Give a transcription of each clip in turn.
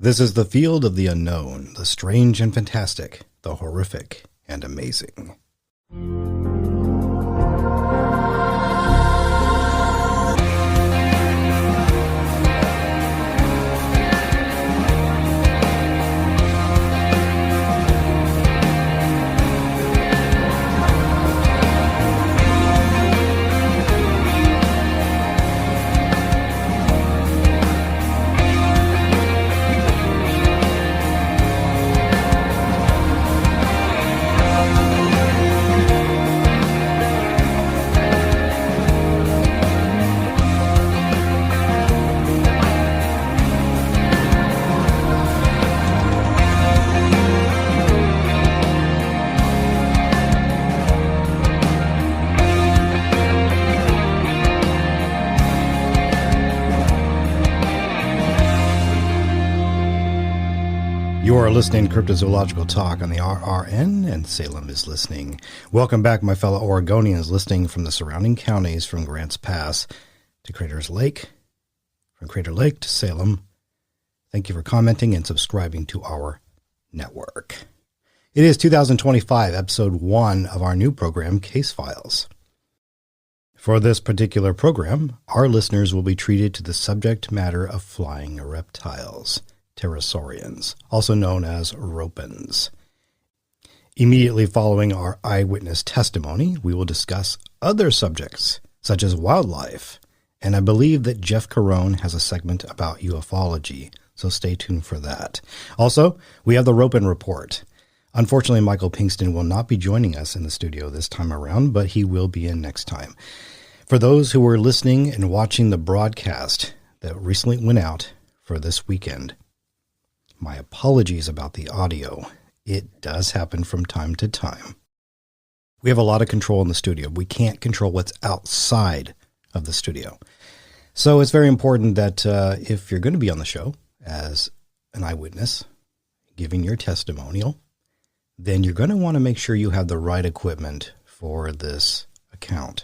This is the field of the unknown, the strange and fantastic, the horrific and amazing. You are listening to Cryptozoological Talk on the RRN, and Salem is listening. Welcome back, my fellow Oregonians listening from the surrounding counties, from Grants Pass to Crater's Lake, from Crater Lake to Salem. Thank you for commenting and subscribing to our network. It is 2025, episode 1 of our new program, Case Files. For this particular program, our listeners will be treated to the subject matter of flying reptiles. Pterosaurians, also known as Ropens. Immediately following our eyewitness testimony, we will discuss other subjects, such as wildlife, and I believe that Jeff Carone has a segment about ufology, so stay tuned for that. Also, we have the Ropen Report. Unfortunately, Michael Pinkston will not be joining us in the studio this time around, but he will be in next time. For those who were listening and watching the broadcast that recently went out for this weekend, my apologies about the audio. It does happen from time to time. We have a lot of control in the studio. We can't control what's outside of the studio. So it's very important that if you're going to be on the show as an eyewitness, giving your testimonial, then you're going to want to make sure you have the right equipment for this account.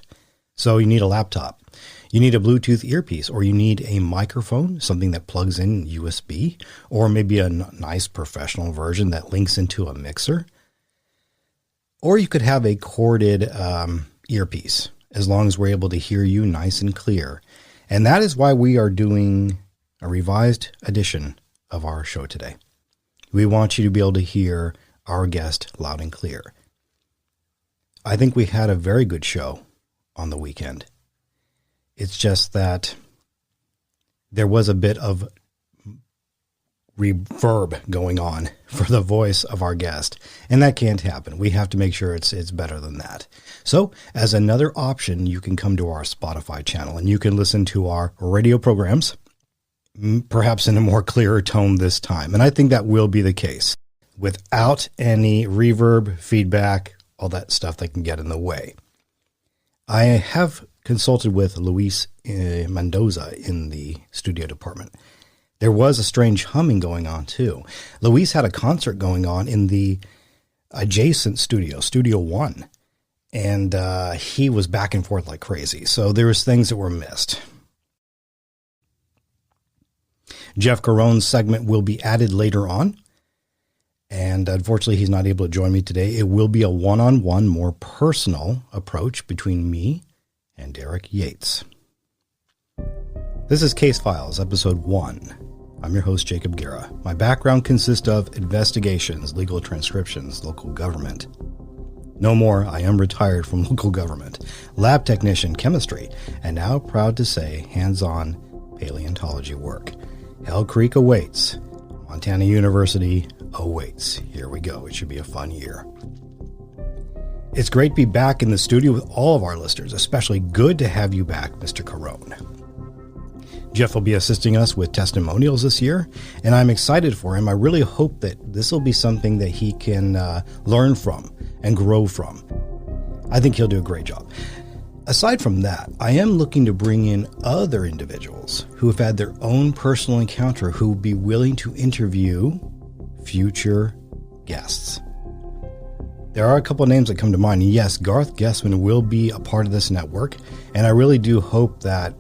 So you need a laptop. You need a Bluetooth earpiece, or you need a microphone, something that plugs in USB, or maybe a nice professional version that links into a mixer. Or you could have a corded earpiece, as long as we're able to hear you nice and clear. And that is why we are doing a revised edition of our show today. We want you to be able to hear our guest loud and clear. I think we had a very good show on the weekend. It's just that there was a bit of reverb going on for the voice of our guest, and that can't happen. We have to make sure it's better than that. So, as another option, you can come to our Spotify channel, and you can listen to our radio programs, perhaps in a more clearer tone this time. And I think that will be the case, without any reverb, feedback, all that stuff that can get in the way. I have consulted with Luis Mendoza in the studio department. There was a strange humming going on too. Luis had a concert going on in the adjacent studio, Studio 1, and he was back and forth like crazy. So there was things that were missed. Jeff Carone's segment will be added later on, and unfortunately he's not able to join me today. It will be a one-on-one, more personal approach between me and Derek Yates. This is Case Files, Episode 1. I'm your host, Jacob Guerra. My background consists of investigations, legal transcriptions, local government. No more, I am retired from local government. Lab technician, chemistry, and now proud to say hands-on paleontology work. Hell Creek awaits. Montana University awaits. Here we go. It should be a fun year. It's great to be back in the studio with all of our listeners, especially good to have you back, Mr. Carone. Jeff will be assisting us with testimonials this year, and I'm excited for him. I really hope that this will be something that he can learn from and grow from. I think he'll do a great job. Aside from that, I am looking to bring in other individuals who have had their own personal encounter who will be willing to interview future guests. There are a couple of names that come to mind. Yes, Garth Guessman will be a part of this network, and I really do hope that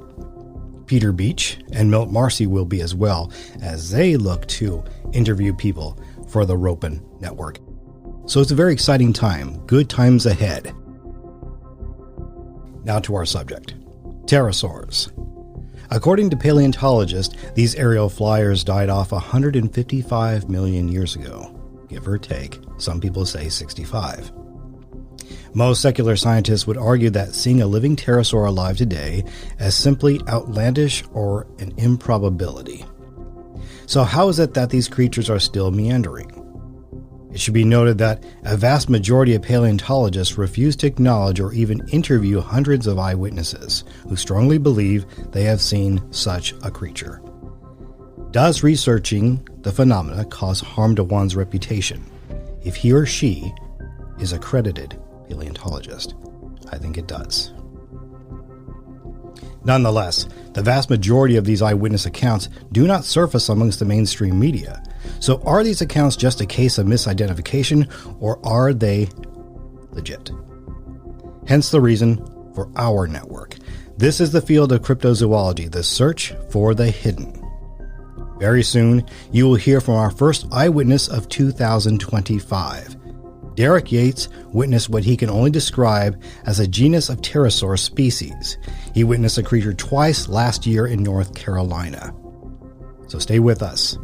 Peter Beach and Milt Marcy will be as well, as they look to interview people for the Ropen Network. So it's a very exciting time. Good times ahead. Now to our subject, pterosaurs. According to paleontologists, these aerial flyers died off 155 million years ago, give or take. Some people say 65. Most secular scientists would argue that seeing a living pterosaur alive today is simply outlandish or an improbability. So how is it that these creatures are still meandering? It should be noted that a vast majority of paleontologists refuse to acknowledge or even interview hundreds of eyewitnesses who strongly believe they have seen such a creature. Does researching the phenomena cause harm to one's reputation if he or she is accredited paleontologist? I think it does. Nonetheless, the vast majority of these eyewitness accounts do not surface amongst the mainstream media. So are these accounts just a case of misidentification, or are they legit? Hence the reason for our network. This is the field of cryptozoology, the search for the hidden. Very soon, you will hear from our first eyewitness of 2025. Derek Yates witnessed what he can only describe as a genus of pterosaur species. He witnessed a creature twice last year in North Carolina. So stay with us,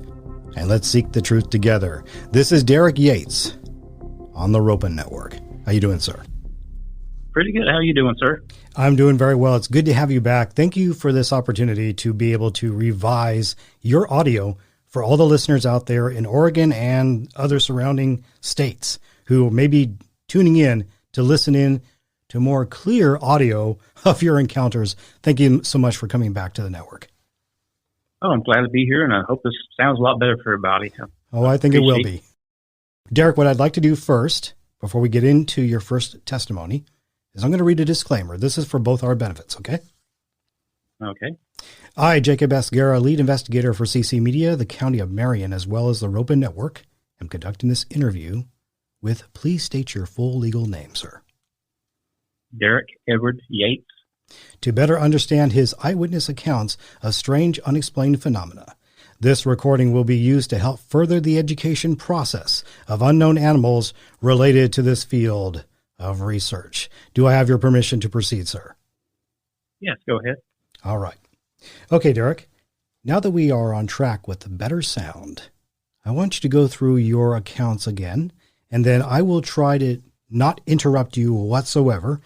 and let's seek the truth together. This is Derek Yates on the Ropen Network. How you doing, sir? Pretty good. How are you doing, sir? I'm doing very well. It's good to have you back. Thank you for this opportunity to be able to revise your audio for all the listeners out there in Oregon and other surrounding states who may be tuning in to listen in to more clear audio of your encounters. Thank you so much for coming back to the network. Oh, I'm glad to be here, and I hope this sounds a lot better for everybody. Oh, I think it will be. Derek, what I'd like to do first, before we get into your first testimony, is I'm going to read a disclaimer. This is for both our benefits, okay? Okay. I, Jacob Asguera, lead investigator for CC Media, the County of Marion, as well as the Ropen Network, am conducting this interview with, please state your full legal name, sir. Derek Edward Yates. To better understand his eyewitness accounts of strange, unexplained phenomena, this recording will be used to help further the education process of unknown animals related to this field of research. Do I have your permission to proceed, sir? Yes, go ahead. All right. Okay, Derek, now that we are on track with the better sound, I want you to go through your accounts again, and then I will try to not interrupt you whatsoever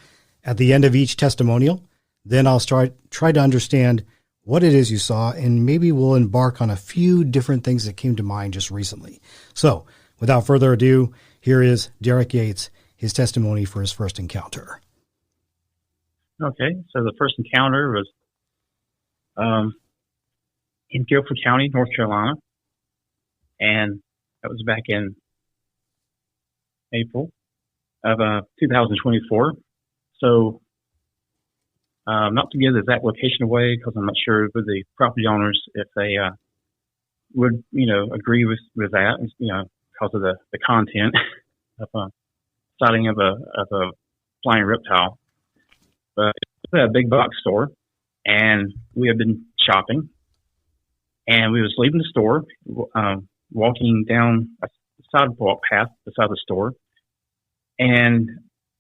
at the end of each testimonial. Then I'll try to understand what it is you saw, and maybe we'll embark on a few different things that came to mind just recently. So, without further ado, here is Derek Yates, his testimony for his first encounter. Okay, so the first encounter was in Guilford County, North Carolina, and that was back in April of 2024. So, not to give the exact location away, because I'm not sure with the property owners if they would, agree with that, because of the content of a sighting of a flying reptile. But it's a big box store, and we had been shopping, and we was leaving the store, walking down a sidewalk path beside the store, and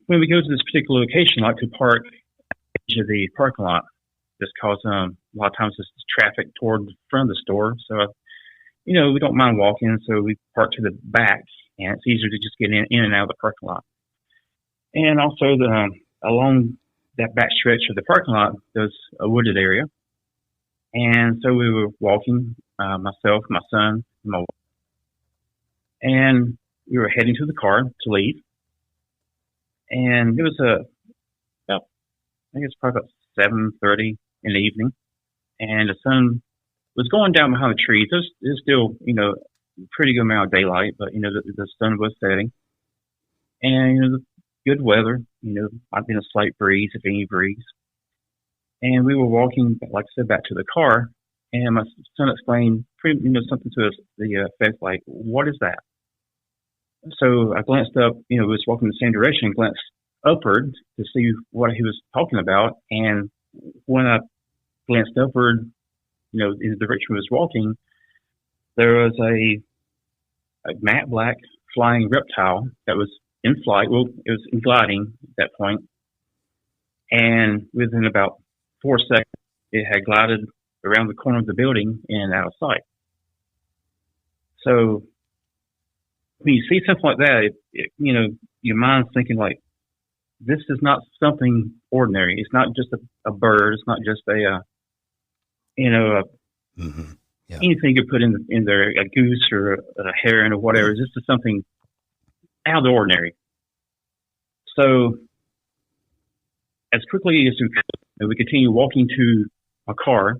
when we go to this particular location, I like to park to the parking lot, just cause a lot of times there's traffic toward the front of the store. So, we don't mind walking, so we park to the back, and it's easier to just get in and out of the parking lot. And also, along that back stretch of the parking lot, there's a wooded area. And so we were walking, myself, my son, and my wife. And we were heading to the car to leave. And it was I think it's probably about 7:30 in the evening, and the sun was going down behind the trees. There's still, pretty good amount of daylight, but, the sun was setting. And, good weather, might be a slight breeze, if any breeze. And we were walking, like I said, back to the car, and my son explained something to us, the effect like, what is that? So I glanced up, we was walking in the same direction, glanced upward to see what he was talking about. And when I glanced upward, in the direction he was walking, there was a matte black flying reptile that was in flight. Well, it was in gliding at that point. And within about 4 seconds, it had glided around the corner of the building and out of sight. So when you see something like that, your mind's thinking like, this is not something ordinary. It's not just a bird. It's not just anything you could put in there, a goose or a heron or whatever. This is something out of the ordinary. So as quickly as we continued walking to a car,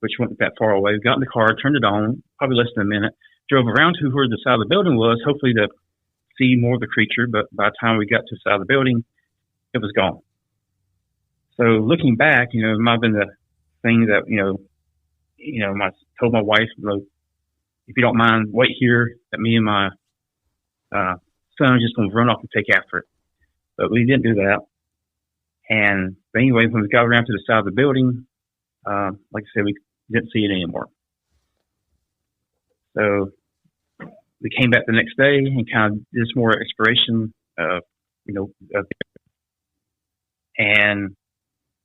which wasn't that far away. We got in the car, turned it on, probably less than a minute, drove around to where the side of the building was, hopefully to see more of the creature. But by the time we got to the side of the building, it was gone. So looking back, it might have been the thing that, I told my wife, if you don't mind, wait here, that me and my son are just going to run off and take after it. But we didn't do that. And anyway, when we got around to the side of the building, like I said, we didn't see it anymore. So we came back the next day and kind of did some more exploration, and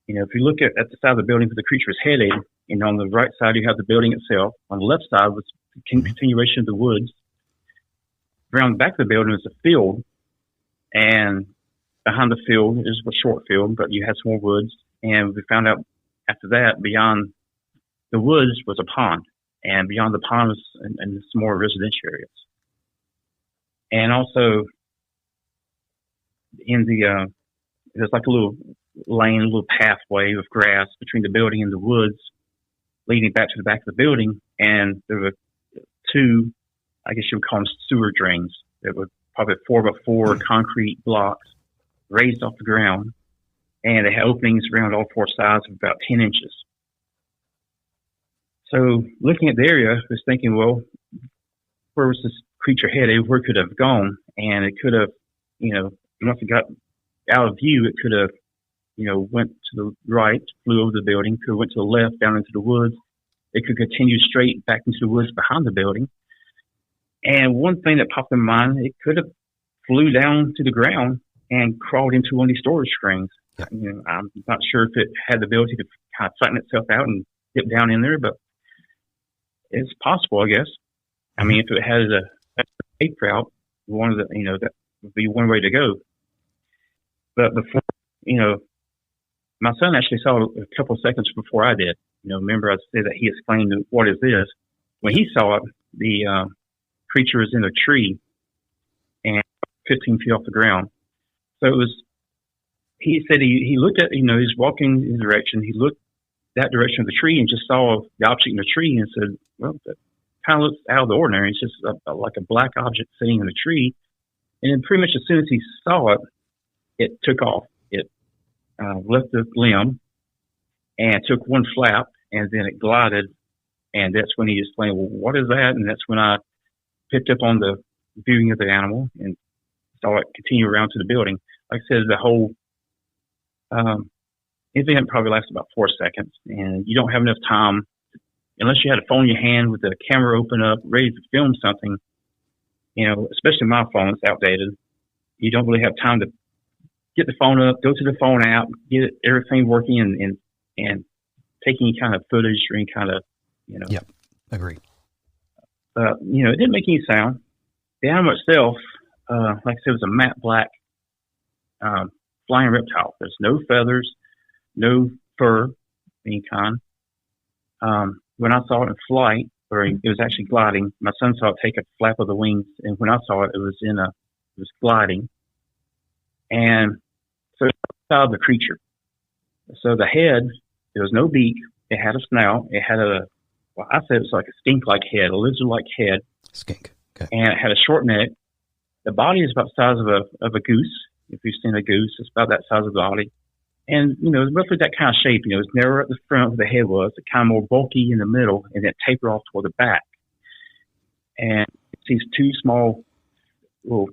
if you look at the side of the building where the creature was headed, on the right side you have the building itself. On the left side was the continuation of the woods. Around the back of the building was a field, and behind the field is a short field, but you had some more woods. And we found out after that, beyond the woods was a pond, and beyond the pond was and some more residential areas. And also there's like a little lane, a little pathway of grass between the building and the woods leading back to the back of the building. And there were two, I guess you would call them sewer drains. There were probably 4x4 concrete blocks raised off the ground, and they had openings around all four sides of about 10 inches. So looking at the area, I was thinking, well, where was this creature headed? Where could it have gone? And it could have, once it got out of view, it could have, went to the right, flew over the building, could have went to the left, down into the woods. It could continue straight back into the woods behind the building. And one thing that popped in mind, it could have flew down to the ground and crawled into one of these storage screens. Yeah. I'm not sure if it had the ability to kind of flatten itself out and dip down in there, but it's possible, I guess. I mean, if it had a escape route, that would be one way to go. But before, my son actually saw it a couple of seconds before I did. Remember I said that he exclaimed, "What is this?" When he saw it, the creature was in a tree and 15 feet off the ground. So it was, he said he looked at, he's walking in the direction. He looked that direction of the tree and just saw the object in the tree and said, well, that kind of looks out of the ordinary. It's just like a black object sitting in the tree. And then pretty much as soon as he saw it, it took off. It left the limb and took one flap, and then it glided. And that's when he explained, well, what is that? And that's when I picked up on the viewing of the animal and saw it continue around to the building. Like I said, the whole event probably lasted about 4 seconds, and you don't have enough time, unless you had a phone in your hand with the camera open up, ready to film something, especially my phone, it's outdated. You don't really have time to get the phone up, go to the phone app, get everything working and take any kind of footage or any kind of, Yep, agree. It didn't make any sound. The animal itself, like I said, was a matte black flying reptile. There's no feathers, no fur of any kind. When I saw it in flight, or it was actually gliding, my son saw it take a flap of the wings, and when I saw it, it was gliding. And so it saw the creature. So the head, there was no beak. It had a snout. It had I said it was like a skink-like head, a lizard-like head. Skink. Okay. And it had a short neck. The body is about the size of a goose. If you've seen a goose, it's about that size of the body. And, it's roughly that kind of shape. It's narrower at the front where the head was, it kind of more bulky in the middle, and then taper off toward the back. And it's these two small little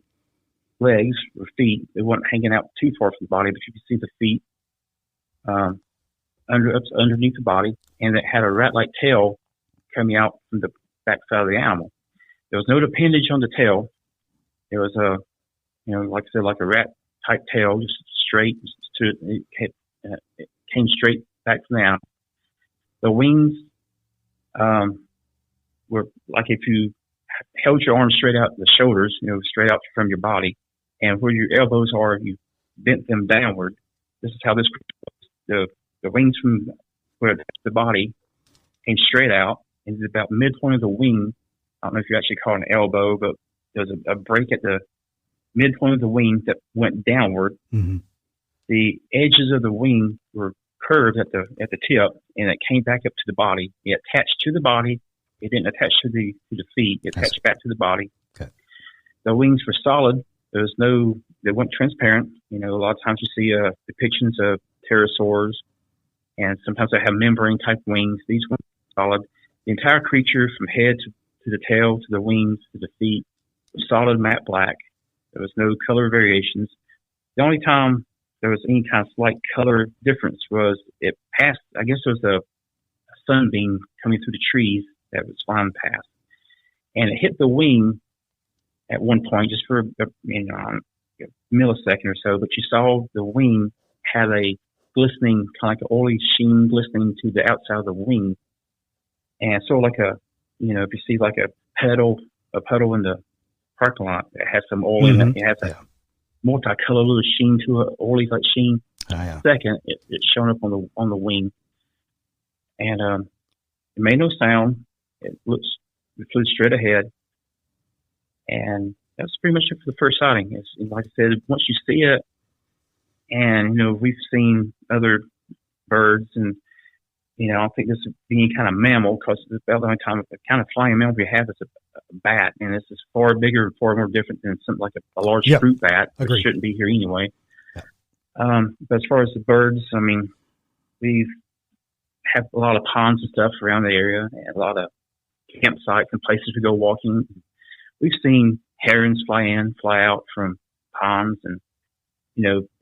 legs or feet. They weren't hanging out too far from the body, but you could see the feet underneath the body, and it had a rat-like tail coming out from the backside of the animal. There was no appendage on the tail. There was a, like I said, like a rat-type tail, just straight it came straight back from the animal. The wings were like if you held your arms straight out the shoulders, straight out from your body, and where your elbows are, you bent them downward. This is how this was. The wings from where the body came straight out, and it's about midpoint of the wing. I don't know if you actually call it an elbow, but there's a break at the midpoint of the wing that went downward. Mm-hmm. The edges of the wing were curved at the tip, and it came back up to the body. It attached to the body. It didn't attach to the feet. It attached back to the body. Okay. The wings were solid. They weren't transparent. A lot of times you see depictions of pterosaurs, and sometimes they have membrane type wings. These were solid. The entire creature, from head to the tail, to the wings, to the feet, was solid matte black. There was no color variations. The only time there was any kind of slight color difference was it passed, I guess it was a sunbeam coming through the trees that was flying past. And it hit the wing at one point, just for a millisecond or so, but you saw the wing had a glistening, kind of like an oily sheen glistening to the outside of the wing. And sort of like if you see like a puddle in the parking lot, it has some oil in it. It has a multicolored little sheen to it, oily like sheen. Second, it's showing up on the wing. And it made no sound. It flew straight ahead. And that's pretty much it for the first sighting. It's, like I said, once you see it, and, we've seen other birds, and, I don't think this would be any kind of mammal, because the only time the kind of flying mammal we have is a bat, and this is far bigger, far more different than something like a large fruit bat, which shouldn't be here anyway. Yeah. But as far as the birds, we have a lot of ponds and stuff around the area, and a lot of campsites and places to go walking. We've seen herons fly in, fly out from ponds, and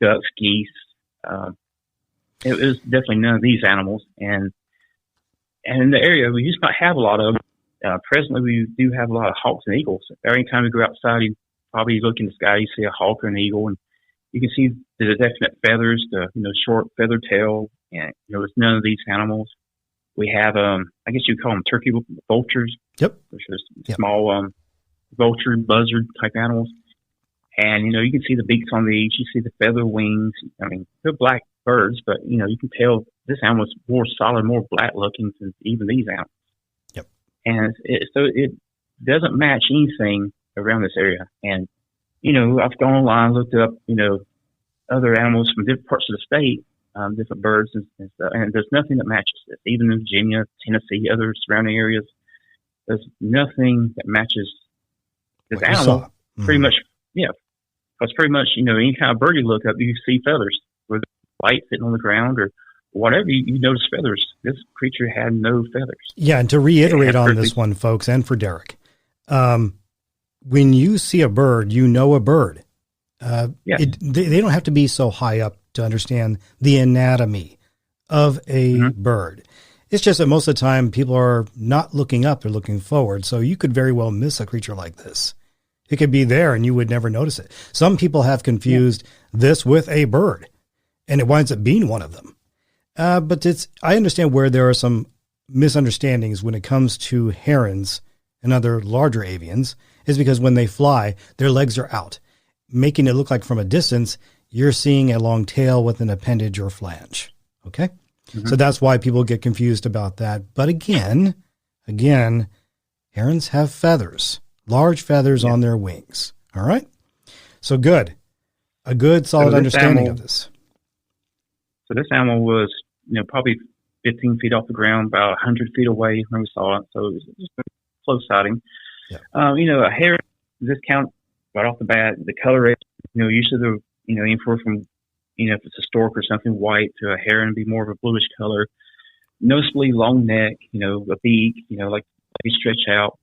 ducks, geese. It was definitely none of these animals, and in the area we used to not have a lot of them. Presently, we do have a lot of hawks and eagles. Every time we go outside, you probably look in the sky, you see a hawk or an eagle, and you can see the definite feathers, the short feathered tail, and there's none of these animals. We have I guess you call them turkey vultures. Yep. Which are small vulture, buzzard type animals. And, you can see the beaks on these. You see the feather wings. They're black birds, but, you can tell this animal is more solid, more black looking than even these animals. Yep. And so it doesn't match anything around this area. And, I've gone online, looked up, other animals from different parts of the state, different birds and stuff, and there's nothing that matches this. Even in Virginia, Tennessee, other surrounding areas, there's nothing that matches this animal. Pretty much, because pretty much, any kind of bird you look up, you see feathers, whether it's white sitting on the ground or whatever, you notice feathers. This creature had no feathers. Yeah, and to reiterate on this one, folks, and for Derek, when you see a bird, a bird. They don't have to be so high up to understand the anatomy of a bird. It's just that most of the time people are not looking up, they're looking forward. So you could very well miss a creature like this. It could be there and you would never notice it. Some people have confused this with a bird, and it winds up being one of them. But I understand where there are some misunderstandings when it comes to herons and other larger avians, is because when they fly, their legs are out, making it look like from a distance, you're seeing a long tail with an appendage or flange. Okay? So that's why people get confused about that. But again, herons have feathers, large feathers on their wings. All right? So good. A good, solid understanding of this. So this animal was, probably 15 feet off the ground, about 100 feet away when we saw it. So it was just a close sighting. Yeah. A heron, this count right off the bat, the color, usually the, anywhere from, if it's a stork or something, white, to a heron, be more of a bluish color. Noticeably long neck, a beak, like they stretch out.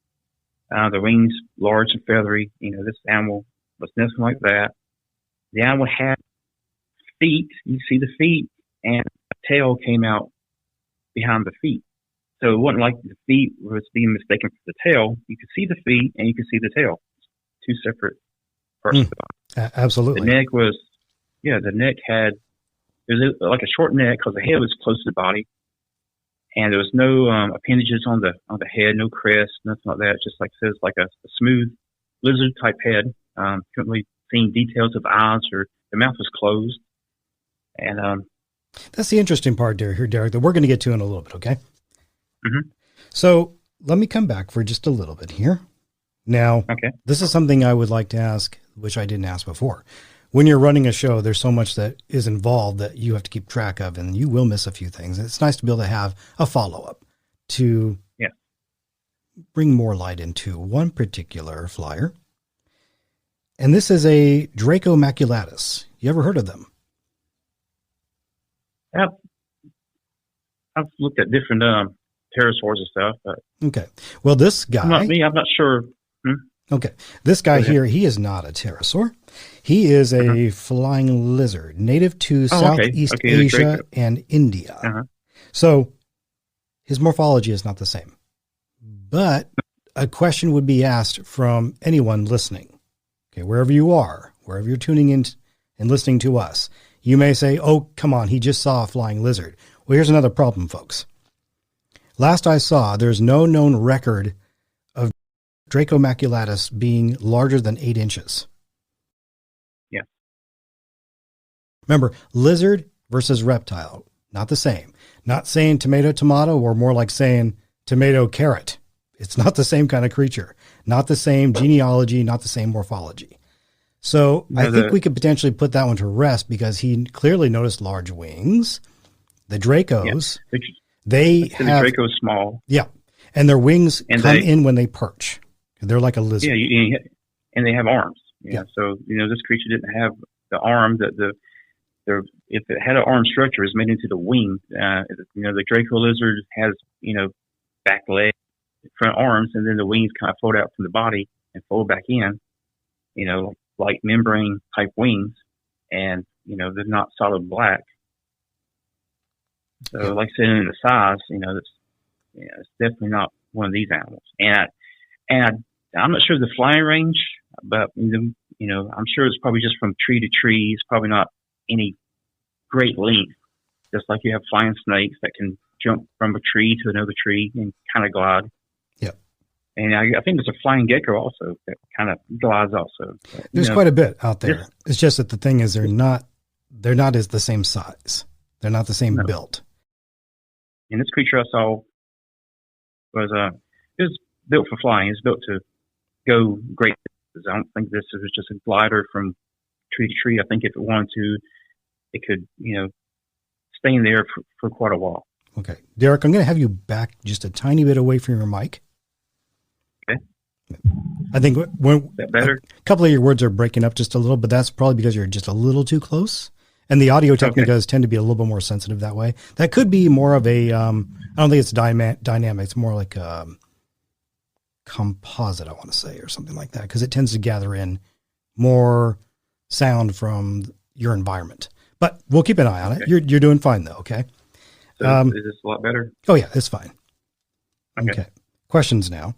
The wings large and feathery. This animal was nothing like that. The animal had feet. You see the feet, and a tail came out behind the feet. So it wasn't like the feet was being mistaken for the tail. You could see the feet and you could see the tail. Two separate parts of the body. Absolutely. The neck was, the neck had, it was like a short neck because the head was close to the body. And there was no appendages on the head, no crest, nothing like that. Just like it says, like a smooth lizard type head. Couldn't really see details of eyes, or the mouth was closed. And that's the interesting part here, Derek, that we're going to get to in a little bit. Okay. Mm-hmm. So let me come back for just a little bit here. Now, This is something I would like to ask, which I didn't ask before. When you're running a show, there's so much that is involved that you have to keep track of, and you will miss a few things. It's nice to be able to have a follow-up to bring more light into one particular flyer. And this is a Draco maculatus. You ever heard of them? I've looked at different pterosaurs and stuff. But okay. Well, this guy... I'm not sure. Okay. This guy here, he is not a pterosaur. He is a flying lizard, native to Southeast Asia and India. So his morphology is not the same. But a question would be asked from anyone listening. Okay, wherever you are, wherever you're tuning in and listening to us, you may say, oh, come on, he just saw a flying lizard. Well, here's another problem, folks. Last I saw, there's no known record of Draco maculatus being larger than 8 inches. Yeah. Remember, lizard versus reptile, not the same. Not saying tomato, or more like saying tomato, carrot. It's not the same kind of creature, not the same genealogy, not the same morphology. So I think we could potentially put that one to rest because he clearly noticed large wings. The Dracos, they have... The Draco is small. Yeah. And their wings come in when they perch. They're like a lizard. Yeah, and they have arms. So, this creature didn't have the arm that if it had an arm structure, it's made into the wing. The Draco lizard has, back legs, front arms, and then the wings kind of fold out from the body and fold back in, like membrane type wings. And, they're not solid black. So, like I said, in the size, it's definitely not one of these animals. And I'm not sure the flying range, but I'm sure it's probably just from tree to tree. It's probably not any great length. Just like you have flying snakes that can jump from a tree to another tree and kind of glide. Yep. And I think there's a flying gecko also that kind of glides also. But, there's quite a bit out there. It's just that the thing is they're not as the same size. They're not the same build. And this creature I saw was built for flying. It's built to go great distances. I don't think this was just a glider from tree to tree. I think if it wanted to, it could, stay in there for quite a while. Okay. Derek, I'm going to have you back just a tiny bit away from your mic. Okay. I think that better? A couple of your words are breaking up just a little, but that's probably because you're just a little too close. And the audio technicas tend to be a little bit more sensitive that way. That could be more of a, I don't think it's dynamic. It's more like a composite, I want to say, or something like that, because it tends to gather in more sound from your environment. But we'll keep an eye on it. You're doing fine, though, okay? So is this a lot better? Oh, yeah, it's fine. Okay. Questions now.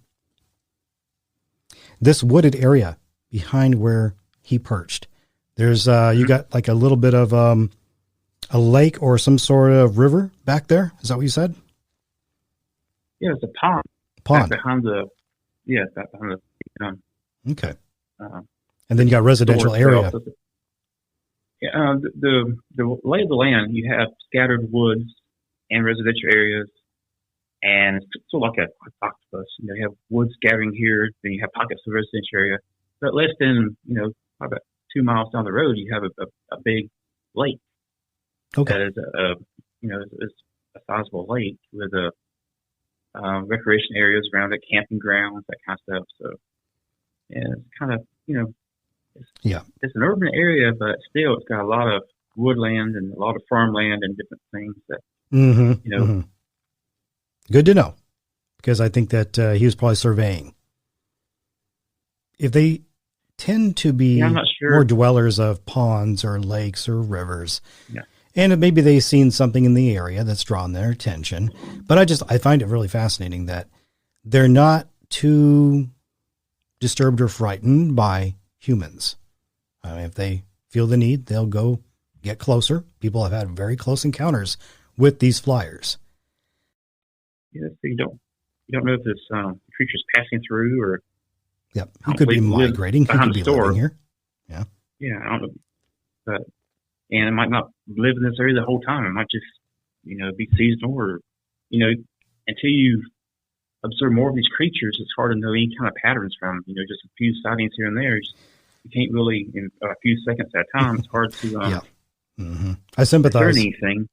This wooded area behind where he perched, there's you got like a little bit of a lake or some sort of river back there. Is that what you said? Yeah, it's a pond. Pond. Back behind the okay. And then you got residential area. Yeah, the lay of the land, you have scattered woods and residential areas, and it's sort of like an octopus. You have woods gathering here, then you have pockets of residential area. But less than, about 2 miles down the road, you have a big lake. Okay. That is a sizable lake with recreation areas around it, camping grounds, that kind of stuff. So, yeah, it's kind of, it's an urban area, but still it's got a lot of woodland and a lot of farmland and different things that, Good to know, because I think that he was probably surveying. If they tend to be I'm not sure. more dwellers of ponds or lakes or rivers, And maybe they've seen something in the area that's drawn their attention. But I find it really fascinating that they're not too disturbed or frightened by humans. If they feel the need, they'll go get closer. People have had very close encounters with these flyers. Yeah, so you don't know if this creature's passing through or. Yep, he could be migrating. He could be living here. Yeah. Yeah, I don't know, but and it might not live in this area the whole time. It might just, be seasonal, or, until you observe more of these creatures, it's hard to know any kind of patterns from. Just a few sightings here and there. You can't really, in a few seconds at a time. It's hard to. Yeah. Mm-hmm. I sympathize. Anything.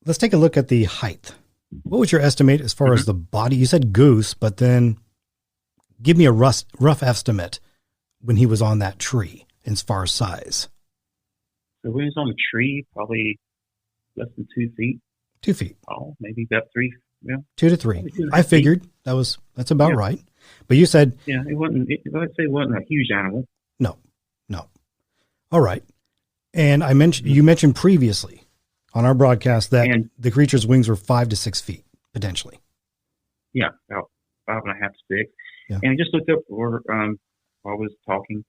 Let's take a look at the height. What was your estimate as far as the body? You said goose, but then give me a rough estimate when he was on that tree as far as size. So when he was on the tree, probably less than 2 feet. 2 feet. Oh, maybe about 3. Yeah. 2 to 3. I figured that's about right. But you said. Yeah, I'd say it wasn't a huge animal. No. All right. And you mentioned previously on our broadcast that the creature's wings were 5 to 6 feet, potentially. Yeah, about 5.5 to 6. Yeah. And I just looked up while I was talking.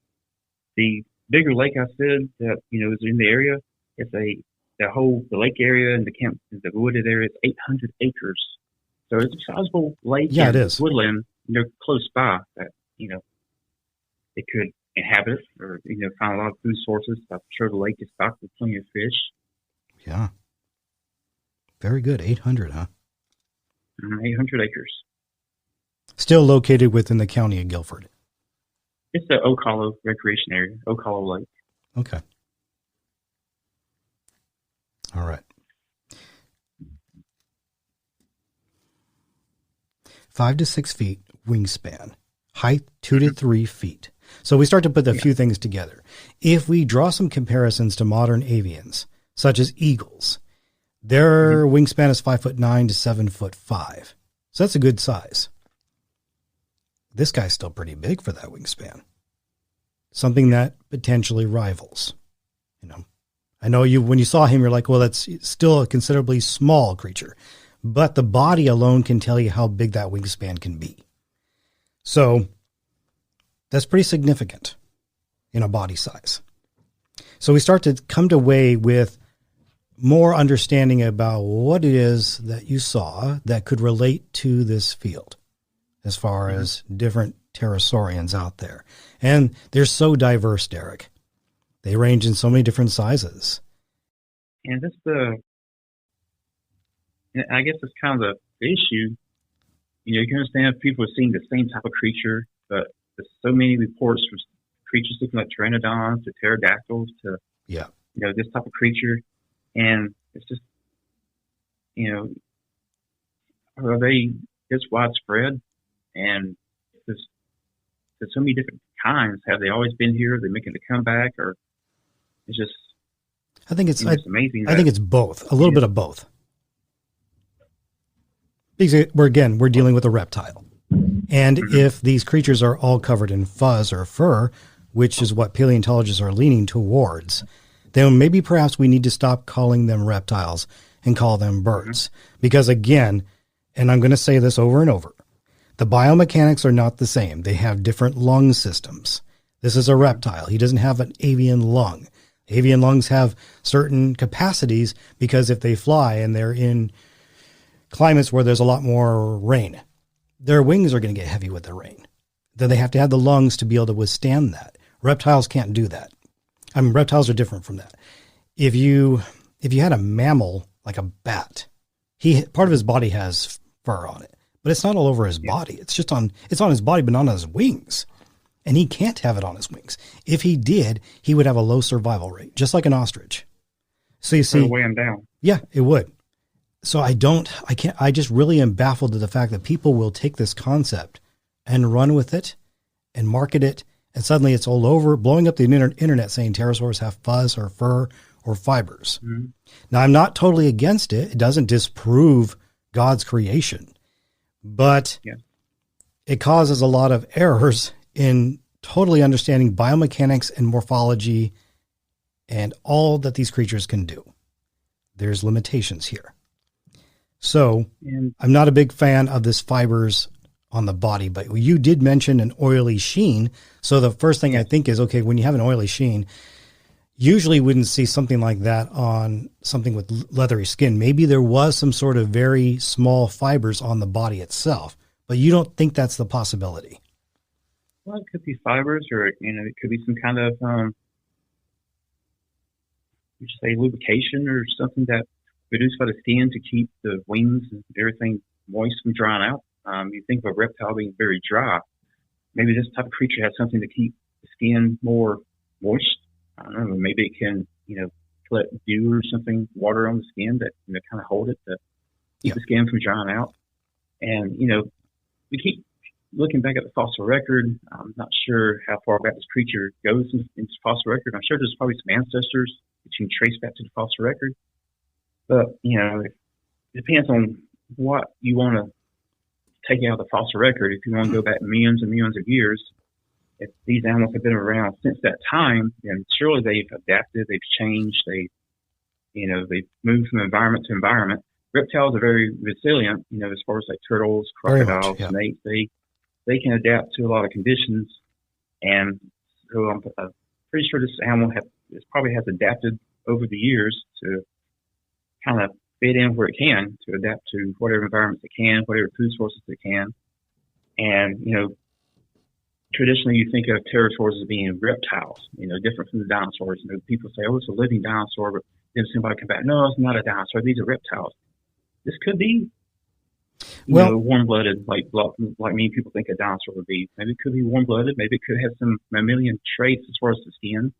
The bigger lake I said that is in the area. It's the lake area and the wooded area. It's 800 acres, so it's a sizable lake. Yeah, it is woodland. Close by that it could inhabit or find a lot of food sources. I'm sure the lake is stocked with plenty of fish. Yeah, very good. 800, huh? 800 acres. Still located within the county of Guilford. It's the Oak Hollow Recreation Area, Oak Hollow Lake. Okay. All right. 5 to 6 feet wingspan, height 2 to 3 feet. So we start to put a few things together. If we draw some comparisons to modern avians, such as eagles, their wingspan is 5'9" to 7'5". So that's a good size. This guy's still pretty big for that wingspan. Something that potentially rivals. I know when you saw him, you're like, well, that's still a considerably small creature, but the body alone can tell you how big that wingspan can be. So that's pretty significant in a body size. So we start to come to way with more understanding about what it is that you saw that could relate to this field as far as different pterosaurians out there. And they're so diverse, Derek. They range in so many different sizes. And I guess it's kind of the issue. You can understand if people are seeing the same type of creature, but there's so many reports from creatures looking like pteranodons to pterodactyls to, this type of creature. And it's just, are they this widespread? And there's so many different kinds. Have they always been here? Are they making a comeback? Or it's just, I think it's amazing. I think it's both, a little bit of both. Because we're dealing with a reptile. And if these creatures are all covered in fuzz or fur, which is what paleontologists are leaning towards, then maybe perhaps we need to stop calling them reptiles and call them birds. Because again, and I'm going to say this over and over, the biomechanics are not the same. They have different lung systems. This is a reptile. He doesn't have an avian lung. Avian lungs have certain capacities because if they fly and they're in climates where there's a lot more rain, their wings are going to get heavy with the rain. Then they have to have the lungs to be able to withstand that. Reptiles can't do that. Reptiles are different from that. If you had a mammal like a bat, part of his body has fur on it, but it's not all over his body. It's on his body, but not on his wings. And he can't have it on his wings. If he did, he would have a low survival rate, just like an ostrich. So you see, it'll weigh him down. Yeah, it would. So I just really am baffled at the fact that people will take this concept and run with it and market it. And suddenly it's all over, blowing up the internet saying pterosaurs have fuzz or fur or fibers. Mm-hmm. Now, I'm not totally against it. It doesn't disprove God's creation, but it causes a lot of errors in totally understanding biomechanics and morphology and all that these creatures can do. There's limitations here. So I'm not a big fan of this fibers on the body, but you did mention an oily sheen. So the first thing I think is, okay, when you have an oily sheen, usually wouldn't see something like that on something with leathery skin. Maybe there was some sort of very small fibers on the body itself, but you don't think that's the possibility. Well, it could be fibers, or it could be some kind of lubrication or something that produced by the skin to keep the wings and everything moist from drying out. You think of a reptile being very dry. Maybe this type of creature has something to keep the skin more moist. I don't know. Maybe it can, collect dew or something, water on the skin that kind of hold it to keep the skin from drying out. And we keep looking back at the fossil record. I'm not sure how far back this creature goes in the fossil record. I'm sure there's probably some ancestors that you can trace back to the fossil record. But it depends on what you want to take out of the fossil record. If you want to go back millions and millions of years, if these animals have been around since that time, then surely they've adapted, they've changed, they've moved from environment to environment. Reptiles are very resilient, as far as like turtles, crocodiles, snakes. They can adapt to a lot of conditions, and so I'm pretty sure this animal probably has adapted over the years to kind of fit in where it can, to adapt to whatever environments it can, whatever food sources it can. And, traditionally you think of pterosaurs as being reptiles, different from the dinosaurs. People say, oh, it's a living dinosaur, but then somebody come back, no, it's not a dinosaur. These are reptiles. This could be, warm-blooded, like many people think a dinosaur would be. Maybe it could be warm-blooded. Maybe it could have some mammalian traits as far as the skin.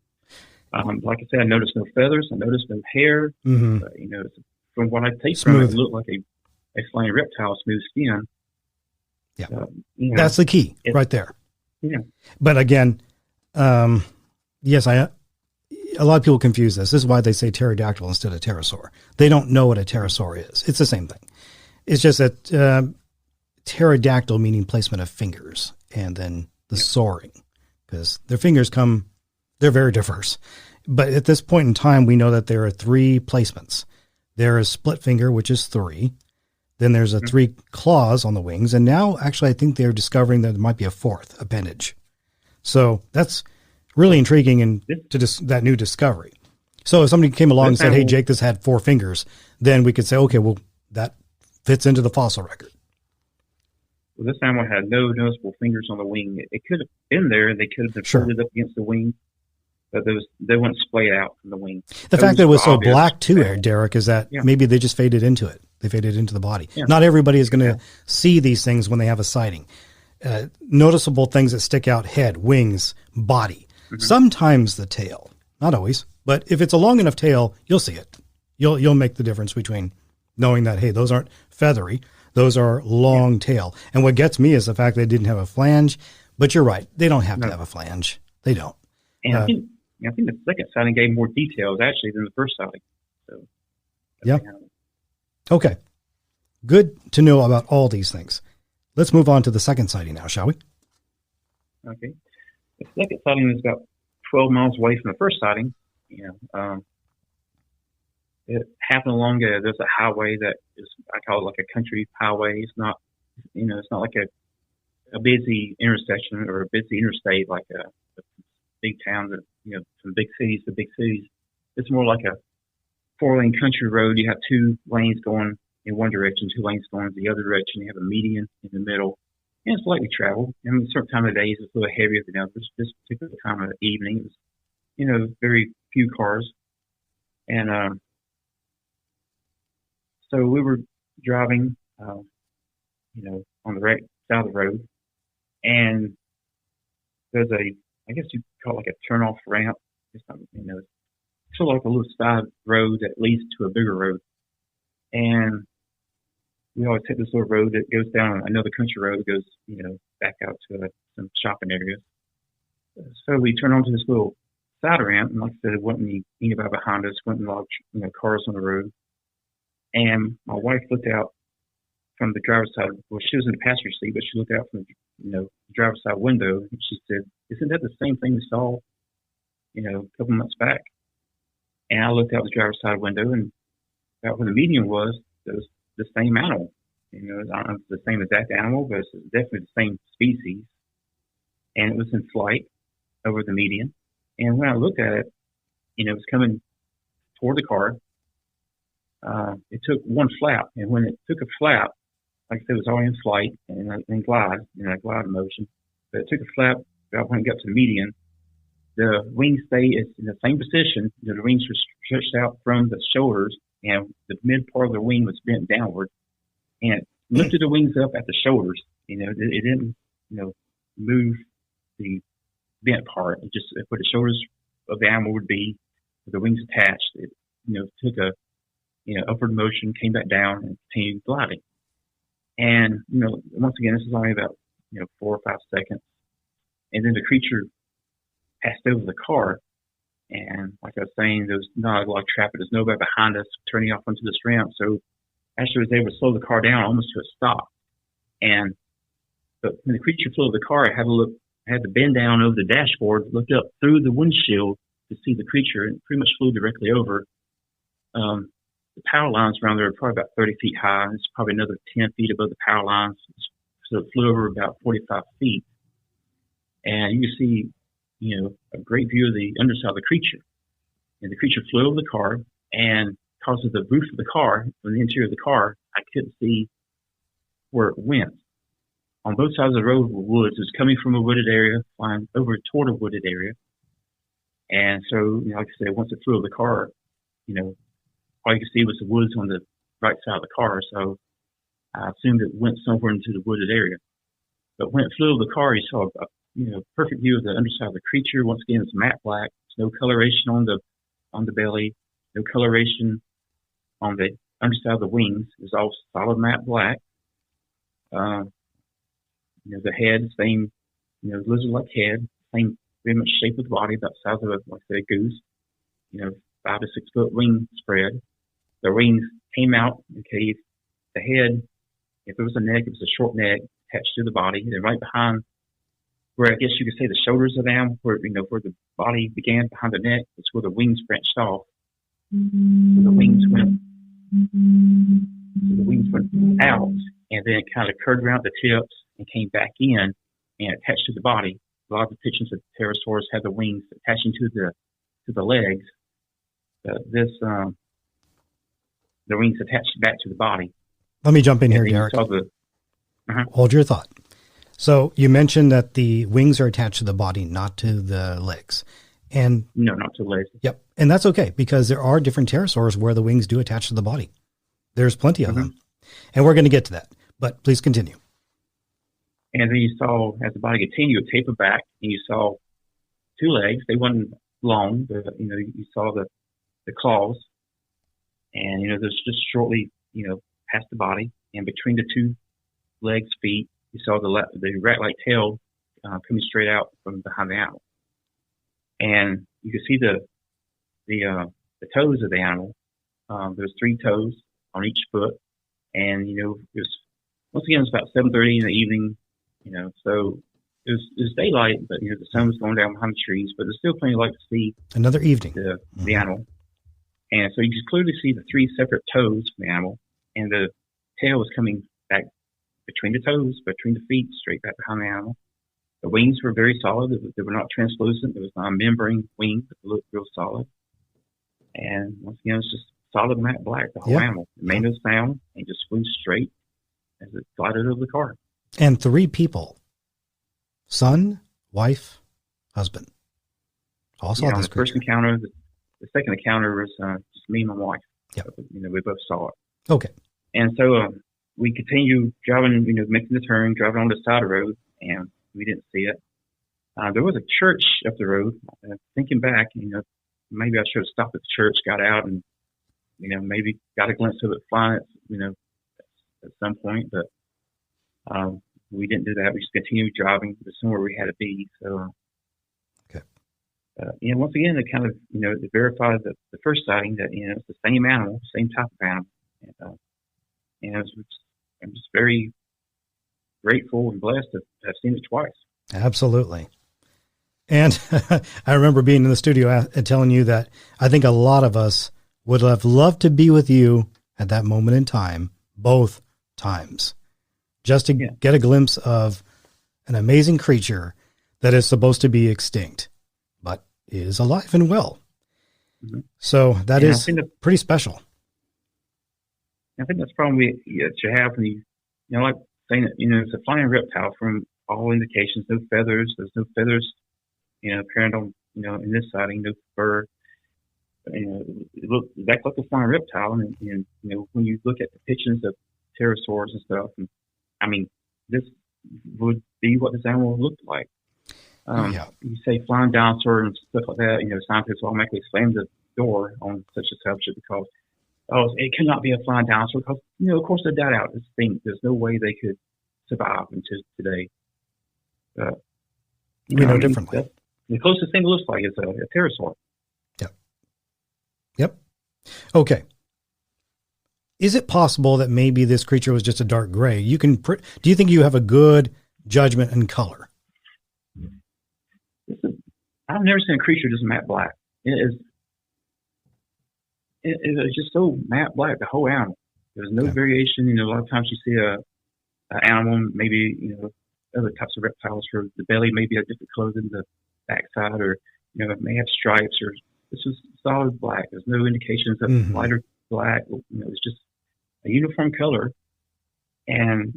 Like I said, I noticed no feathers. I noticed no hair. Mm-hmm. From what I take from it, it looked like a flying reptile, smooth skin. Yeah, that's the key right there. Yeah. But again, yes, a lot of people confuse this. This is why they say pterodactyl instead of pterosaur. They don't know what a pterosaur is. It's the same thing. It's just that pterodactyl meaning placement of fingers, and then the soaring, because their fingers they're very diverse. But at this point in time, we know that there are 3 placements. There is split finger, which is 3. Then there's 3 claws on the wings. And now, actually, I think they're discovering that there might be a 4th appendage. So that's really intriguing and that new discovery. So if somebody came along and said, hey, Jake, this had 4 fingers, then we could say, okay, well, that fits into the fossil record. Well, this animal had no noticeable fingers on the wing. It could have been there. They could have been folded up against the wing, but they weren't splayed out from the wing. The fact that it was so black, too, Derek, is that maybe they just faded into it. They faded into the body. Yeah. Not everybody is going to see these things when they have a sighting. Noticeable things that stick out: head, wings, body. Mm-hmm. Sometimes the tail. Not always. But if it's a long enough tail, you'll see it. You'll make the difference between knowing that, hey, those aren't feathery. Those are long tail. And what gets me is the fact they didn't have a flange. But you're right. They don't have to have a flange. They don't. And I think the second sighting gave more details, actually, than the first sighting. So, yeah. Okay. Good to know about all these things. Let's move on to the second sighting now, shall we? Okay. The second sighting is about 12 miles away from the first sighting. It happened along there's a highway that is, I call it like a country highway. It's not, it's not like a busy intersection or a busy interstate like a big town that, from big cities to big cities. It's more like a 4-lane country road. You have 2 lanes going in one direction, 2 lanes going in the other direction. You have a median in the middle, and it's lightly traveled. I mean, certain time of days it's a little heavier than others. This particular time of the evening, it was, very few cars, and so we were driving, on the right side of the road, and there's I guess you call it like a turn-off ramp. It's sort of like a little side road that leads to a bigger road. And we always take this little road that goes down another country road that goes, back out to some shopping areas. So we turn onto this little side ramp, and like I said, it wasn't anybody behind us, wasn't large, cars on the road. And my wife looked out from the driver's side. Well, she was in the passenger seat, but she looked out from the driver's side window, and she said, "Isn't that the same thing we saw, a couple months back?" And I looked out the driver's side window, and out where the median was, it was the same animal. I don't know if it's the same exact animal, but it's definitely the same species. And it was in flight over the median. And when I looked at it, it was coming toward the car. It took one flap, and when it took a flap, like I said, it was already in flight and glide motion. But it took a flap about when it got to the median. The wings stayed in the same position. The wings were stretched out from the shoulders, and the mid part of the wing was bent downward, and it lifted the wings up at the shoulders. It didn't, move the bent part. It just where the shoulders of the animal would be, with the wings attached. It, took a, upward motion, came back down, and continued gliding. And once again, this is only about 4 or 5 seconds, and then the creature passed over the car. And like I was saying, there was not a lot of traffic. There's nobody behind us turning off onto this ramp. So actually was able to slow the car down almost to a stop. But when the creature flew over the car, I had to bend down over the dashboard, look up through the windshield to see the creature, and pretty much flew directly over. The power lines around there are probably about 30 feet high. It's probably another 10 feet above the power lines. So it flew over about 45 feet. And you can see, a great view of the underside of the creature. And the creature flew over the car, and because of the roof of the car, from the interior of the car, I couldn't see where it went. On both sides of the road were woods. It was coming from a wooded area, flying over toward a wooded area. And so, like I said, once it flew over the car, all you could see was the woods on the right side of the car. So I assumed it went somewhere into the wooded area. But when it flew over the car, you saw a perfect view of the underside of the creature. Once again, it's matte black. There's no coloration on the belly, no coloration on the underside of the wings. It's all solid matte black. The head, same, lizard-like head, same very much shape of the body, about the size of a goose. 5 to 6 foot wing spread. The wings came out. Okay, the head, if it was a neck, it was a short neck attached to the body. Then right behind, where I guess you could say the shoulders of the animal, where the body began behind the neck, it's where the wings branched off. So the wings went out, and then it kind of curved around the tips and came back in and attached to the body. A lot of depictions of pterosaurs had the wings attaching to the legs. The wings attached back to the body. Let me jump in here, Derek. Hold your thought. So you mentioned that the wings are attached to the body, not to the legs. And no, not to the legs. Yep. And that's okay, because there are different pterosaurs where the wings do attach to the body. There's plenty of them. And we're going to get to that. But please continue. And then you saw, as the body continued, it tapered back, and you saw 2 legs. They weren't long, but, you saw the claws. And, there's just shortly, past the body, and between the 2 legs, feet, you saw the rat-like tail coming straight out from behind the animal. And you could see the toes of the animal. There's 3 toes on each foot. And, it was, once again, it was about 7:30 in the evening, so it was daylight, but, the sun was going down behind the trees, but there's still plenty of light to see. Another evening. The animal. And so you could clearly see the 3 separate toes from the animal, and the tail was coming back between the toes, between the feet, straight back behind the animal. The wings were very solid. They were not translucent. There was not a membrane wing, but they looked real solid. And once again, it's just solid matte black, the whole animal. It made no sound and just flew straight as it glided over the car. And 3 people, son, wife, husband. All saw this the first encounter, the second encounter was just me and my wife. Yep. We both saw it. Okay. And so we continued driving, making the turn, driving on the side of the road, and we didn't see it. There was a church up the road. Thinking back, maybe I should have stopped at the church, got out, and, maybe got a glimpse of it flying, at some point. But we didn't do that. We just continued driving to somewhere we had to be. So, okay. Once again, it kind of, it verified the first sighting that, it's the same animal, same type of animal. And I'm just very grateful and blessed to have seen it twice. Absolutely. And I remember being in the studio and telling you that I think a lot of us would have loved to be with you at that moment in time, both times, just to get a glimpse of an amazing creature that is supposed to be extinct, but is alive and well. Mm-hmm. So that is pretty special. I think that's probably that you have when you like saying that, it's a flying reptile from all indications, no feathers. There's no feathers, apparent on, in this sighting, no fur. It looks exactly like a flying reptile. And when you look at depictions of pterosaurs and stuff, and I mean, this would be what this animal looked like. You say flying dinosaur and stuff like that, scientists automatically slam the door on such a subject because, it cannot be a flying dinosaur because, of course they died out. There's no way they could survive until today. We know differently. The closest thing it looks like is a pterosaur. Yep. Okay. Is it possible that maybe this creature was just a dark gray? Do you think you have a good judgment in color? I've never seen a creature just matte black. It is just so matte black, the whole animal. There's no variation. A lot of times you see an animal, maybe, other types of reptiles where the belly may be a different color than the backside, or, it may have stripes, or this is solid black. There's no indications of lighter black. It's just a uniform color. And,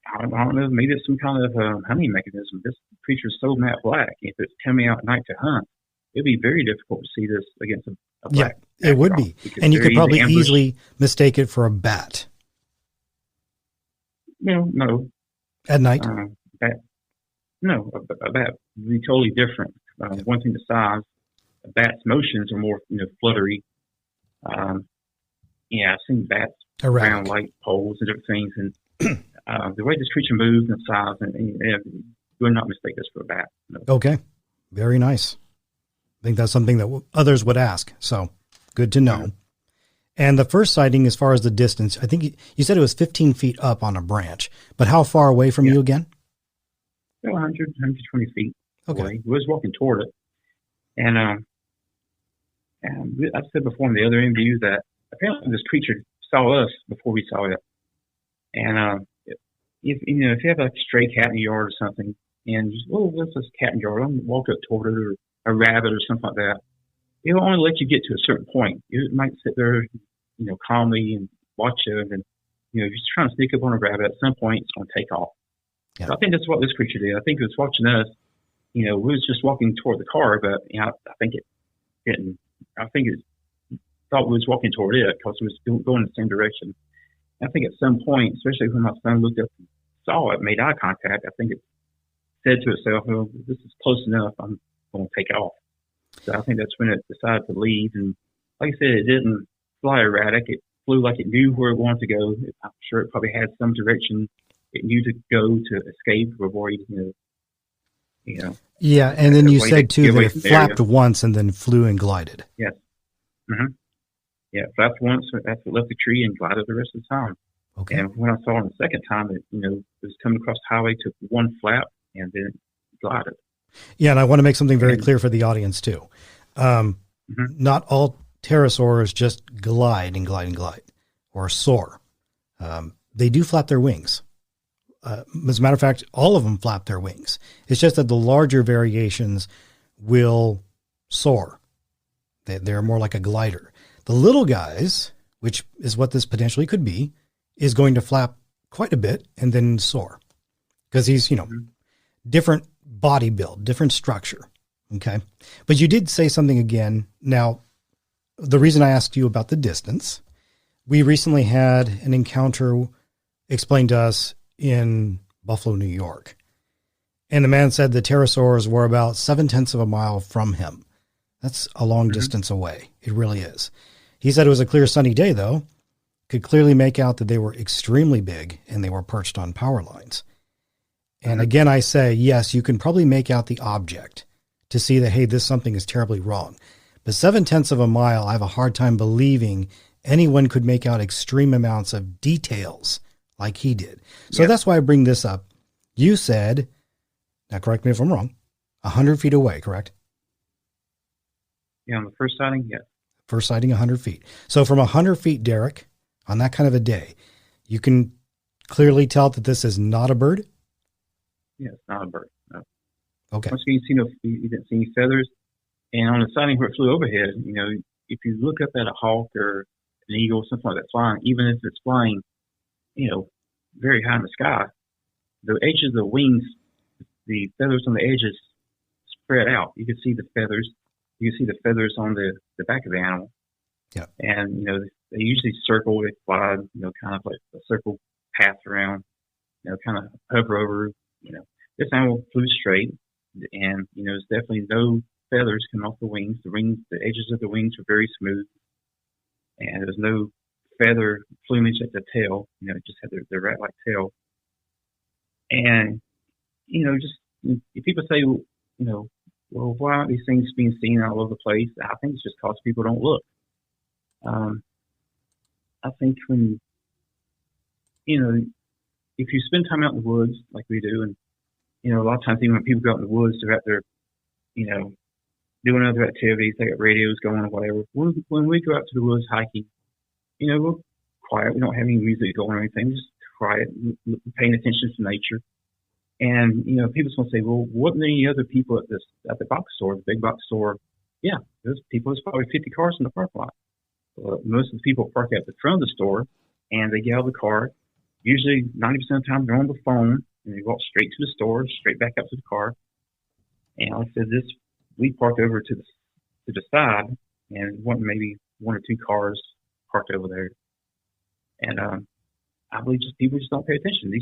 I don't know, maybe it's some kind of hunting mechanism. This creature is so matte black. If it's coming out at night to hunt, it'd be very difficult to see this against a black. Yeah, it would be. And you could probably easily mistake it for a bat. No. At night? A bat would be totally different. One thing, the size. A bat's motions are more, fluttery. I've seen bats around light poles and different things, and the way this creature moves and size, and you would not mistake this for a bat. No. Okay, very nice. I think that's something that others would ask. So good to know. Mm-hmm. And the first sighting, as far as the distance, I think you said it was 15 feet up on a branch, but how far away from you again? 100, 120 feet away. We was walking toward it. And I've said before in the other interview that apparently this creature saw us before we saw it. And if you have a stray cat in your yard or something, and there's this cat in your yard, I'm walk up toward it, or a rabbit or something like that. It will only let you get to a certain point. It might sit there, calmly and watch you, and then, if you're trying to sneak up on a rabbit, at some point it's going to take off. Yeah. So I think that's what this creature did. I think it was watching us. We was just walking toward the car, but I think it didn't. I think it thought we was walking toward it because it was going in the same direction. And I think at some point, especially when my son looked up and saw it, made eye contact, I think it said to itself, "Well, this is close enough. I'm going to take off." So I think that's when it decided to leave. And like I said, it didn't fly erratic. It flew like it knew where it wanted to go. I'm sure it probably had some direction it knew to go to escape or avoid, Yeah, and then you said, too, that it flapped once and then flew and glided. Yes. Mm-hmm. Yeah, it flapped once, after it left the tree, and glided the rest of the time. Okay. And when I saw it the second time, it was coming across the highway, took one flap, and then glided. Yeah, and I want to make something very clear for the audience, too. Not all pterosaurs just glide and glide and glide, or soar. They do flap their wings. As a matter of fact, all of them flap their wings. It's just that the larger variations will soar. They're more like a glider. The little guys, which is what this potentially could be, is going to flap quite a bit and then soar. Because he's, different body build, different structure. Okay. But you did say something again. Now, the reason I asked you about the distance, we recently had an encounter explained to us in Buffalo, New York. And the man said the pterosaurs were about 0.7 of a mile from him. That's a long distance away. It really is. He said it was a clear sunny day, though. Could clearly make out that they were extremely big and they were perched on power lines. And again, I say, yes, you can probably make out the object to see that, hey, this something is terribly wrong. But 0.7 of a mile, I have a hard time believing anyone could make out extreme amounts of details like he did. So that's why I bring this up. You said, now correct me if I'm wrong, 100 feet away, correct? Yeah, on the first sighting, yes. First sighting 100 feet. So from 100 feet, Derek, on that kind of a day, you can clearly tell that this is not a bird? Yeah, it's not a bird. No. Okay. Once you didn't see any feathers. And on the sighting where it flew overhead, if you look up at a hawk or an eagle, something like that flying, even if it's flying, very high in the sky, the edges of the wings, the feathers on the edges spread out. You can see the feathers. You can see the feathers on the back of the animal. Yeah. And, they usually circle, they fly, kind of like a circle path around, kind of hover over, This animal flew straight, and, there's definitely no feathers coming off the wings. The edges of the wings were very smooth, and there's no feather plumage at the tail. It just had the rat-like tail. And, just if people say, well, why aren't these things being seen all over the place? I think it's just because people don't look. I think when, if you spend time out in the woods like we do, and, a lot of times even when people go out in the woods, they're out there, doing other activities, they got radios going or whatever. When we go out to the woods hiking, we're quiet. We don't have any music going or anything, just quiet, paying attention to nature. And, people want to say, well, wasn't there any other people at the box store, the big box store? Yeah, there's probably 50 cars in the parking lot. Most of the people park at the front of the store, and they get out of the car. Usually 90% of the time they're on the phone, and they walk straight to the store, straight back up to the car. And like I said, we parked over to the side, and maybe one or two cars parked over there. And I believe people just don't pay attention.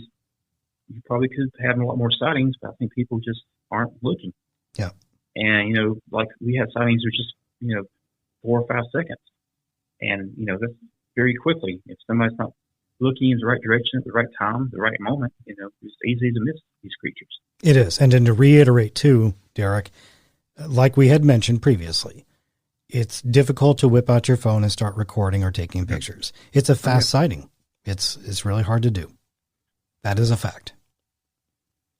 You probably could have a lot more sightings, but I think people just aren't looking. Yeah. And, like we had sightings which just, 4 or 5 seconds. And, that's very quickly. If somebody's not looking in the right direction at the right time, the right moment, it's easy to miss these creatures. It is. And then to reiterate too, Derek, like we had mentioned previously, it's difficult to whip out your phone and start recording or taking pictures. It's a fast sighting. It's really hard to do. That is a fact.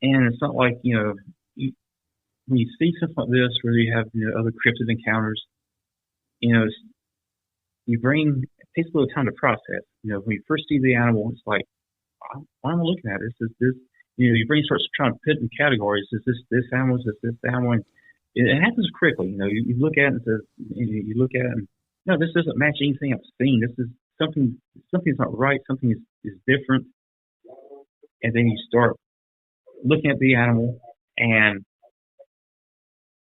And it's not like, when you see something like this where you have other cryptid encounters, your brain takes a little time to process. When you first see the animal, it's like, why am I looking at it? Your brain starts trying to put in categories. Is this animal? Is this animal? And it happens quickly. You look at it and you look at it and, no, this doesn't match anything I've seen. This is something's not right. Something is different. And then you start looking at the animal and,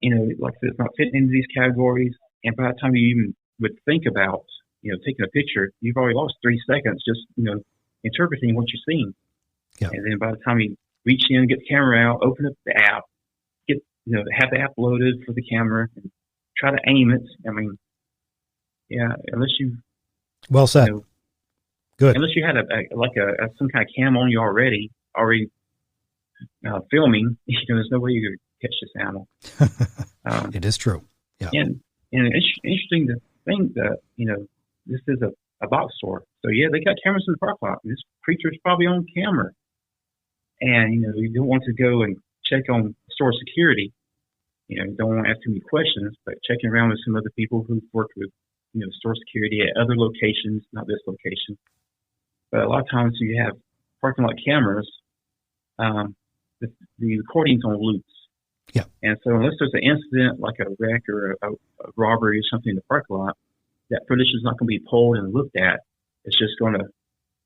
like I said, it's not fitting into these categories. And by the time you even would think about, taking a picture, you've already lost 3 seconds just, interpreting what you're seeing. Yeah. And then by the time you reach in, get the camera out, open up the app, have the app loaded for the camera and try to aim it. I mean, yeah, unless you. Well said. Good. Unless you had some kind of cam on you already filming, there's no way you could catch this animal. It is true. Yeah. And it's interesting to think that, this is a box store. So yeah, they got cameras in the parking lot. This creature is probably on camera. And, you don't want to go and check on store security. You don't want to ask too many questions, but checking around with some other people who've worked with, store security at other locations, not this location. But a lot of times you have parking lot cameras, the recording's on loops. Yeah. And so unless there's an incident like a wreck or a robbery or something in the parking lot, that footage is not going to be pulled and looked at. It's just going to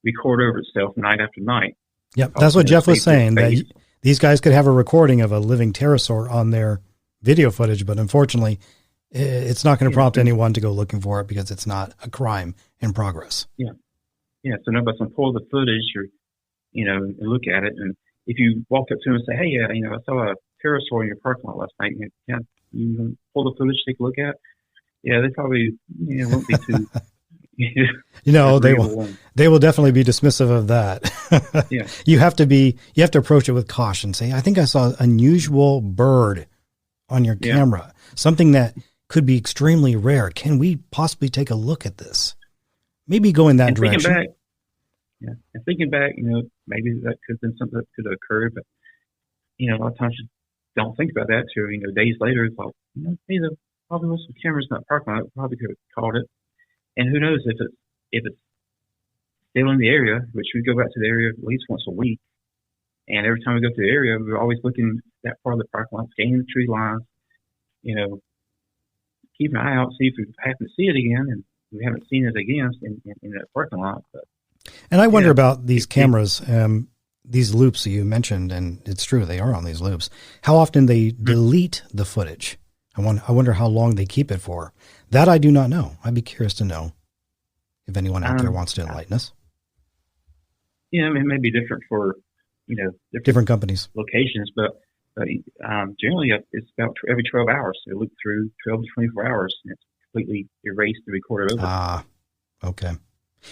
record over itself night after night. Yep. That's what Jeff was saying, that these guys could have a recording of a living pterosaur on their video footage, but unfortunately it's not going to prompt anyone to go looking for it because it's not a crime in progress. Yeah. Yeah. So nobody's going to pull the footage or, and look at it. And if you walk up to them and say, hey, I saw a pterosaur in your parking lot last night, and you pull the footage, take a look at it. Yeah, they probably won't be too. They will definitely be dismissive of that. Yeah, you have to approach it with caution. Say, I think I saw an unusual bird on your camera, something that could be extremely rare. Can we possibly take a look at this? Maybe go in that direction. Thinking back, maybe that could have been something that could have occurred, but a lot of times don't think about that till, days later. It's like, hey, there probably was some cameras in that parking lot. Probably could have caught it. And who knows if it's still in the area, which we go back to the area at least once a week. And every time we go to the area, we're always looking at that part of the parking lot, scanning the tree lines, keep an eye out, see if we happen to see it again. And we haven't seen it again in that parking lot. But, and I wonder about these cameras, these loops that you mentioned, and it's true, they are on these loops. How often they delete the footage? I wonder how long they keep it for. That I do not know. I'd be curious to know if anyone out there wants to enlighten us. Yeah, it may be different for, different companies, locations, but generally it's about every 12 hours. They loop through 12 to 24 hours, and it's completely erased and recorded over. Ah, okay.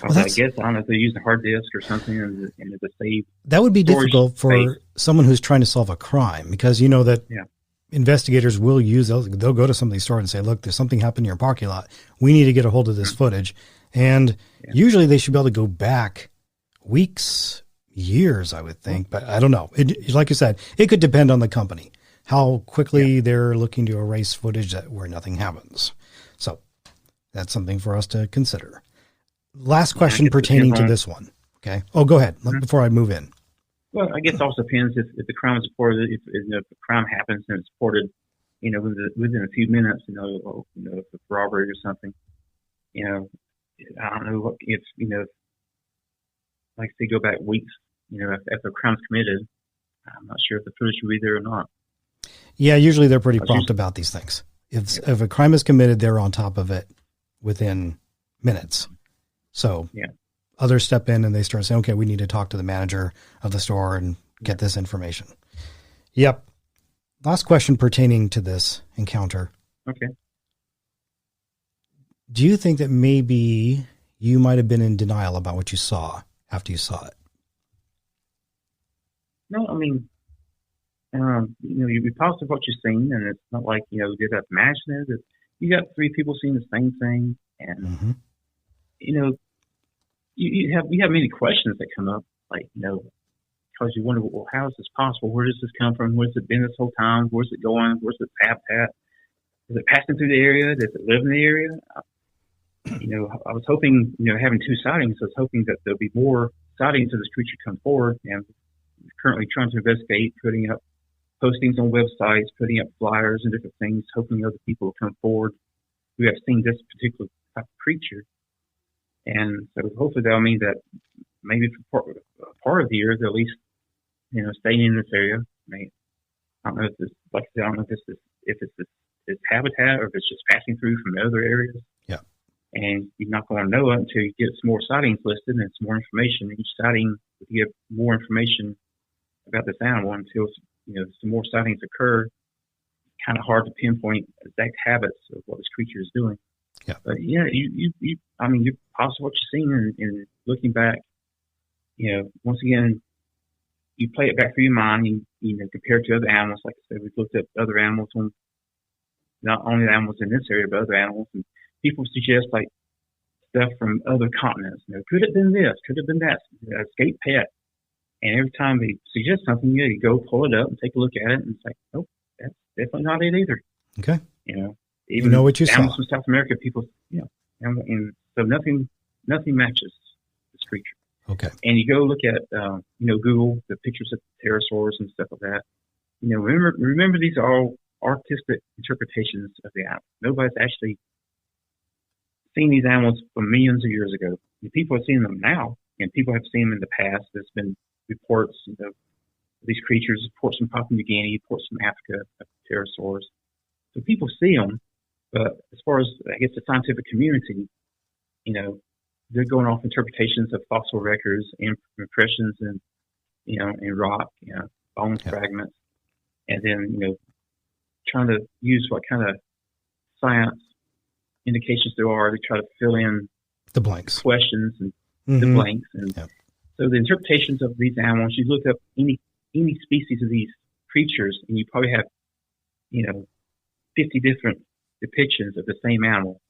Well, I guess, I don't know if they use a hard disk or something and it's a save. That would be difficult for someone who's trying to solve a crime, because that investigators will use those. They'll go to somebody's store and say, look, there's something happened in your parking lot. We need to get a hold of this footage. And usually they should be able to go back weeks, years, I would think, but I don't know. Like you said, it could depend on the company, how quickly they're looking to erase footage where nothing happens. So that's something for us to consider. Last question pertaining to this one. Okay. Oh, go ahead before I move in. Well, I guess it also depends if the crime is reported, if the crime happens and it's reported, within a few minutes, if it's robbery or something, I don't know if, like they go back weeks, if the crime's committed, I'm not sure if the footage will be there or not. Yeah, usually they're pretty prompt about these things. If a crime is committed, they're on top of it within minutes. So others step in and they start saying, okay, we need to talk to the manager of the store and get this information. Yep. Last question pertaining to this encounter. Okay. Do you think that maybe you might have been in denial about what you saw after you saw it? No, I mean, you're positive what you've seen, and it's not like, you did that imagine it. You got three people seeing the same thing, and, you have many questions that come up, like, because you wonder, well, how is this possible? Where does this come from? Where's it been this whole time? Where's it going? Where's its habitat? Is it passing through the area? Does it live in the area? I was hoping, having two sightings, I was hoping that there'll be more sightings of this creature come forward, and currently trying to investigate, putting up postings on websites, putting up flyers and different things, hoping other people will come forward who have seen this particular type of creature. And so hopefully that'll mean that maybe for part of the year, they'll at least, staying in this area. I don't know if this, like I said, I don't know if it's this habitat or if it's just passing through from other areas. Yeah. And you're not going to know it until you get some more sightings listed and some more information. Each sighting, if you get more information about this animal until, some more sightings occur, it's kind of hard to pinpoint exact habits of what this creature is doing. Yeah. But you're positive what you've seen, and looking back, once again, you play it back through your mind, compare it to other animals. Like I said, we've looked at other animals, not only the animals in this area, but other animals, and people suggest like stuff from other continents. Could it have been this? Could it have been that? Escaped pet. And every time they suggest something, you go pull it up and take a look at it, and it's like, nope, that's definitely not it either. Okay. Even what you saw. Animals from South America, people, and so nothing matches this creature. Okay. And you go look at, Google the pictures of pterosaurs and stuff like that. Remember these are all artistic interpretations of the animal. Nobody's actually seen these animals from millions of years ago. People are seeing them now, and people have seen them in the past. There's been reports of these creatures, reports from Papua New Guinea, reports from Africa of pterosaurs. So people see them, but as far as, I guess, the scientific community, they're going off interpretations of fossil records, impressions, and in rock, bone fragments, and then trying to use what kind of science indications there are to try to fill in the blanks, questions, and the blanks. And so the interpretations of these animals, you look up any species of these creatures, and you probably have 50 different depictions of the same animal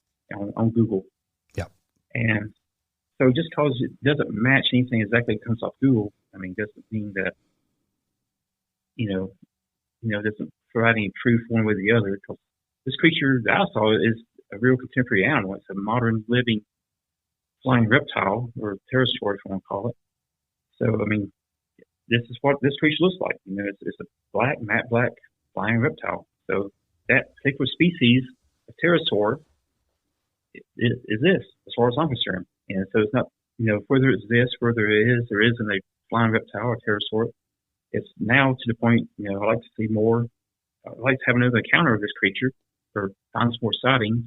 on Google. Yeah. And so just because it doesn't match anything exactly that comes off Google, doesn't mean that, doesn't provide any proof one way or the other, because this creature that I saw is a real contemporary animal. It's a modern living flying reptile, or pterosaur, if you want to call it. So, I mean, this is what this creature looks like. You know, it's a black, matte black flying reptile. So that particular species of pterosaur is this, as far as I'm concerned. And so it's not, you know, whether it's this, whether there isn't a flying reptile or pterosaur. It's now to the point, you know, I'd like to see more. I'd like to have another encounter of this creature, or find some more sightings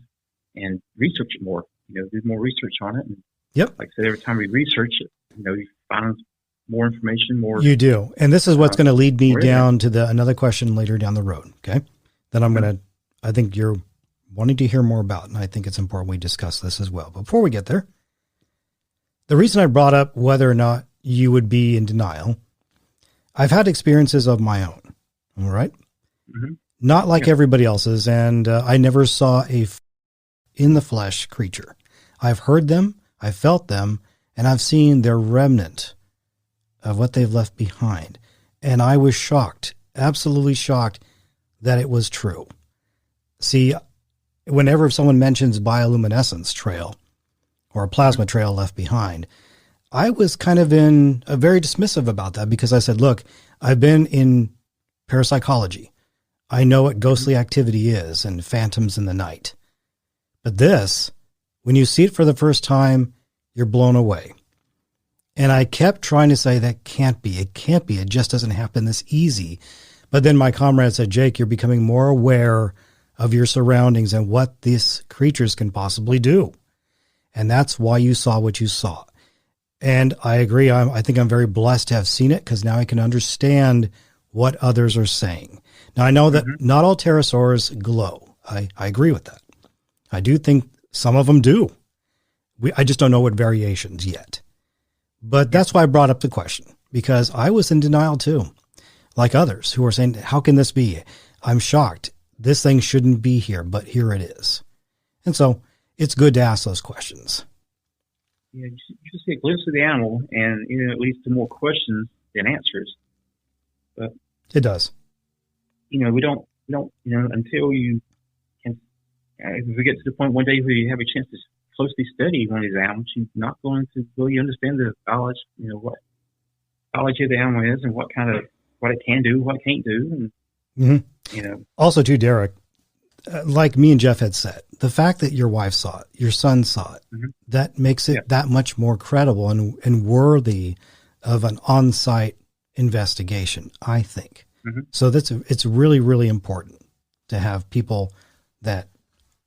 and research it more. You know, do more research on it. And Yep. like I said, every time we research it, you know, you find more information, more. You do. And this is what's going to lead me down to another question later down the road. Okay. Then I think you're wanting to hear more about, and I think it's important we discuss this as well. But before we get there, the reason I brought up whether or not you would be in denial, I've had experiences of my own. All right. Mm-hmm. Not like everybody else's. And I never saw in the flesh creature. I've heard them, I've felt them, and I've seen their remnant of what they've left behind. And I was shocked, absolutely shocked that it was true. See, whenever someone mentions bioluminescence trail or a plasma trail left behind, I was kind of very dismissive about that, because I said, look, I've been in parapsychology. I know what ghostly activity is and phantoms in the night. But this, when you see it for the first time, you're blown away. And I kept trying to say that can't be. It can't be. It just doesn't happen this easy. But then my comrade said, Jake, you're becoming more aware of your surroundings and what these creatures can possibly do. And that's why you saw what you saw. And I agree. I think I'm very blessed to have seen it, because now I can understand what others are saying. Now, I know that not all pterosaurs glow. I agree with that. I do think some of them do. I just don't know what variations yet. But that's why I brought up the question, because I was in denial too, like others who are saying, how can this be? I'm shocked. This thing shouldn't be here, but here it is. And so it's good to ask those questions. Yeah, just get a glimpse of the animal, and you know, it leads to more questions than answers. But it does. You know, we don't, you know, until you can. If we get to the point one day where you have a chance to closely study one of these animals, you're not going to really understand the biology. You know, what biology of the animal is, and what it can do, what it can't do, and you know. Also, too, Derek, like me and Jeff had said, the fact that your wife saw it, your son saw it, that makes it that much more credible and worthy of an on-site investigation, I think. So it's really, really important to have people that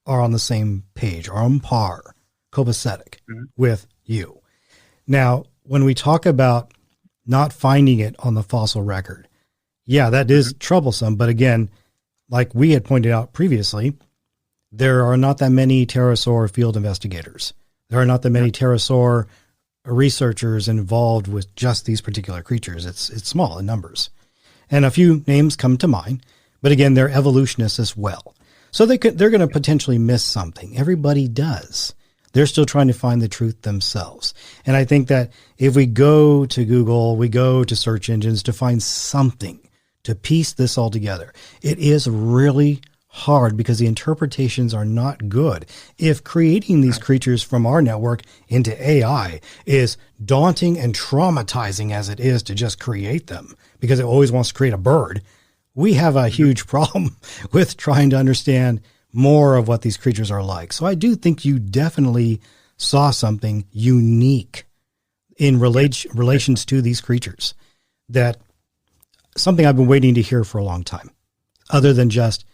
are on the same page, or on par, copacetic with you. Now, when we talk about not finding it on the fossil record, yeah, that is troublesome. But again, like we had pointed out previously, there are not that many pterosaur field investigators. There are not that many pterosaur researchers involved with just these particular creatures. It's small in numbers. And a few names come to mind, but again, they're evolutionists as well. So they're going to potentially miss something. Everybody does. They're still trying to find the truth themselves. And I think that if we go to Google, we go to search engines to find something to piece this all together, it is really hard, because the interpretations are not good. If creating these creatures from our network into AI is daunting and traumatizing as it is to just create them, because it always wants to create a bird, we have a huge problem with trying to understand more of what these creatures are like. So I do think you definitely saw something unique in relations to these creatures, that something I've been waiting to hear for a long time, other than just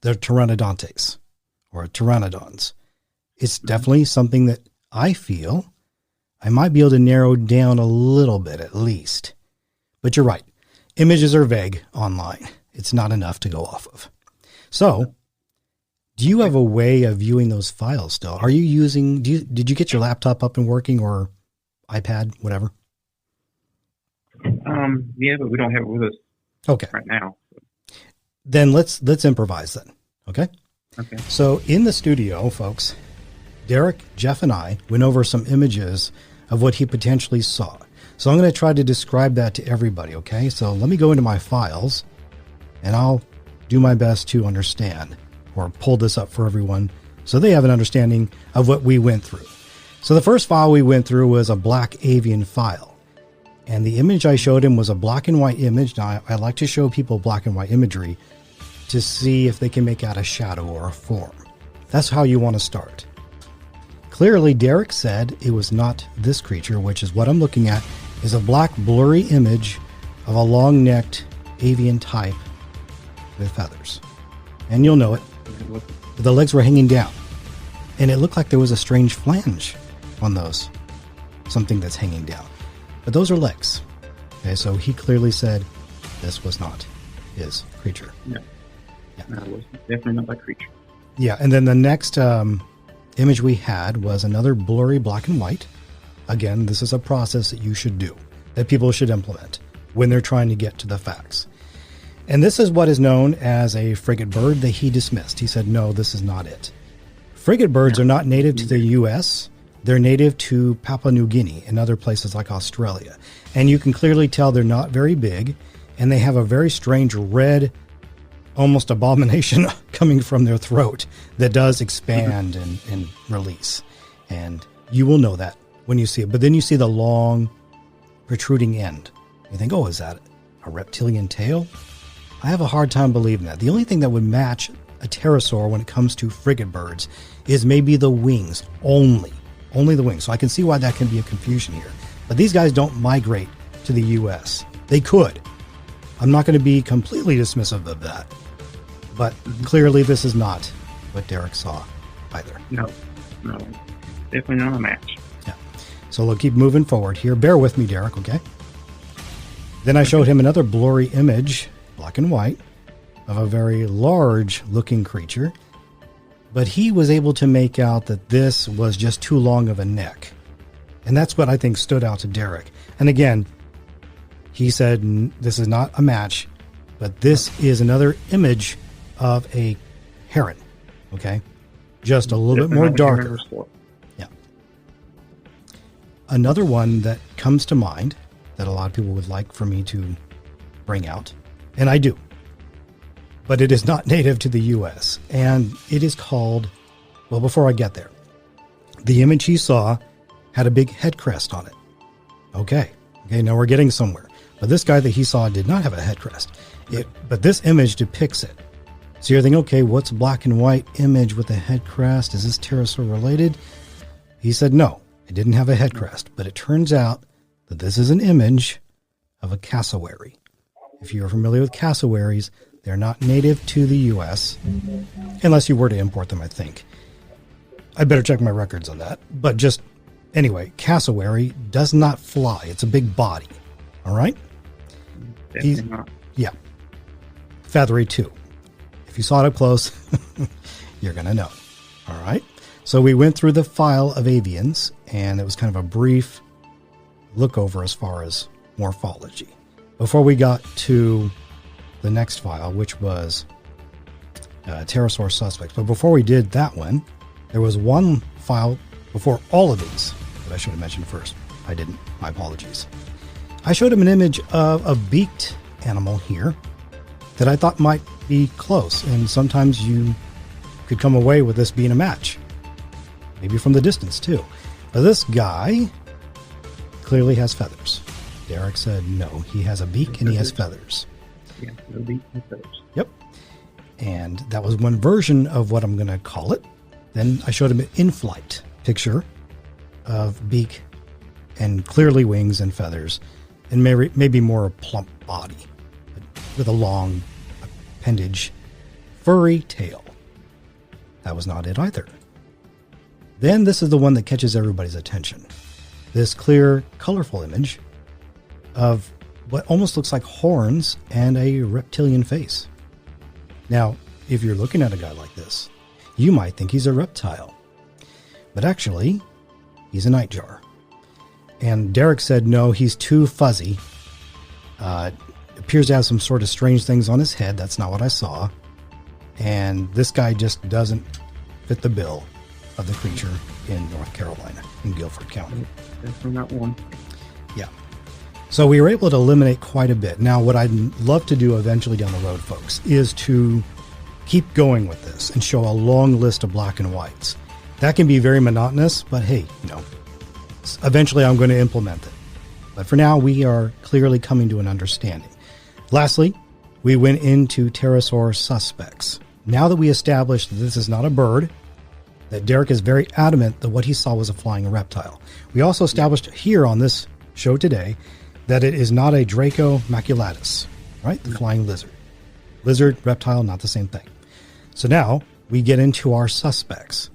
the pteranodontes or pteranodons. It's definitely something that I feel I might be able to narrow down a little bit at least. But you're right. Images are vague online. It's not enough to go off of. So, do you have a way of viewing those files still? Are you using, did you get your laptop up and working, or iPad, whatever? Yeah, but we don't have it with us right now. Then let's improvise then. Okay. Okay. So in the studio, folks, Derek, Jeff, and I went over some images of what he potentially saw. So I'm going to try to describe that to everybody. Okay. So let me go into my files, and I'll do my best to understand or pull this up for everyone so they have an understanding of what we went through. So the first file we went through was a black avian file. And the image I showed him was a black and white image. Now, I like to show people black and white imagery to see if they can make out a shadow or a form. That's how you want to start. Clearly, Derek said it was not this creature, which is what I'm looking at, is a black blurry image of a long-necked avian type with feathers. And you'll know it. The legs were hanging down. And it looked like there was a strange flange on those. Something that's hanging down. But those are legs. Okay, so he clearly said this was not his creature. No. Yeah. No, it was definitely not that creature. Yeah, and then the next image we had was another blurry black and white. Again, this is a process that you should do, that people should implement when they're trying to get to the facts. And this is what is known as a frigate bird that he dismissed. He said, no, this is not it. Frigate birds are not native to the U.S. They're native to Papua New Guinea and other places like Australia. And you can clearly tell they're not very big, and they have a very strange red, almost abomination coming from their throat that does expand and release. And you will know that when you see it. But then you see the long protruding end. You think, oh, is that a reptilian tail? I have a hard time believing that. The only thing that would match a pterosaur when it comes to frigate birds is maybe the wings only. Only the wings. So I can see why that can be a confusion here. But these guys don't migrate to the U.S. They could. I'm not going to be completely dismissive of that. But clearly this is not what Derek saw either. No. Definitely not a match. Yeah. So we'll keep moving forward here. Bear with me, Derek, okay? Then I showed him another blurry image, black and white, of a very large-looking creature. But he was able to make out that this was just too long of a neck. And that's what I think stood out to Derek. And again, he said this is not a match, but this is another image of a heron, okay? Just a little bit more darker. Yeah. Another one that comes to mind that a lot of people would like for me to bring out, and I do, but it is not native to the U.S., and it is called, well, before I get there, the image he saw had a big head crest on it. Okay, now we're getting somewhere. But this guy that he saw did not have a head crest. But this image depicts it. So you're thinking, okay, what's a black and white image with a head crest? Is this pterosaur related? He said no, it didn't have a head crest. But it turns out that this is an image of a cassowary. If you're familiar with cassowaries, they're not native to the U.S., unless you were to import them, I think. I better check my records on that. But just, anyway, cassowary does not fly. It's a big body. All right? Definitely not. Yeah. Feathery, too. If you saw it up close, you're going to know. All right? So we went through the file of avians, and it was kind of a brief look over as far as morphology. Before we got to the next file, which was pterosaur suspects. But before we did that one, there was one file before all of these that I should have mentioned first. I didn't. My apologies. I showed him an image of a beaked animal here that I thought might be close, and sometimes you could come away with this being a match. Maybe from the distance, too. But this guy clearly has feathers. Derek said no, he has a beak and he has feathers. Yeah, no beak and feathers. Yep. And that was one version of what I'm going to call it. Then I showed him an in-flight picture of beak and clearly wings and feathers, and maybe more a plump body with a long appendage, furry tail. That was not it either. Then this is the one that catches everybody's attention. This clear, colorful image of what almost looks like horns and a reptilian face. Now, if you're looking at a guy like this, you might think he's a reptile. But actually, he's a nightjar. And Derek said, no, he's too fuzzy. Appears to have some sort of strange things on his head. That's not what I saw. And this guy just doesn't fit the bill of the creature in North Carolina, in Guilford County. Definitely not one. Yeah. So we were able to eliminate quite a bit. Now, what I'd love to do eventually down the road, folks, is to keep going with this and show a long list of black and whites. That can be very monotonous, but hey, eventually I'm going to implement it. But for now, we are clearly coming to an understanding. Lastly, we went into pterosaur suspects. Now that we established that this is not a bird, that Derek is very adamant that what he saw was a flying reptile. We also established here on this show today that it is not a Draco maculatus, right? The flying lizard. Lizard, reptile, not the same thing. So now we get into our suspects.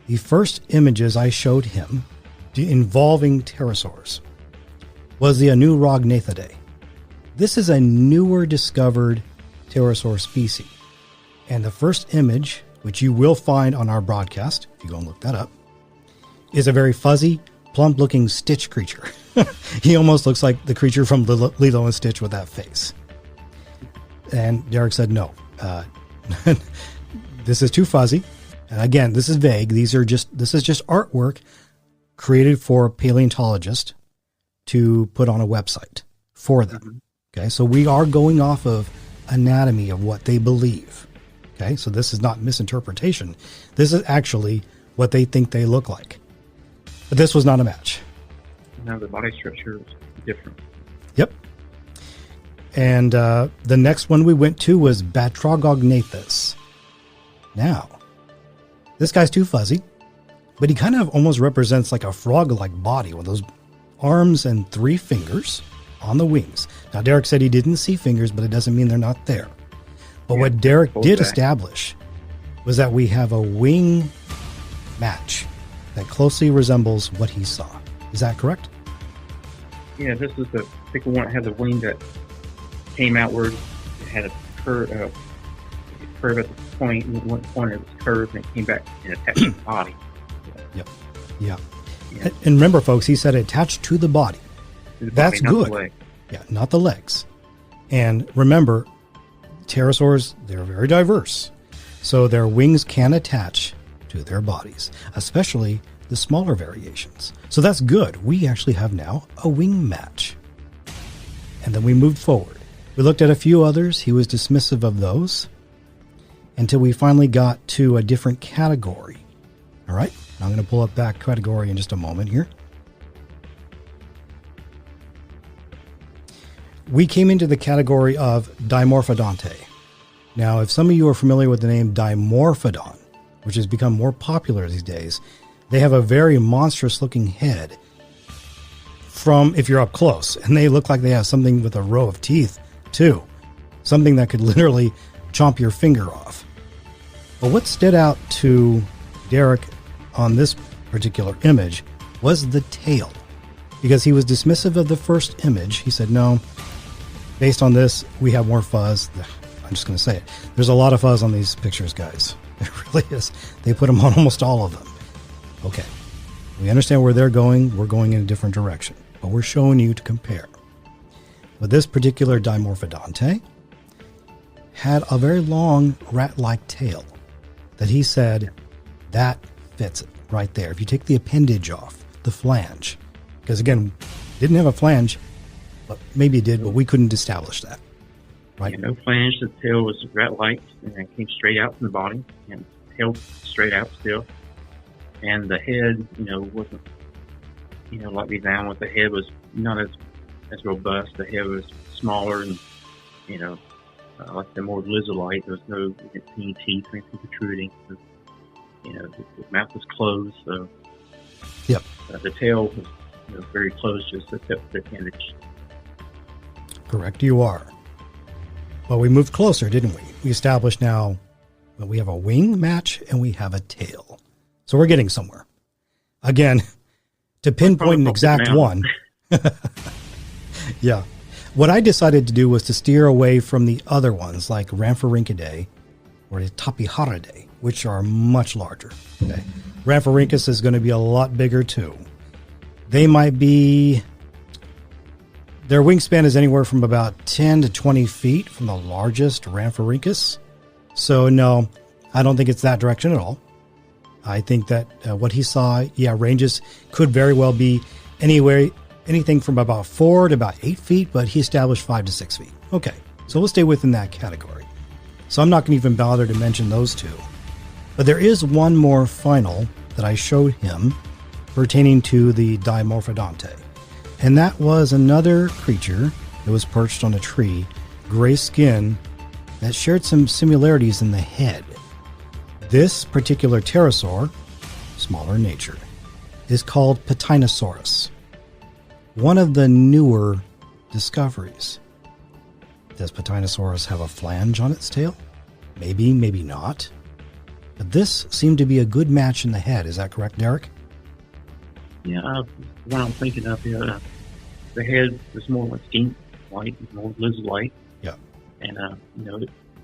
The first images I showed him involving pterosaurs was the Anurognathidae. This is a newer discovered pterosaur species. And the first image, which you will find on our broadcast, if you go and look that up, is a very fuzzy, plump-looking Stitch creature. He almost looks like the creature from Lilo and Stitch with that face. And Derek said, no, this is too fuzzy. And again, this is vague. This is just artwork created for paleontologists to put on a website for them. Okay, so we are going off of anatomy of what they believe. Okay, so this is not misinterpretation. This is actually what they think they look like. But this was not a match. Now the body structure is different. Yep. And the next one we went to was Batrogognathus. Now, this guy's too fuzzy, but he kind of almost represents like a frog-like body with those arms and 3 fingers on the wings. Now, Derek said he didn't see fingers, but it doesn't mean they're not there. But what Derek did establish was that we have a wing match that closely resembles what he saw. Is that correct? Yeah, this is the particular one that had the wing that came outward. It had a curve at the point, and one point it was curved, and it came back and attached to the body. Yep. Yeah. And remember, folks, he said attached to the body. That's good. Yeah, not the legs. And remember, pterosaurs, they're very diverse. So their wings can attach to their bodies, especially the smaller variations. So that's good. We actually have now a wing match. And then we moved forward. We looked at a few others. He was dismissive of those until we finally got to a different category. All right. I'm going to pull up that category in just a moment here. We came into the category of Dimorphodonte. Now, if some of you are familiar with the name Dimorphodon, which has become more popular these days, they have a very monstrous looking head from if you're up close, and they look like they have something with a row of teeth too. Something that could literally chomp your finger off. But what stood out to Derek on this particular image was the tail, because he was dismissive of the first image. He said, no, based on this, we have more fuzz. I'm just going to say it. There's a lot of fuzz on these pictures, guys. It really is. They put them on almost all of them. Okay. We understand where they're going. We're going in a different direction, but we're showing you to compare. But this particular Dimorphodonte had a very long rat-like tail that he said that fits it right there. If you take the appendage off, the flange, because again, didn't have a flange, but maybe it did, but we couldn't establish that. Right? Yeah, no flange. The tail was rat-like and it came straight out from the body, and tail straight out still. And the head, wasn't, like the example, the head was not as robust. The head was smaller and, like the more lizard-like. There was no, you didn't see any teeth or anything protruding. The mouth was closed, so yep. The tail was very close, just except the appendage. Correct, you are. Well, we moved closer, didn't we? We established now that we have a wing match and we have a tail. So we're getting somewhere. Again, to pinpoint an exact one. Yeah. What I decided to do was to steer away from the other ones like Rhamphorhynchidae or the Tapiharidae, which are much larger. Okay. Rhamphorhynchus is going to be a lot bigger too. They might be, their wingspan is anywhere from about 10 to 20 feet from the largest Rhamphorhynchus. So no, I don't think it's that direction at all. I think that what he saw, ranges could very well be anywhere anything from about 4 to about 8 feet, but he established 5 to 6 feet. Okay, so we'll stay within that category. So I'm not going to even bother to mention those two. But there is one more final that I showed him pertaining to the Dimorphodonte. And that was another creature that was perched on a tree, gray skin, that shared some similarities in the head. This particular pterosaur, smaller in nature, is called Pterosaurus, one of the newer discoveries. Does Pterosaurus have a flange on its tail? Maybe, maybe not. But this seemed to be a good match in the head. Is that correct, Derek? Yeah, what I'm thinking of here, the head was more like skink white, more lizard-like. Yeah. And,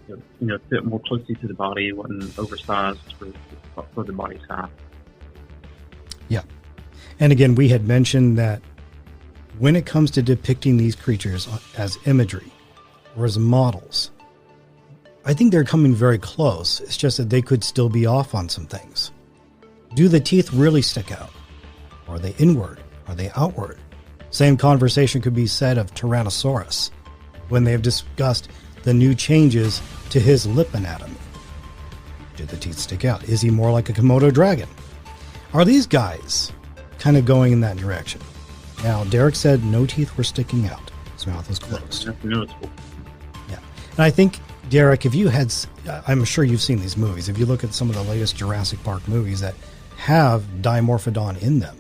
it fit more closely to the body. It wasn't oversized for the body size. Yeah. And again, we had mentioned that when it comes to depicting these creatures as imagery or as models, I think they're coming very close. It's just that they could still be off on some things. Do the teeth really stick out? Are they inward? Are they outward? Same conversation could be said of Tyrannosaurus when they have discussed the new changes to his lip anatomy. Did the teeth stick out? Is he more like a Komodo dragon? Are these guys kind of going in that direction? Now, Derek said no teeth were sticking out. His mouth was closed. That's noticeable. Yeah. And I think, Derek, if you had, I'm sure you've seen these movies. If you look at some of the latest Jurassic Park movies that have Dimorphodon in them,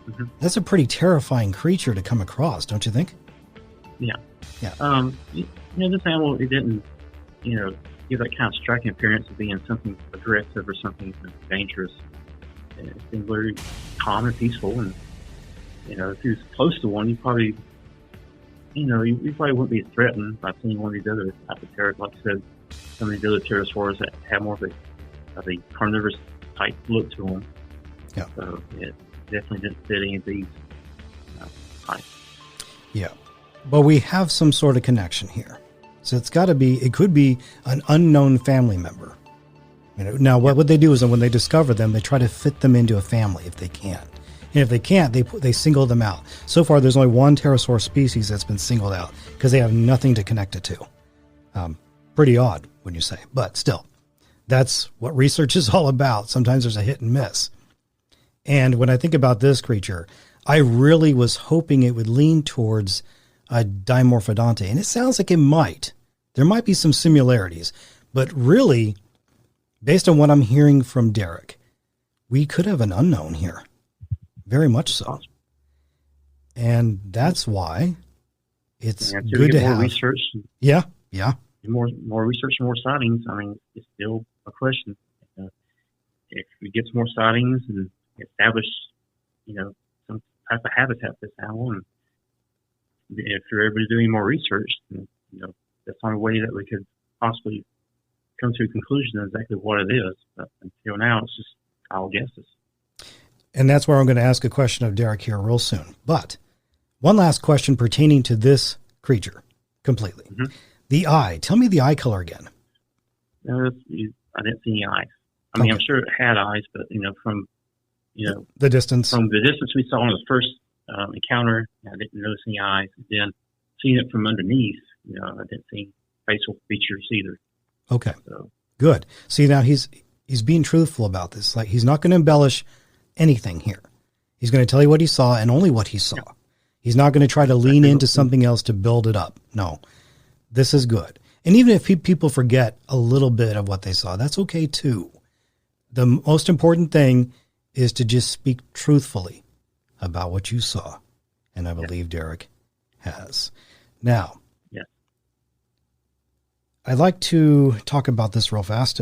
mm-hmm. That's a pretty terrifying creature to come across, don't you think? Yeah. Yeah. This animal, it didn't, give that kind of striking appearance of being something aggressive or something dangerous. It's been very calm and peaceful, and if you was close to one, you probably wouldn't be threatened by seeing one of these other type of pterosaurs. Like I said, some of these other pterosaurs that have more of a carnivorous type look to them. Yeah. So it definitely didn't fit any of these types. Yeah. But we have some sort of connection here. So it could be an unknown family member. Now what they do is when they discover them, they try to fit them into a family if they can. And if they can't, they single them out. So far, there's only one pterosaur species that's been singled out because they have nothing to connect it to. Pretty odd, wouldn't you say? But still, that's what research is all about. Sometimes there's a hit and miss. And when I think about this creature, I really was hoping it would lean towards a Dimorphodonte. And it sounds like it might. There might be some similarities. But really, based on what I'm hearing from Derek, we could have an unknown here. Very much so. And that's why it's good to have research. Yeah. More research and more sightings. I mean, it's still a question. If we get some more sightings and establish, some type of habitat for this animal, and if you're able to do any more research, then, that's the only way that we could possibly come to a conclusion of exactly what it is. But until now, it's just all guesses. And that's where I'm going to ask a question of Derek here real soon. But one last question pertaining to this creature completely. Mm-hmm. The eye. Tell me the eye color again. I didn't see any eyes. I mean, I'm sure it had eyes, but, from, the distance. From the distance we saw in the first encounter, I didn't notice any eyes. And then seeing it from underneath, I didn't see facial features either. Okay. So. Good. See, now he's being truthful about this. Like, he's not going to embellish anything here. He's going to tell you what he saw and only what he saw. Yeah. He's not going to try to lean into something else to build it up. No, this is good. And even if people forget a little bit of what they saw, that's okay too. The most important thing is to just speak truthfully about what you saw. And I believe Derek has. Now, I'd like to talk about this real fast.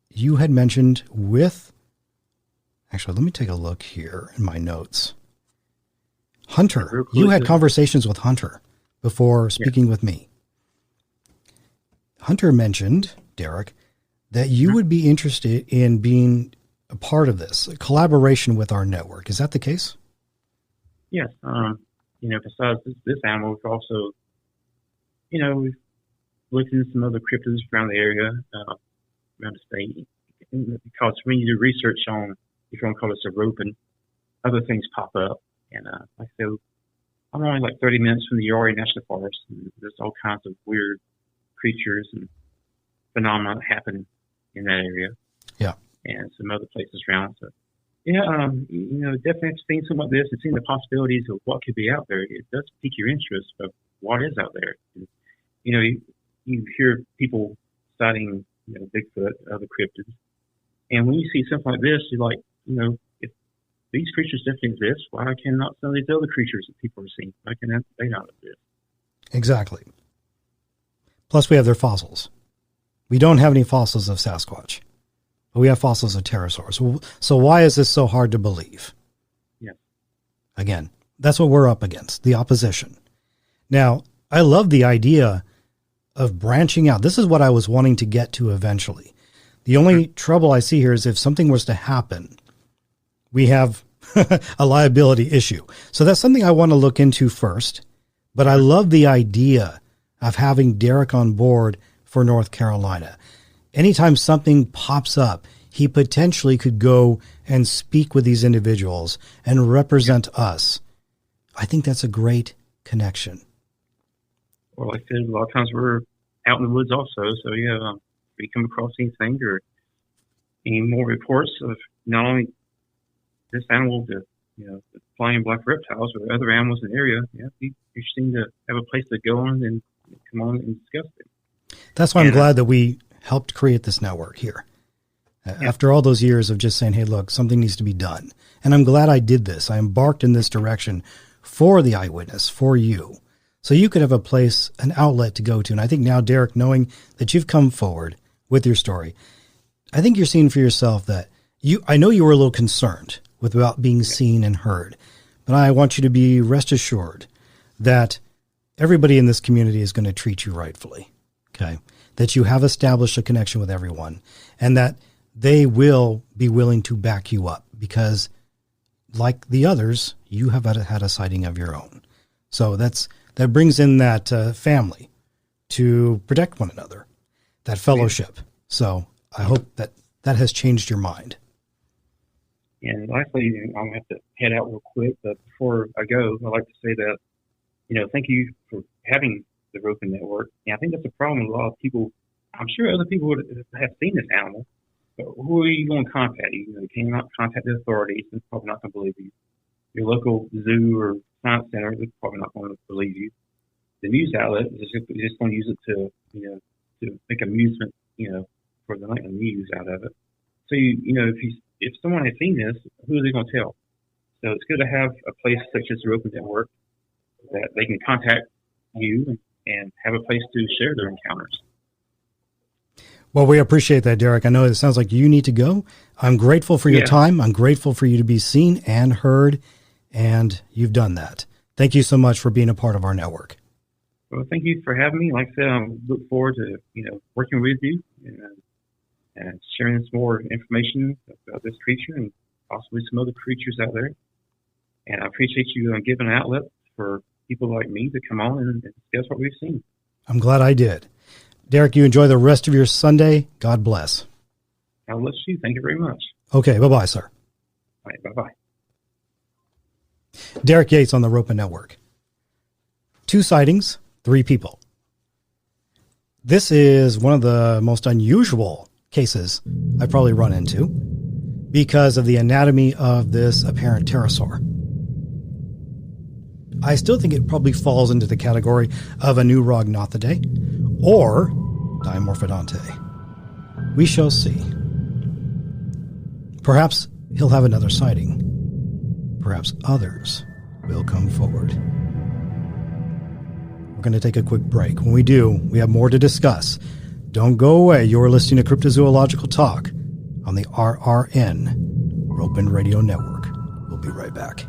You had mentioned actually, let me take a look here in my notes. Hunter, you had conversations with Hunter before speaking with me. Hunter mentioned, Derek, that you would be interested in being a part of this, a collaboration with our network. Is that the case? Yes. Besides this animal, we've also, we've looked into some other cryptids around the area, around the state. Because when you do research on, if you want to call this a Ropen, other things pop up. And like I said, I'm only like 30 minutes from the Uwharrie National Forest, and there's all kinds of weird creatures and phenomena that happen in that area. Yeah. And some other places around. So, yeah, definitely seeing something like this and seeing the possibilities of what could be out there, it does pique your interest of what is out there. And, you hear people citing, Bigfoot, other cryptids. And when you see something like this, you're like, if these creatures definitely exist, why cannot some of these other creatures that people are seeing? Why can they not exist? Exactly. Plus, we have their fossils. We don't have any fossils of Sasquatch, but we have fossils of pterosaurs. So why is this so hard to believe? Yeah. Again, that's what we're up against, the opposition. Now, I love the idea of branching out. This is what I was wanting to get to eventually. The only trouble I see here is if something was to happen, we have a liability issue. So that's something I want to look into first. But I love the idea of having Derek on board for North Carolina. Anytime something pops up, he potentially could go and speak with these individuals and represent us. I think that's a great connection. Well, like I said, a lot of times we're out in the woods also. So, yeah, if we come across anything or any more reports of not only this animal, the flying black reptiles, but other animals in the area, it'd be interesting to have a place to go on and come on and discuss it. That's why I'm glad that we helped create this network here. After all those years of just saying, hey, look, something needs to be done. And I'm glad I did this. I embarked in this direction for the Eyewitness, for you. So you could have a place, an outlet to go to. And I think now, Derek, knowing that you've come forward with your story, I think you're seeing for yourself that I know you were a little concerned about being seen and heard, but I want you to be rest assured that everybody in this community is going to treat you rightfully. Okay. That you have established a connection with everyone and that they will be willing to back you up because like the others, you have had a sighting of your own. So that brings in that family to protect one another, that fellowship. So I hope that has changed your mind. And lastly, I'm going to have to head out real quick, but before I go, I'd like to say that, thank you for having the Ropen Network. And I think that's a problem with a lot of people. I'm sure other people would have seen this animal, but who are you going to contact? You cannot contact the authorities. They're probably not going to believe you. Your local zoo or science center, they're probably not going to believe you. The news outlet is just going to use it to make amusement, for the nightly news out of it. So, if someone has seen this, who are they going to tell? So it's good to have a place such as the Ropen Network that they can contact you and have a place to share their encounters. Well, we appreciate that, Derek. I know it sounds like you need to go. I'm grateful for your time. I'm grateful for you to be seen and heard, and you've done that. Thank you so much for being a part of our network. Well, thank you for having me. Like I said, I look forward to, working with you and sharing some more information about this creature and possibly some other creatures out there. And I appreciate you giving an outlet for people like me to come on and discuss what we've seen. I'm glad I did. Derek, you enjoy the rest of your Sunday. God bless. God bless you. Thank you very much. Okay, bye-bye, sir. All right, bye-bye. Derek Yates on the Ropen Network. 2 sightings, 3 people. This is one of the most unusual cases I've probably run into because of the anatomy of this apparent pterosaur. I still think it probably falls into the category of a new Rognotheridae or Dimorphodonte. We shall see. Perhaps he'll have another sighting. Perhaps others will come forward. We're going to take a quick break. When we do, we have more to discuss. Don't go away. You're listening to Cryptozoological Talk on the RRN Ropen Radio Network. We'll be right back.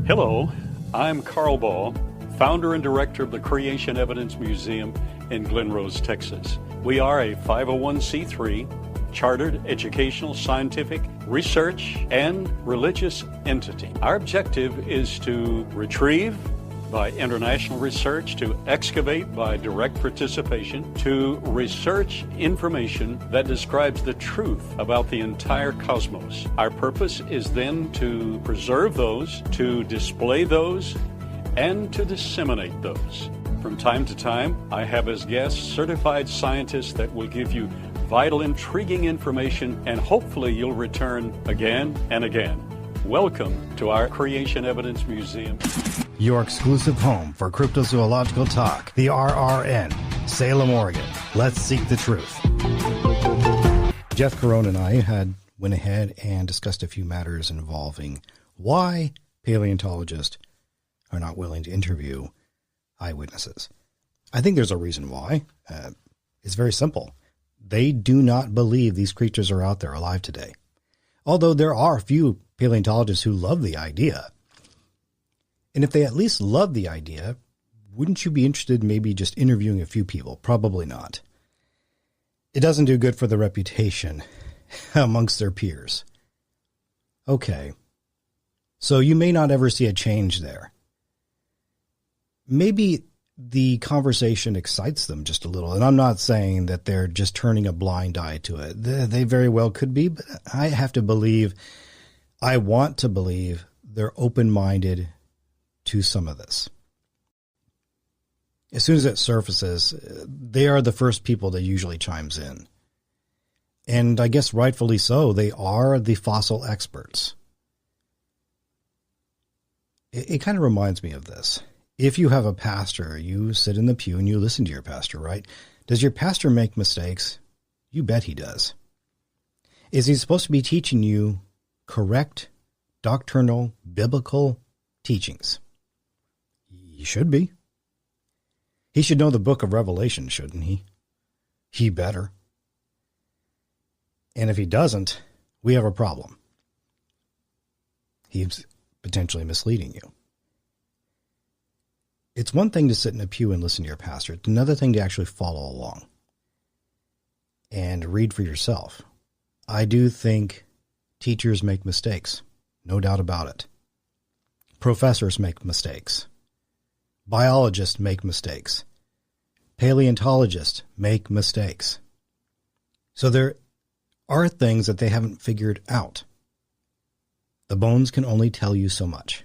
Hello, I'm Carl Ball, founder and director of the Creation Evidence Museum in Glen Rose, Texas. We are a 501c3 chartered educational, scientific, research, and religious entity. Our objective is to retrieve, by international research, to excavate by direct participation, to research information that describes the truth about the entire cosmos. Our purpose is then to preserve those, to display those, and to disseminate those. From time to time, I have as guests certified scientists that will give you vital, intriguing information, and hopefully you'll return again and again. Welcome to our Creation Evidence Museum. Your exclusive home for cryptozoological talk, the RRN, Salem, Oregon. Let's seek the truth. Jeff Carone and I went ahead and discussed a few matters involving why paleontologists are not willing to interview eyewitnesses. I think there's a reason why. It's very simple. They do not believe these creatures are out there alive today. Although there are a few paleontologists who love the idea. And if they at least love the idea, wouldn't you be interested in maybe just interviewing a few people? Probably not. It doesn't do good for their reputation amongst their peers. Okay. So you may not ever see a change there. Maybe the conversation excites them just a little. And I'm not saying that they're just turning a blind eye to it. They very well could be, but I want to believe they're open-minded to some of this. As soon as it surfaces, they are the first people that usually chimes in. And I guess rightfully so, they are the fossil experts. It kind of reminds me of this. If you have a pastor, you sit in the pew and you listen to your pastor, right? Does your pastor make mistakes? You bet he does. Is he supposed to be teaching you correct, doctrinal, biblical teachings? He should be. He should know the book of Revelation, shouldn't he? He better. And if he doesn't, we have a problem. He's potentially misleading you. It's one thing to sit in a pew and listen to your pastor. It's another thing to actually follow along and read for yourself. I do think teachers make mistakes, no doubt about it. Professors make mistakes. Biologists make mistakes. Paleontologists make mistakes. So there are things that they haven't figured out. The bones can only tell you so much.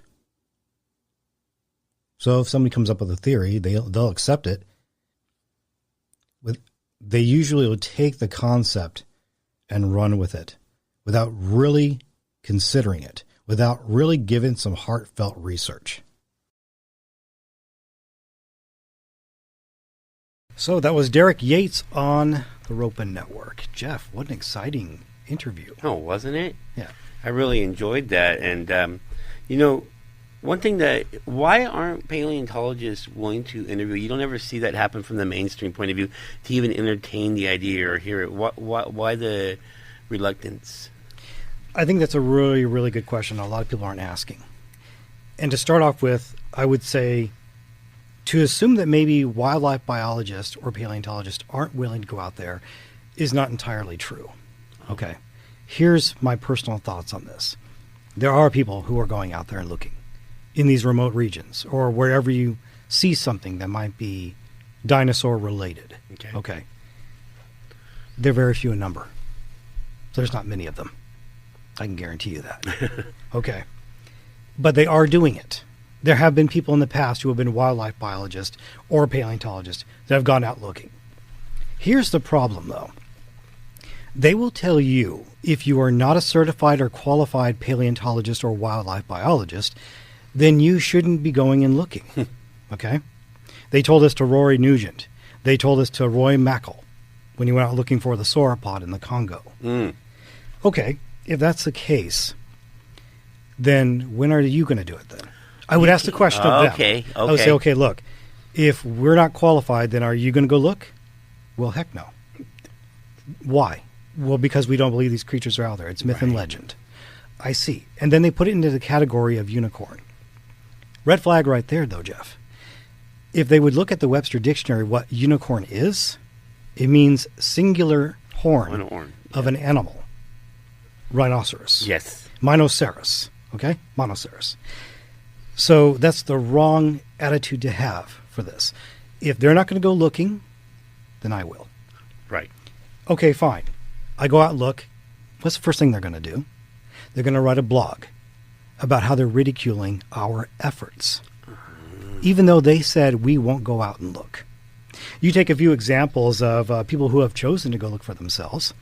So if somebody comes up with a theory, they'll accept it. They usually will take the concept and run with it without really considering it, without really giving some heartfelt research. So that was Derek Yates on the Ropen Network. Jeff, what an exciting interview. Oh, wasn't it? Yeah. I really enjoyed that. And, one thing why aren't paleontologists willing to interview? You don't ever see that happen from the mainstream point of view to even entertain the idea or hear it. Why the reluctance? I think that's a really, really good question a lot of people aren't asking. And to start off with, I would say to assume that maybe wildlife biologists or paleontologists aren't willing to go out there is not entirely true. Okay. Here's my personal thoughts on this. There are people who are going out there and looking in these remote regions or wherever you see something that might be dinosaur related. Okay. They're very few in number. So there's not many of them. I can guarantee you that. Okay. But they are doing it. There have been people in the past who have been wildlife biologists or paleontologists that have gone out looking. Here's the problem, though. They will tell you if you are not a certified or qualified paleontologist or wildlife biologist, then you shouldn't be going and looking. Okay? They told this to Rory Nugent. They told this to Roy Mackal when he went out looking for the sauropod in the Congo. Okay, if that's the case, then when are you going to do it then? I would ask the question of them. Okay. I would say, okay, look, if we're not qualified, then are you going to go look? Well, heck no. Why? Well, because we don't believe these creatures are out there. It's myth and legend. I see. And then they put it into the category of unicorn. Red flag right there, though, Jeff. If they would look at the Webster Dictionary, what unicorn is, it means singular horn of an animal. Rhinoceros. Yes. Monoceros. Okay? Monoceros. So that's the wrong attitude to have for this. If they're not going to go looking, then I will. Right. Okay, fine. I go out and look. What's the first thing they're going to do? They're going to write a blog about how they're ridiculing our efforts, even though they said we won't go out and look. You take a few examples of people who have chosen to go look for themselves.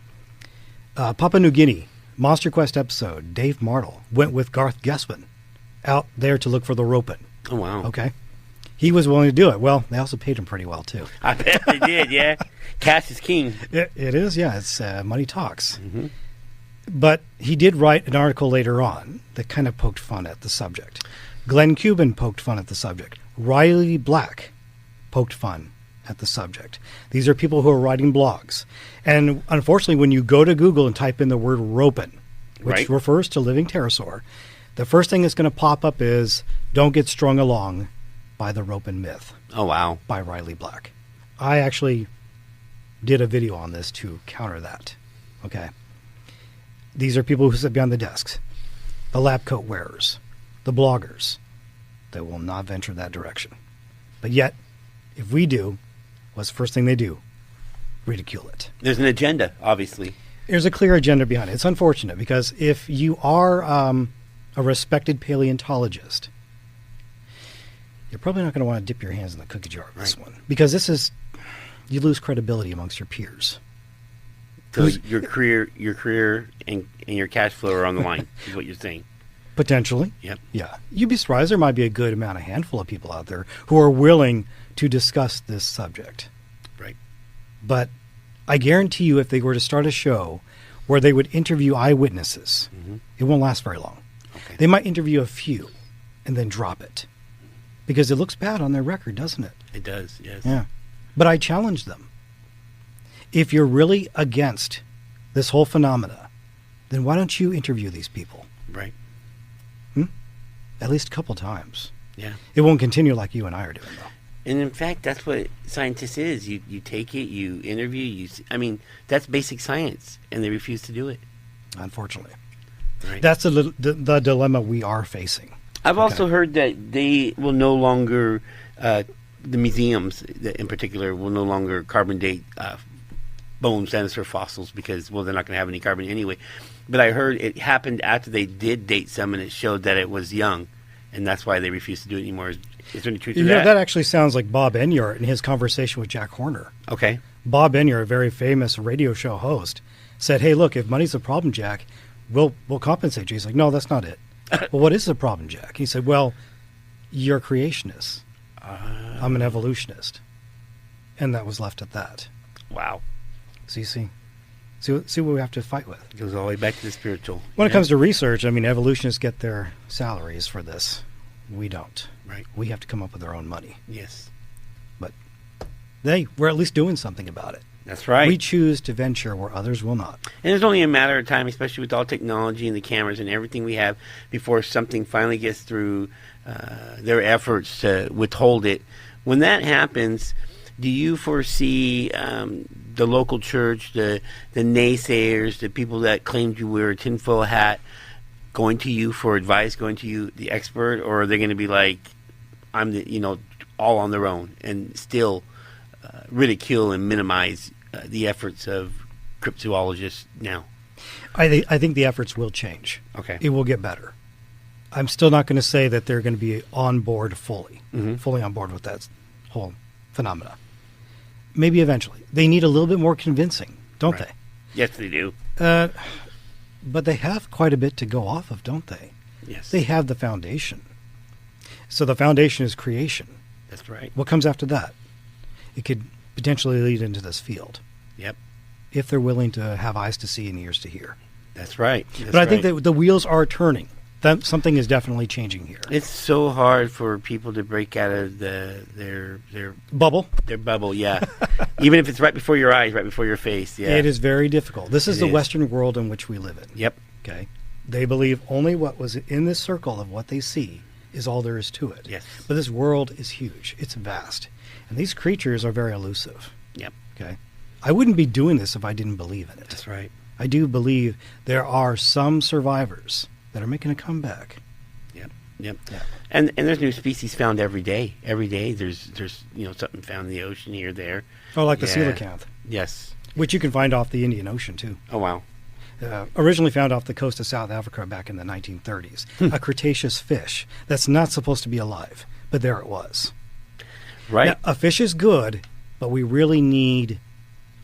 Papua New Guinea, Monster Quest episode, Dave Martle went with Garth Guessman out there to look for the Ropen. Oh, wow. Okay. He was willing to do it. Well, they also paid him pretty well, too. I bet they did, yeah. Cash is king. It is, yeah. It's money talks. Mm-hmm. But he did write an article later on that kind of poked fun at the subject. Glenn Cuban poked fun at the subject. Riley Black poked fun at the subject. These are people who are writing blogs. And unfortunately, when you go to Google and type in the word Ropen, which refers to living pterosaur, the first thing that's going to pop up is "Don't Get Strung Along" by the Ropen Myth. Oh, wow. By Riley Black. I actually did a video on this to counter that. Okay. These are people who sit behind the desks, the lab coat wearers, the bloggers. They will not venture that direction. But yet, if we do, what's the first thing they do? Ridicule it. There's an agenda, obviously. There's a clear agenda behind it. It's unfortunate because if you are a respected paleontologist, you're probably not going to want to dip your hands in the cookie jar of this one. Because you lose credibility amongst your peers. So your career and your cash flow are on the line, is what you're saying. Potentially. Yep. Yeah. You'd be surprised. There might be a good amount, a handful of people out there who are willing to discuss this subject. Right. But I guarantee you if they were to start a show where they would interview eyewitnesses, it won't last very long. Okay. They might interview a few and then drop it. Because it looks bad on their record, doesn't it? It does, yes. Yeah. But I challenge them. If you're really against this whole phenomena, then why don't you interview these people? Right. At least a couple times. Yeah. It won't continue like you and I are doing, though. And in fact, that's what scientists is. You take it, you interview, that's basic science, and they refuse to do it. Unfortunately. Right. That's the dilemma we are facing. I've also heard that they will no longer, the museums in particular, will no longer carbon date bones, dinosaur fossils, because, well, they're not going to have any carbon anyway. But I heard it happened after they did date some, and it showed that it was young, and that's why they refused to do it anymore. Is there any truth to that? That actually sounds like Bob Enyart in his conversation with Jack Horner. Okay. Bob Enyart, a very famous radio show host, said, "Hey, look, if money's a problem, Jack, we'll compensate you." He's like, "No, that's not it." "Well, what is the problem, Jack?" He said, "Well, you're a creationist. I'm an evolutionist." And that was left at that. Wow. So you see what we have to fight with. It goes all the way back to the spiritual. When it comes to research, evolutionists get their salaries for this. We don't. Right. We have to come up with our own money. Yes. But we're at least doing something about it. That's right. We choose to venture where others will not. And it's only a matter of time, especially with all technology and the cameras and everything we have, before something finally gets through their efforts to withhold it. When that happens, do you foresee the local church, the naysayers, the people that claimed you wear a tinfoil hat, going to you for advice, going to you, the expert, or are they going to be like, I'm all on their own, and still ridicule and minimize the efforts of cryptozoologists now? I think the efforts will change. Okay. It will get better. I'm still not going to say that they're going to be on board fully on board with that whole phenomena. Maybe eventually. They need a little bit more convincing, don't they? Yes, they do. But they have quite a bit to go off of, don't they? Yes. They have the foundation. So the foundation is creation. That's right. What comes after that? It could potentially lead into this field. Yep. If they're willing to have eyes to see and ears to hear. That's right. But I think that the wheels are turning. Something is definitely changing here. It's so hard for people to break out of their bubble. Their bubble, yeah. Even if it's right before your eyes, right before your face. Yeah. It is very difficult. This is the Western world in which we live in. Yep. Okay. They believe only what was in this circle of what they see is all there is to it. Yes. But this world is huge. It's vast. And these creatures are very elusive. Yep. Okay. I wouldn't be doing this if I didn't believe in it. That's right. I do believe there are some survivors that are making a comeback. Yep. Yep. Yeah. And there's new species found every day. Every day there's something found in the ocean here or there. Oh, like the Yeah. coelacanth, Yes. which you can find off the Indian Ocean too. Oh wow. Originally found off the coast of South Africa back in the 1930s. A Cretaceous fish that's not supposed to be alive, but there it was. Right. Now, a fish is good, but we really need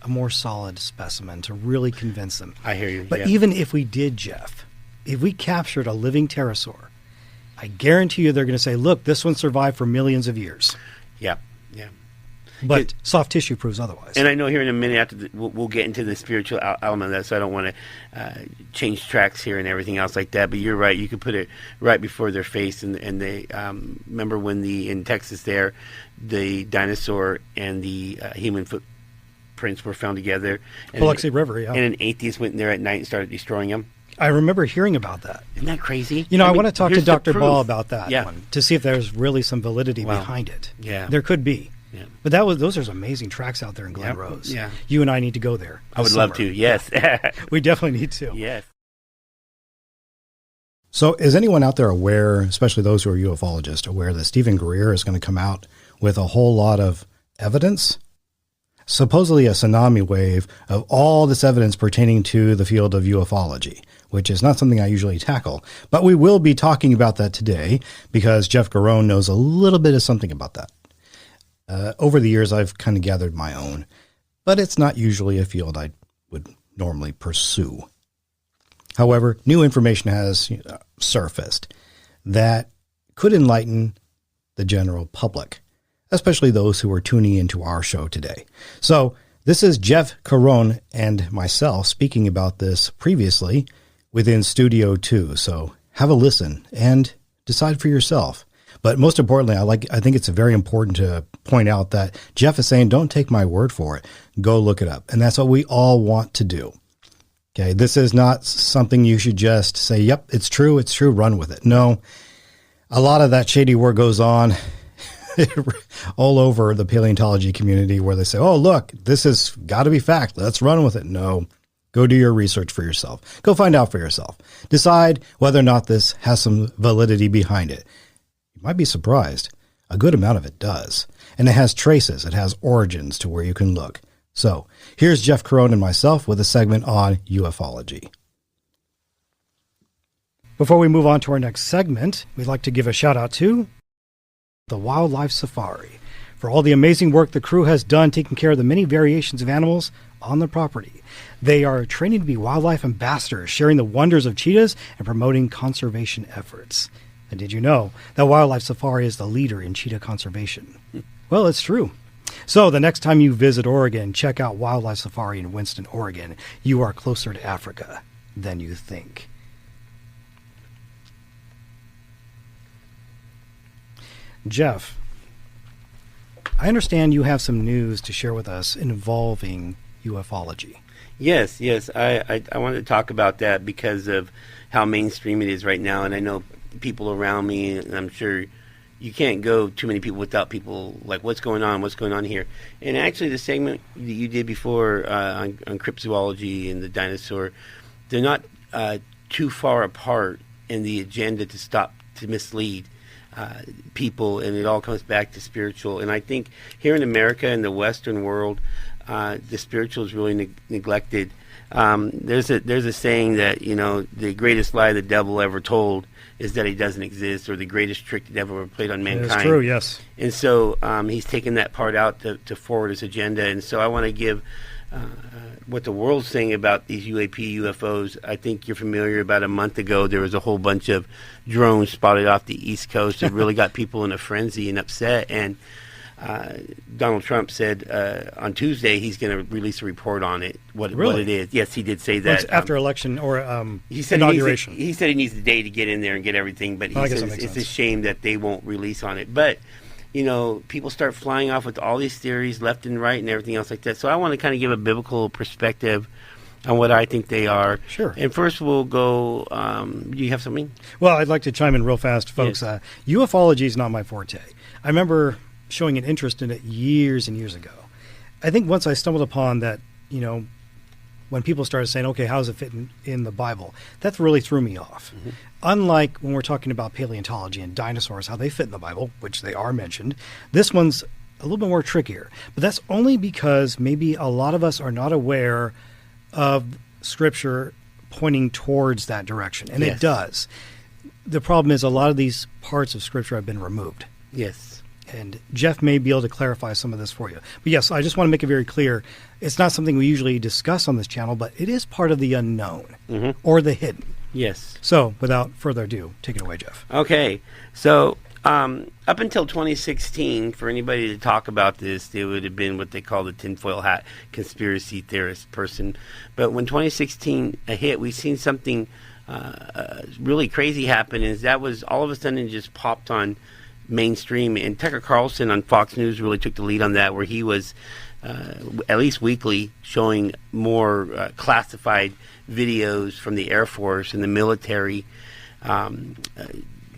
a more solid specimen to really convince them. I hear you. But yeah. even if we did, Jeff, if we captured a living pterosaur, I guarantee you they're going to say, look, this one survived for millions of years. Yeah. Yeah. But soft tissue proves otherwise. And I know here in a minute after we'll get into the spiritual element of that, so I don't want to change tracks here and everything else like that. But you're right; you could put it right before their face, and they remember when in Texas there, the dinosaur and the human footprints were found together. Biloxi River, yeah. And an atheist went in there at night and started destroying them. I remember hearing about that. Isn't that crazy? I mean, want to talk to here's the Dr. proof. Ball about that Yeah. one to see if there's really some validity Wow. behind it. Yeah. There could be. Yeah. But those are some amazing tracks out there in Glen Yep. Rose. Yeah. You and I need to go there. I would this love summer. to. Yes. We definitely need to. Yes. So is anyone out there aware, especially those who are ufologists, aware that Stephen Greer is going to come out with a whole lot of evidence? Supposedly a tsunami wave of all this evidence pertaining to the field of ufology, which is not something I usually tackle. But we will be talking about that today because Jeff Garone knows a little bit of something about that. Over the years, I've kind of gathered my own, but it's not usually a field I would normally pursue. However, new information has surfaced that could enlighten the general public, especially those who are tuning into our show today. So this is Jeff Garone and myself speaking about this previously within Studio 2. So have a listen and decide for yourself. But most importantly, I think it's very important to point out that Jeff is saying, don't take my word for it. Go look it up. And that's what we all want to do. Okay. This is not something you should just say, yep, it's true, run with it. No, a lot of that shady work goes on all over the paleontology community where they say, oh, look, this has got to be fact. Let's run with it. No, go do your research for yourself. Go find out for yourself. Decide whether or not this has some validity behind it. You might be surprised. A good amount of it does. And it has traces. It has origins to where you can look. So here's Jeff Garone and myself with a segment on ufology. Before we move on to our next segment, we'd like to give a shout out to the Wildlife Safari for all the amazing work the crew has done taking care of the many variations of animals on the property. They are training to be wildlife ambassadors, sharing the wonders of cheetahs and promoting conservation efforts. And did you know that Wildlife Safari is the leader in cheetah conservation? Well, it's true. So the next time you visit Oregon, check out Wildlife Safari in Winston, Oregon. You are closer to Africa than you think. Jeff, I understand you have some news to share with us involving ufology. Yes. I wanted to talk about that because of how mainstream it is right now. And I know people around me, and I'm sure you can't go too many people without people like, what's going on here? And actually the segment that you did before on cryptozoology and the dinosaur, they're not too far apart in the agenda to mislead people, and it all comes back to spiritual. And I think here in America, in the Western world, the spiritual is really neglected. There's a saying that, the greatest lie the devil ever told is that he doesn't exist, or the greatest trick the devil ever played on mankind. That's true, yes. And so he's taken that part out to forward his agenda. And so I want to give what the world's saying about these UFOs. I think you're familiar. About a month ago, there was a whole bunch of drones spotted off the East Coast that really got people in a frenzy and upset. And Donald Trump said on Tuesday he's going to release a report on it, what it is. Yes, he did say that. Well, after election or he said inauguration. He said he needs a day to get in there and get everything, but he says it's a shame that they won't release on it. But, people start flying off with all these theories left and right and everything else like that. So I want to kind of give a biblical perspective on what I think they are. Sure. And first we'll go, do you have something? Well, I'd like to chime in real fast, folks. Yes. Ufology is not my forte. I remember showing an interest in it years and years ago. I think once I stumbled upon that, when people started saying, okay, how does it fit in the Bible? That really threw me off. Unlike when we're talking about paleontology and dinosaurs, how they fit in the Bible, which they are mentioned, this one's a little bit more trickier. But that's only because maybe a lot of us are not aware of Scripture pointing towards that direction. And it does. The problem is a lot of these parts of Scripture have been removed. Yes. And Jeff may be able to clarify some of this for you. But yes, I just want to make it very clear. It's not something we usually discuss on this channel, but it is part of the unknown or the hidden. Yes. So without further ado, take it away, Jeff. Okay. So up until 2016, for anybody to talk about this, they would have been what they call the tinfoil hat conspiracy theorist person. But when 2016 hit, we've seen something really crazy happen. Is that was all of a sudden just popped on mainstream, and Tucker Carlson on Fox News really took the lead on that, where he was at least weekly showing more classified videos from the Air Force and the military,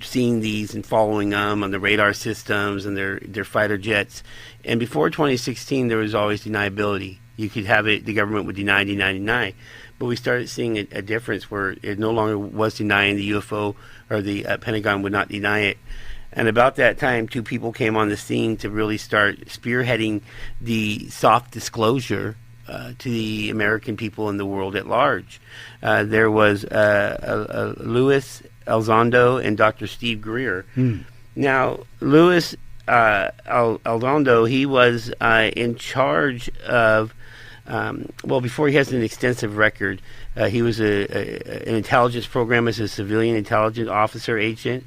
seeing these and following them on the radar systems and their fighter jets. And before 2016, there was always deniability. You could have it, the government would deny. But we started seeing a difference where it no longer was denying the UFO, or the Pentagon would not deny it. And about that time, two people came on the scene to really start spearheading the soft disclosure to the American people and the world at large. There was Louis Elizondo and Dr. Steve Greer. Now, Louis Elizondo, he was in charge of, before he has an extensive record, he was an intelligence program as a civilian intelligence officer agent.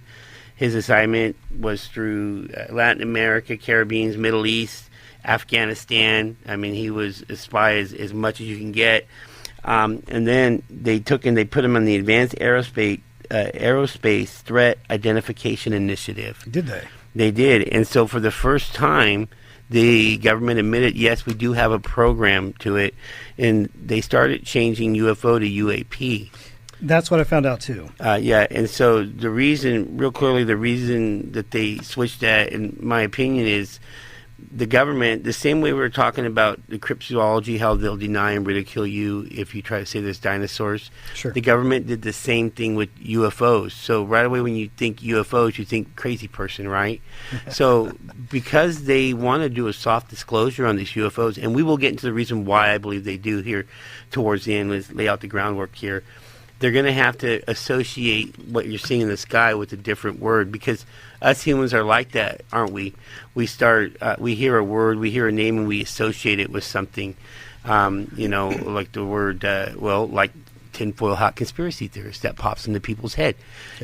His assignment was through Latin America, Caribbean, Middle East, Afghanistan. I mean, he was a spy as much as you can get. And then they put him on the Advanced Aerospace Threat Identification Initiative. Did they? They did. And so for the first time, the government admitted, yes, we do have a program to it. And they started changing UFO to UAP. That's what I found out too. And so the reason that they switched that, in my opinion, is the government, the same way we were talking about the cryptozoology, how they'll deny and ridicule you if you try to say there's dinosaurs. Sure. The government did the same thing with UFOs. So right away when you think UFOs, you think crazy person, right? So because they want to do a soft disclosure on these UFOs, and we will get into the reason why I believe they do here towards the end, let's lay out the groundwork here. They're going to have to associate what you're seeing in the sky with a different word, because us humans are like that, aren't we? We hear a word, we hear a name, and we associate it with something, like the word, like tinfoil hat conspiracy theorist, that pops into people's head.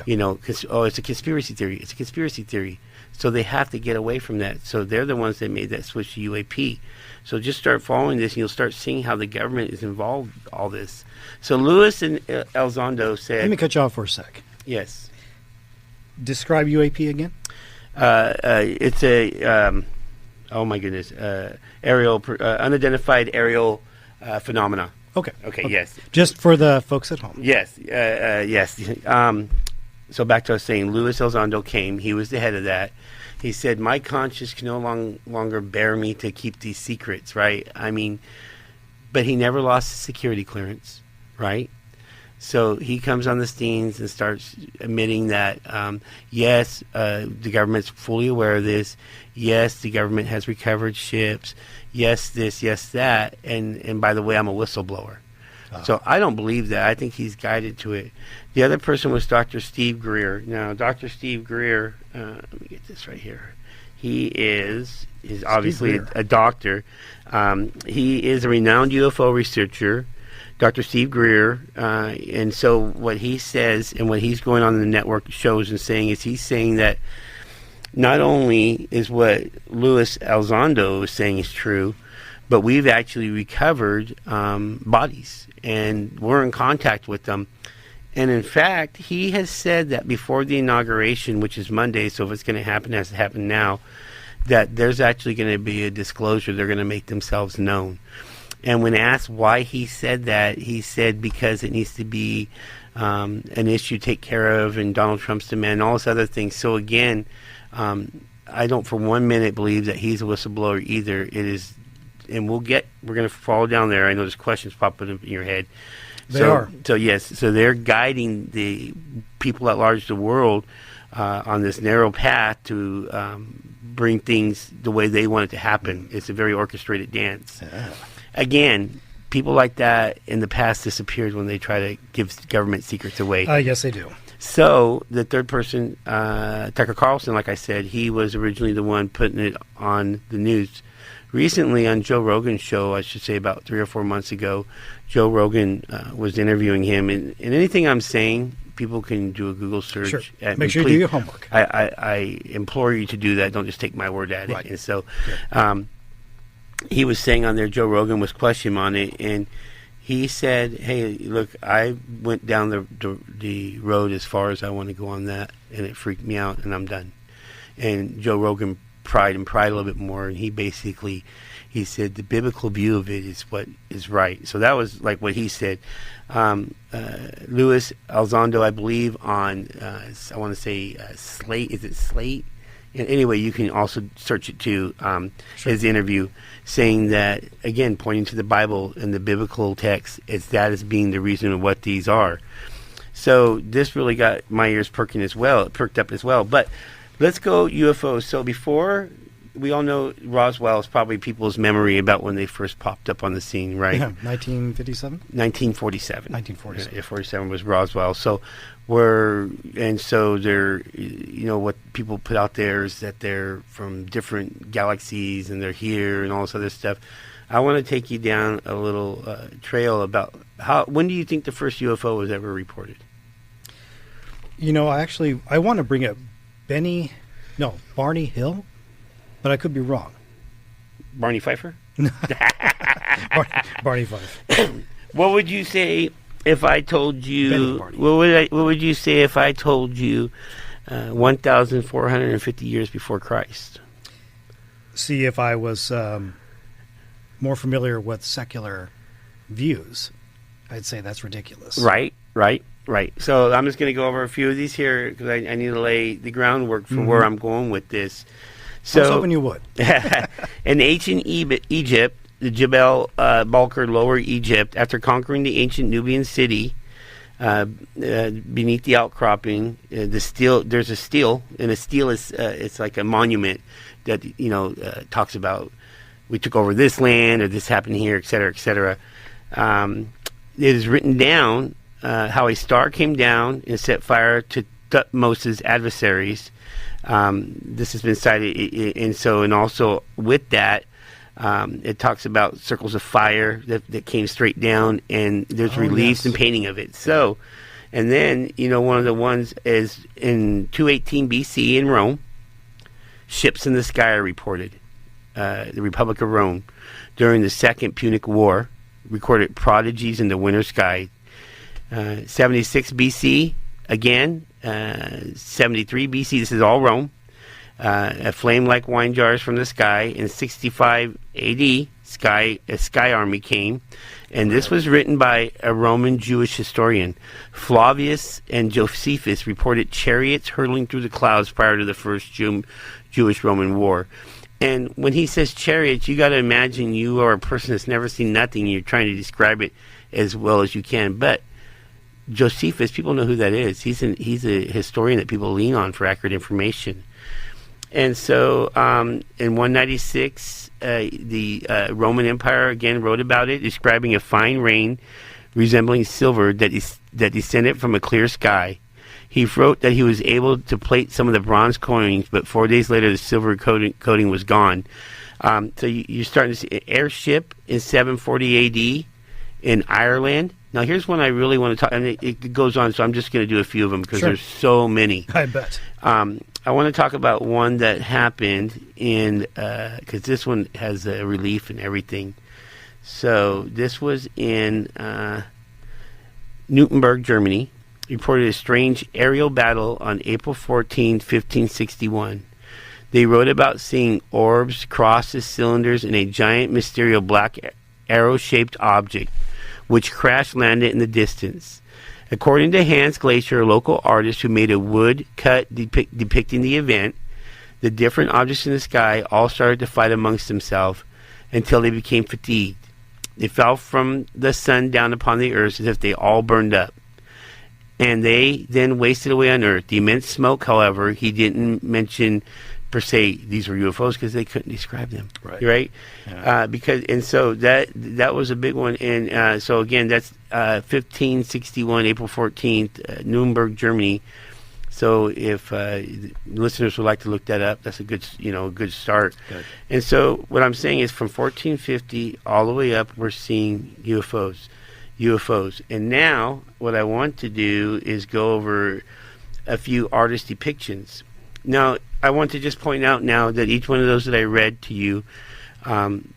Yeah. It's a conspiracy theory. It's a conspiracy theory. So they have to get away from that. So they're the ones that made that switch to UAP. So just start following this, and you'll start seeing how the government is involved in all this. So Louis and Elizondo said... Let me cut you off for a sec. Yes. Describe UAP again. It's a... aerial... unidentified aerial phenomena. Okay, yes. Just for the folks at home. Yes, yes. So back to us saying, Louis Elizondo came. He was the head of that. He said, my conscience can no longer bear me to keep these secrets, right? I mean, but he never lost his security clearance, right? So he comes on the scenes and starts admitting that, yes, the government's fully aware of this. Yes, the government has recovered ships. Yes, this, yes, that. And by the way, I'm a whistleblower. So I don't believe that. I think he's guided to it. The other person was Dr. Steve Greer. Now, Dr. Steve Greer, let me get this right here. He is obviously a doctor. He is a renowned UFO researcher, Dr. Steve Greer. And so what he says and what he's going on in the network shows and saying is he's saying that not only is what Louis Elizondo is saying is true, but we've actually recovered bodies, and we're in contact with them. And in fact, he has said that before the inauguration, which is Monday, so if it's going to happen, it has to happen now, that there's actually going to be a disclosure. They're going to make themselves known. And when asked why he said that, he said because it needs to be an issue to take care of, and Donald Trump's demand, all this other things. So again, I don't for 1 minute believe that he's a whistleblower either. It is and we're going to fall down there. I know there's questions popping up in your head. They are. So yes, so they're guiding the people at large, the world, on this narrow path to bring things the way they want it to happen. It's a very orchestrated dance. Yeah. Again, people like that in the past disappeared when they try to give government secrets away. Yes, they do. So the third person, Tucker Carlson, like I said, he was originally the one putting it on the news. Recently on Joe Rogan's show, I should say about 3 or 4 months ago, Joe Rogan was interviewing him. And anything I'm saying, people can do a Google search. Sure. At Make me. sure you Please, do your homework. I implore you to do that. Don't just take my word at it. Right. And so he was saying on there, Joe Rogan was questioning on it, and he said, hey, look, I went down the road as far as I want to go on that, and it freaked me out, and I'm done. And Joe Rogan pried a little bit more, and he said the biblical view of it is what is right. So that was like what he said. Luis Elizondo, I believe, on I want to say Slate. Is it Slate? And anyway, you can also search it too. His interview saying that, again, pointing to the Bible and the biblical text, that as being the reason of what these are. So this really got my ears perked up as well. But let's go UFOs. So before, we all know Roswell is probably people's memory about when they first popped up on the scene, right? Yeah, 1957? 1947. 1947. 47 was Roswell. So they're, what people put out there is that they're from different galaxies and they're here and all this other stuff. I want to take you down a little trail about when do you think the first UFO was ever reported? I want to bring up Barney Hill, but I could be wrong. Barney Pfeiffer? Barney Fife. What would you say if I told you? What would you say if I told you 1,450 years before Christ? See, if I was more familiar with secular views, I'd say that's ridiculous. Right. So I'm just going to go over a few of these here because I need to lay the groundwork for where I'm going with this. So, I was hoping you would. In ancient Egypt, the Jebel Balkar, Lower Egypt, after conquering the ancient Nubian city, beneath the outcropping, there's a stele, and a stele is it's like a monument that talks about we took over this land or this happened here, et cetera, et cetera. It is written down how a star came down and set fire to Thutmose's adversaries. This has been cited, and also with that, it talks about circles of fire that came straight down, and there's reliefs and painting of it. So, and then one of the ones is in 218 BC in Rome. Ships in the sky are reported. The Republic of Rome during the Second Punic War recorded prodigies in the winter sky. 76 BC again. 73 BC, this is all Rome. A flame like wine jars from the sky. In 65 AD, a sky army came, and this was written by a Roman Jewish historian. Flavius and Josephus reported chariots hurtling through the clouds prior to the first Jewish-Roman war. And when he says chariots, you got to imagine you are a person that's never seen nothing. You're trying to describe it as well as you can, but Josephus, people know who that is. He's a historian that people lean on for accurate information. And so in 196, the Roman Empire again wrote about it, describing a fine rain resembling silver that descended from a clear sky. He wrote that he was able to plate some of the bronze coins, but 4 days later the silver coating was gone. So you're starting to see an airship in 740 AD in Ireland. Now, here's one I really want to talk, and it goes on, so I'm just going to do a few of them because there's so many. I bet. I want to talk about one that happened in, because this one has a relief and everything. So this was in Nuremberg, Germany. Reported a strange aerial battle on April 14, 1561. They wrote about seeing orbs, crosses, cylinders, and a giant mysterious black arrow-shaped object which crash-landed in the distance. According to Hans Glacier, a local artist who made a wood cut depicting the event, the different objects in the sky all started to fight amongst themselves. until they became fatigued. They fell from the sun down upon the earth as if they all burned up. And they then wasted away on earth. The immense smoke, however, he didn't mention per se these were UFOs because they couldn't describe them. Right? Yeah. So that was a big one. And so again, that's 1561, April 14th, Nuremberg, Germany. So if listeners would like to look that up, that's a good start. Good. And so what I'm saying is from 1450 all the way up, we're seeing UFOs. And now what I want to do is go over a few artist depictions. Now, I want to just point out now that each one of those that I read to you,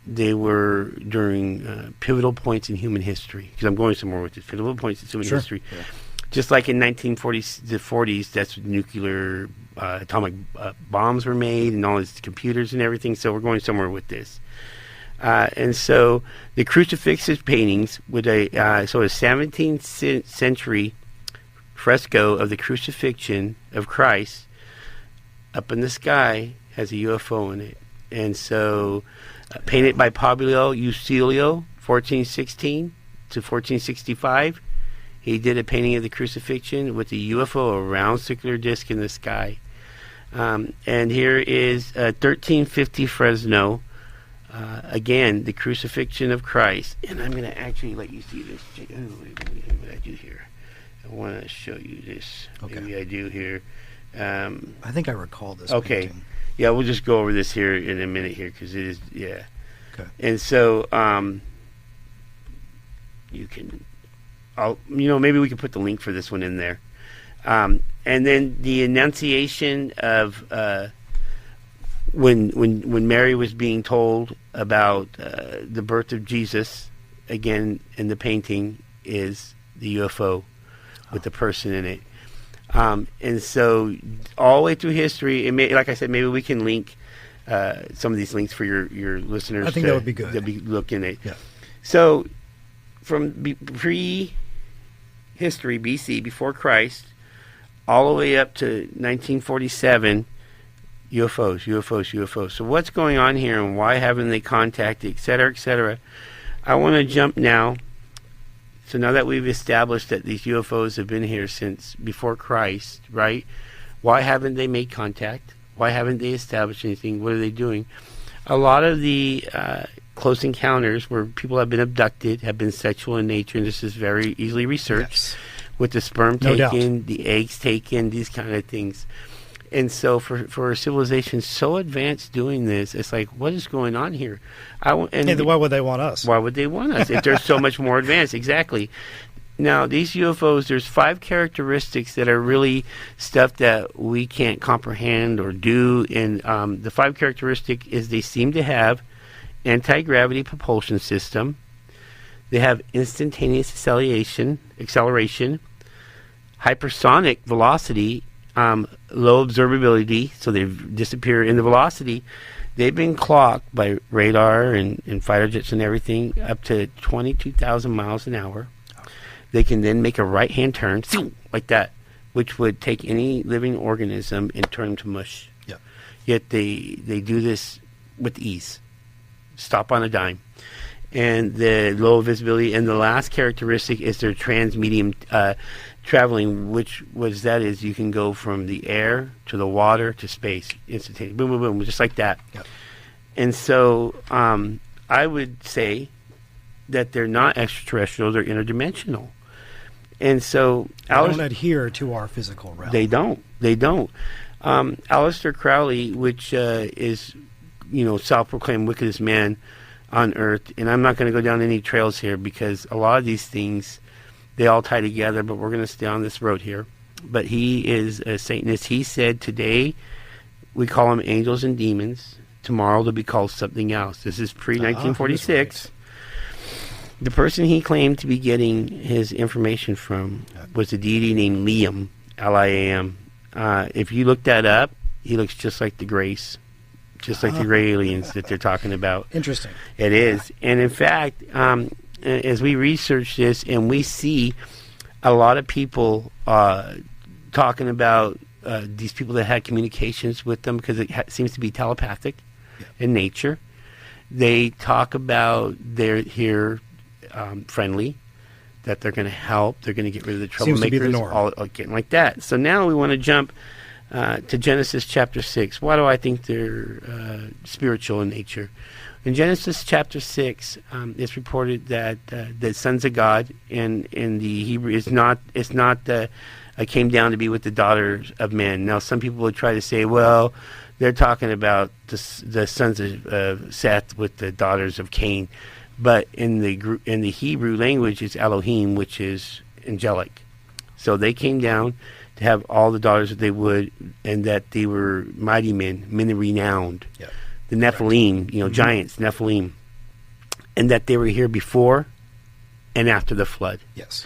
they were during pivotal points in human history. Because I'm going somewhere with this. Pivotal points in human history. Yeah. Just like in 1940s, the 40s, that's when nuclear atomic bombs were made and all these computers and everything. So we're going somewhere with this. And so the crucifixes paintings with a 17th century fresco of the crucifixion of Christ up in the sky has a UFO in it. And so painted by Pablo Usilio, 1416 to 1465. He did a painting of the crucifixion with a UFO, a round circular disc in the sky. And here is 1350 Fresno. Again, the crucifixion of Christ. And I'm going to actually let you see this. What did I do here? I want to show you this. Okay. Maybe I do here. I think I recall this. Okay. Painting. Yeah, we'll just go over this here in a minute here because it is, yeah. Okay. And so you can, maybe we can put the link for this one in there. And then the Annunciation of when Mary was being told about the birth of Jesus, again in the painting is the UFO with the person in it. And so all the way through history, like I said, maybe we can link some of these links for your listeners. I think that would be good. To be looking at. Yeah. So from pre-history, BC, before Christ, all the way up to 1947, UFOs. So what's going on here and why haven't they contacted, et cetera, et cetera. I want to jump now. So now that we've established that these UFOs have been here since before Christ, right? Why haven't they made contact? Why haven't they established anything? What are they doing? A lot of the close encounters where people have been abducted have been sexual in nature, and this is very easily researched. Yes. With the sperm taken, the eggs taken, these kind of things. And so for a civilization so advanced doing this, it's like, what is going on here? Why would they want us? Why would they want us if they're so much more advanced? Exactly. Now, these UFOs, there's 5 characteristics that are really stuff that we can't comprehend or do. And the 5 characteristic is they seem to have anti-gravity propulsion system. They have instantaneous acceleration, hypersonic velocity, low observability, so they disappear in the velocity. They've been clocked by radar and fighter jets and everything up to 22,000 miles an hour. They can then make a right-hand turn, like that, which would take any living organism and turn them to mush. Yeah. Yet they do this with ease. Stop on a dime. And the low visibility. And the last characteristic is their transmedium traveling, is you can go from the air to the water to space instantaneously. Boom, boom, boom, just like that. Yep. And so I would say that they're not extraterrestrial, they're interdimensional. And so they don't adhere to our physical realm. They don't. Aleister Crowley, which is, self-proclaimed wickedest man on earth, and I'm not going to go down any trails here because a lot of these things, they all tie together, but we're going to stay on this road here. But he is a Satanist. He said today we call them angels and demons. Tomorrow they'll be called something else. This is pre-1946. The person he claimed to be getting his information from was a deity named Liam, Liam. If you look that up, he looks just like the Grace, just like the gray aliens that they're talking about. Interesting. It is. And in fact, as we research this and we see a lot of people talking about these people that had communications with them because it seems to be telepathic in nature. They talk about they're here friendly, that they're going to help, they're going to get rid of the troublemakers, Seems to be the norm. all getting like that. So now we want to jump to Genesis chapter 6. Why do I think they're spiritual in nature? In Genesis chapter 6, it's reported that the sons of God in the Hebrew it's not came down to be with the daughters of men. Now, some people would try to say, well, they're talking about the sons of Seth with the daughters of Cain, but in the Hebrew language, it's Elohim, which is angelic. So they came down to have all the daughters that they would, and that they were mighty men renowned. Yeah. The Nephilim, giants, Nephilim, and that they were here before and after the flood. Yes.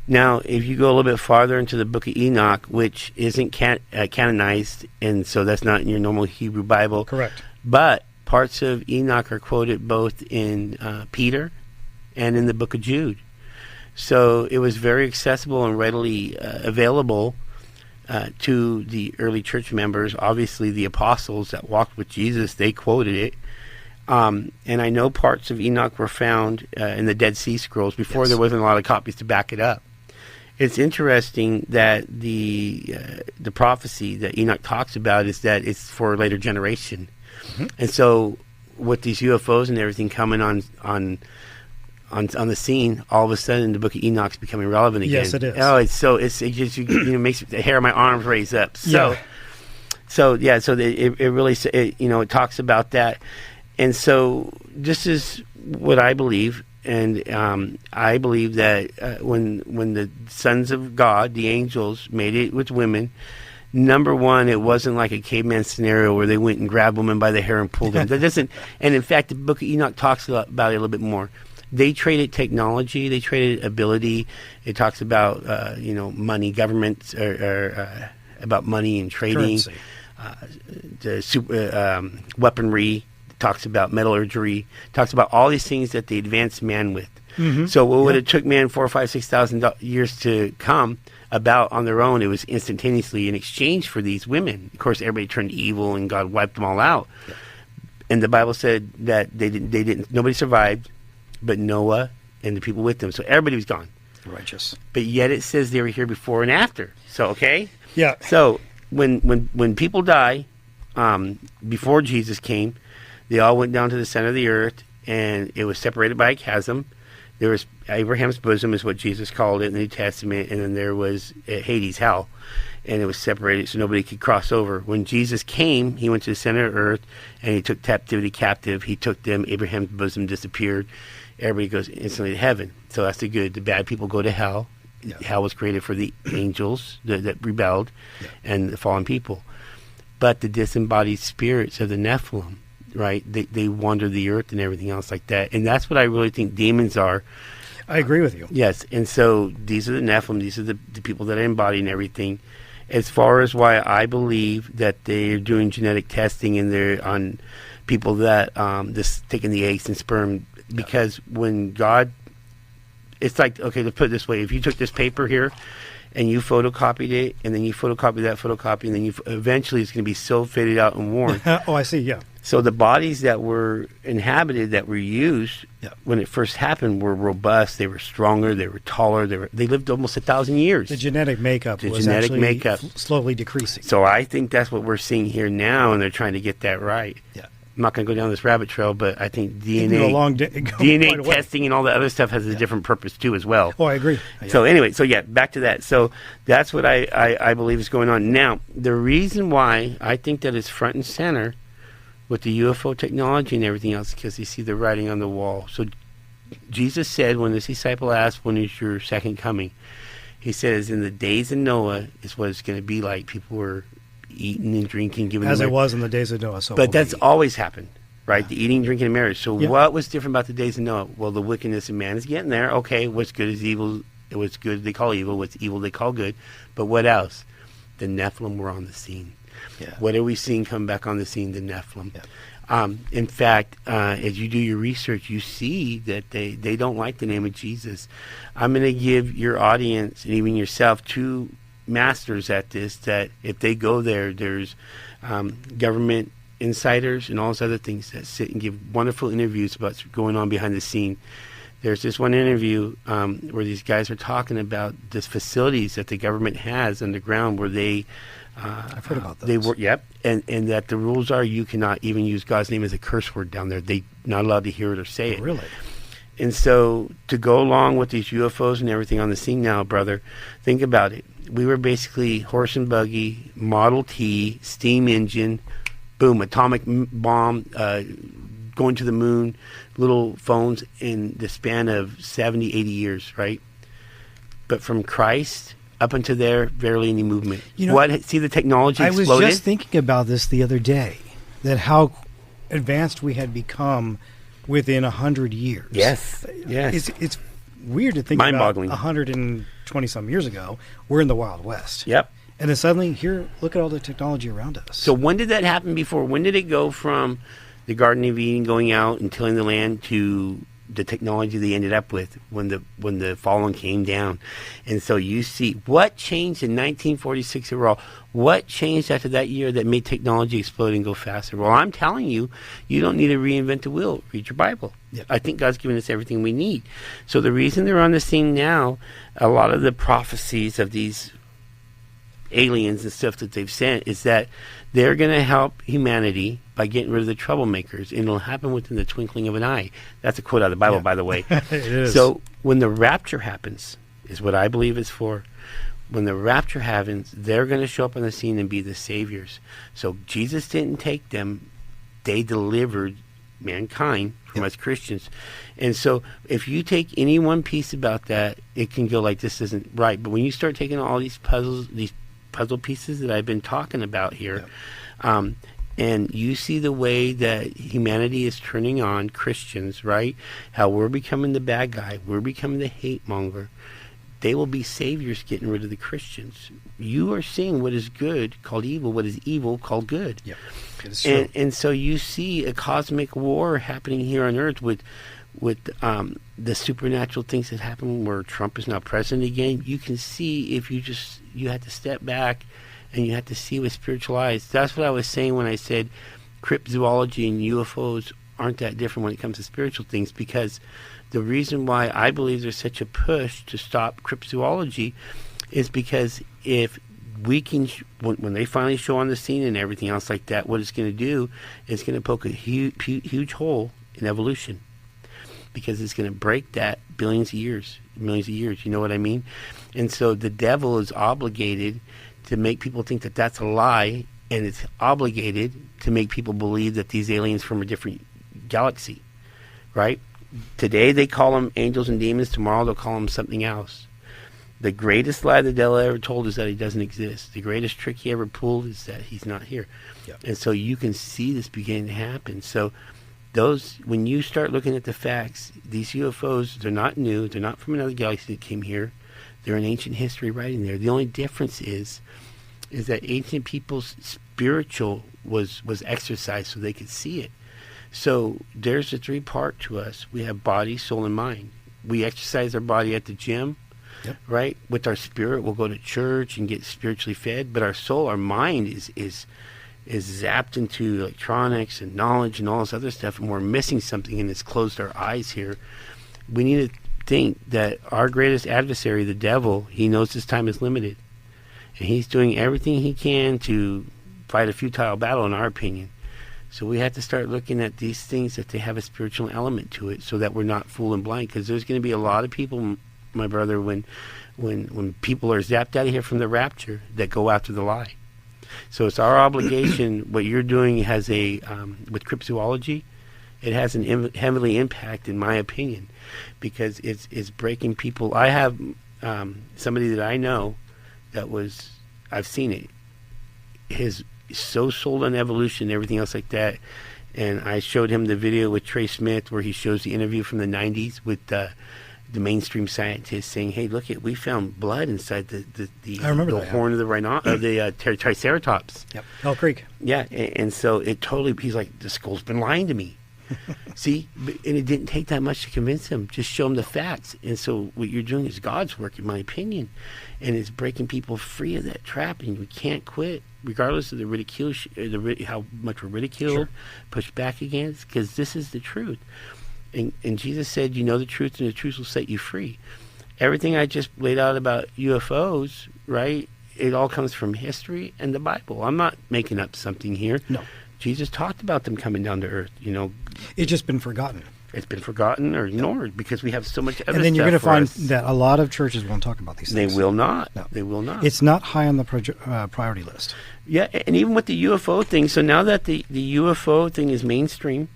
Now, if you go a little bit farther into the book of Enoch, which isn't canonized, and so that's not in your normal Hebrew Bible. Correct. But parts of Enoch are quoted both in Peter and in the book of Jude. So it was very accessible and readily available to the early church members. Obviously, the apostles that walked with Jesus, they quoted it. And I know parts of Enoch were found in the Dead Sea Scrolls before there wasn't a lot of copies to back it up. It's interesting that the prophecy that Enoch talks about is that it's for a later generation. Mm-hmm. And so with these UFOs and everything coming on the scene, all of a sudden the book of Enoch's becoming relevant again. Yes, it is. Oh, it just makes the hair on my arms raise up. So it really it talks about that. And so this is what I believe, and I believe that when the sons of God, the angels, made it with women, number one, it wasn't like a caveman scenario where they went and grabbed women by the hair and pulled them. That doesn't. And in fact, the book of Enoch talks about it a little bit more. They traded technology, they traded ability. It talks about money, government, or about money and trading, weaponry. Talks about metallurgy, talks about all these things that they advanced man with. Mm-hmm. So what would it took man 4,000, 5,000, 6,000 years to come about on their own, it was instantaneously in exchange for these women. Of course, everybody turned evil and God wiped them all out. Yeah. And the Bible said that they didn't. Nobody survived, but Noah and the people with them. So everybody was gone. Righteous. But yet it says they were here before and after. So okay. Yeah. So when people die, before Jesus came, they all went down to the center of the earth, and it was separated by a chasm. There was Abraham's bosom, is what Jesus called it in the New Testament, and then there was Hades, hell, and it was separated so nobody could cross over. When Jesus came, he went to the center of earth, and he took captivity captive. He took them. Abraham's bosom disappeared. Everybody goes instantly to heaven. So that's the good. The bad people go to hell. Yeah. Hell was created for the angels that rebelled and the fallen people. But the disembodied spirits of the Nephilim, right? They wander the earth and everything else like that. And that's what I really think demons are. I agree with you. Yes. And so these are the Nephilim. These are the people that are embodying everything. As far as why I believe that they're doing genetic testing and they're on people that just taking the eggs and sperm, because when God, it's like, okay, let's put it this way. If you took this paper here and you photocopied it, and then you photocopied that photocopy, and then eventually it's going to be so faded out and worn. Oh, I see, yeah. So the bodies that were inhabited, that were used when it first happened, were robust. They were stronger. They were taller. They lived almost 1,000 years. The genetic makeup was actually slowly decreasing. So I think that's what we're seeing here now, and they're trying to get that right. Yeah. I'm not going to go down this rabbit trail, but I think DNA testing and all the other stuff has a different purpose too as well. Oh, I agree. So anyway, back to that. So that's what I believe is going on. Now, the reason why I think that is front and center with the UFO technology and everything else, because you see the writing on the wall. So Jesus said, when this disciple asked, when is your second coming? He says, in the days of Noah is what it's going to be like. People were eating and drinking, giving as it was in the days of Noah. So but that's always happened, right? The eating, drinking, and marriage. So what was different about the days of Noah? Well, the wickedness of man is getting there. Okay, what's good is evil. What's good they call evil. What's evil they call good. But what else? The Nephilim were on the scene. Yeah. What are we seeing come back on the scene? The Nephilim. Yeah. In fact, as you do your research, you see that they don't like the name of Jesus. I'm going to give your audience and even yourself two masters at this, that if they go there, there's government insiders and all those other things that sit and give wonderful interviews about what's going on behind the scene. There's this one interview where these guys are talking about these facilities that the government has underground where they I've heard about those. They work, yep, and that the rules are you cannot even use God's name as a curse word down there. They're not allowed to hear it or say it. Really? And so to go along with these UFOs and everything on the scene now, brother, think about it. We were basically horse and buggy, Model T, steam engine, boom, atomic bomb, going to the moon, little phones in the span of 70, 80 years, right? But from Christ up until there, barely any movement. You know, see the technology exploded? I was just thinking about this the other day, that how advanced we had become within 100 years. Yes. It's weird to think mind-boggling. About 120-some years ago, we're in the Wild West. Yep. And then suddenly, here, look at all the technology around us. So when did that happen before? When did it go from the Garden of Eden going out and tilling the land to the technology they ended up with when the fallen came down? And so you see what changed in 1946 overall. What changed after that year that made technology explode and go faster? Well, I'm telling you, you don't need to reinvent the wheel. Read your Bible. Yep. I think God's given us everything we need. So the reason they're on the scene now, a lot of the prophecies of these aliens and stuff that they've sent is that they're going to help humanity by getting rid of the troublemakers, and it'll happen within the twinkling of an eye. That's a quote out of the Bible, by the way. It is. So when the rapture happens, is what I believe it's for. When the rapture happens, they're going to show up on the scene and be the saviors. So Jesus didn't take them. They delivered mankind from us Christians. And so if you take any one piece about that, it can go like, this isn't right. But when you start taking all these puzzle pieces that I've been talking about here, and you see the way that humanity is turning on Christians, right? How we're becoming the bad guy, we're becoming the hate monger. They will be saviors getting rid of the Christians. You are seeing what is good called evil, what is evil called good. Yep. It is true. And so you see a cosmic war happening here on Earth with the supernatural things that happen where Trump is now president again. You can see if you had to step back and you have to see with spiritual eyes. That's what I was saying when I said cryptozoology and UFOs aren't that different when it comes to spiritual things, because the reason why I believe there's such a push to stop cryptozoology is because if we can, when they finally show on the scene and everything else like that, what it's going to do is going to poke a huge hole in evolution, because it's going to break that millions of years. You know what I mean? And so the devil is obligated to make people think that that's a lie, and it's obligated to make people believe that these aliens from a different galaxy, right? Today they call them angels and demons. Tomorrow they'll call them something else. The greatest lie the devil ever told is that he doesn't exist. The greatest trick he ever pulled is that he's not here. Yep. And so you can see this beginning to happen. So when you start looking at the facts, these UFOs, they're not new. They're not from another galaxy that came here. They're in ancient history right in there. The only difference is that ancient people's spiritual was exercised so they could see it. So there's a three-part to us. We have body, soul, and mind. We exercise our body at the gym, right? With our spirit, we'll go to church and get spiritually fed. But our soul, our mind is zapped into electronics and knowledge and all this other stuff, and we're missing something, and it's closed our eyes here. We need to think that our greatest adversary, the devil, he knows his time is limited. And he's doing everything he can to fight a futile battle, in our opinion. So we have to start looking at these things that they have a spiritual element to it, so that we're not fooled and blind. Because there's going to be a lot of people, my brother, when people are zapped out of here from the rapture, that go after the lie. So it's our obligation. What you're doing has with cryptozoology, it has an heavily impact, in my opinion, because it's breaking people. I have somebody that I know I've seen it. His so sold on evolution and everything else like that, and I showed him the video with Trey Smith where he shows the interview from the 90s with the mainstream scientists saying, "Hey, look we found blood inside the horn of the Triceratops." Yep, Hell Creek. Yeah, and so it totally. He's like, the skull's been lying to me. See, and it didn't take that much to convince them. Just show them the facts. And so what you're doing is God's work, in my opinion, and it's breaking people free of that trap. And we can't quit, regardless of the ridicule, how much we're ridiculed, pushed back against, because this is the truth. And Jesus said, you know the truth, and the truth will set you free. Everything I just laid out about UFOs, right? It all comes from history and the Bible. I'm not making up something here. No. Jesus talked about them coming down to earth, you know. It's just been forgotten. It's been forgotten or ignored because we have so much other And then you're going to find that a lot of churches won't talk about these things. They will not. No. They will not. It's not high on the priority list. Yeah, and even with the UFO thing, so now that the UFO thing is mainstream,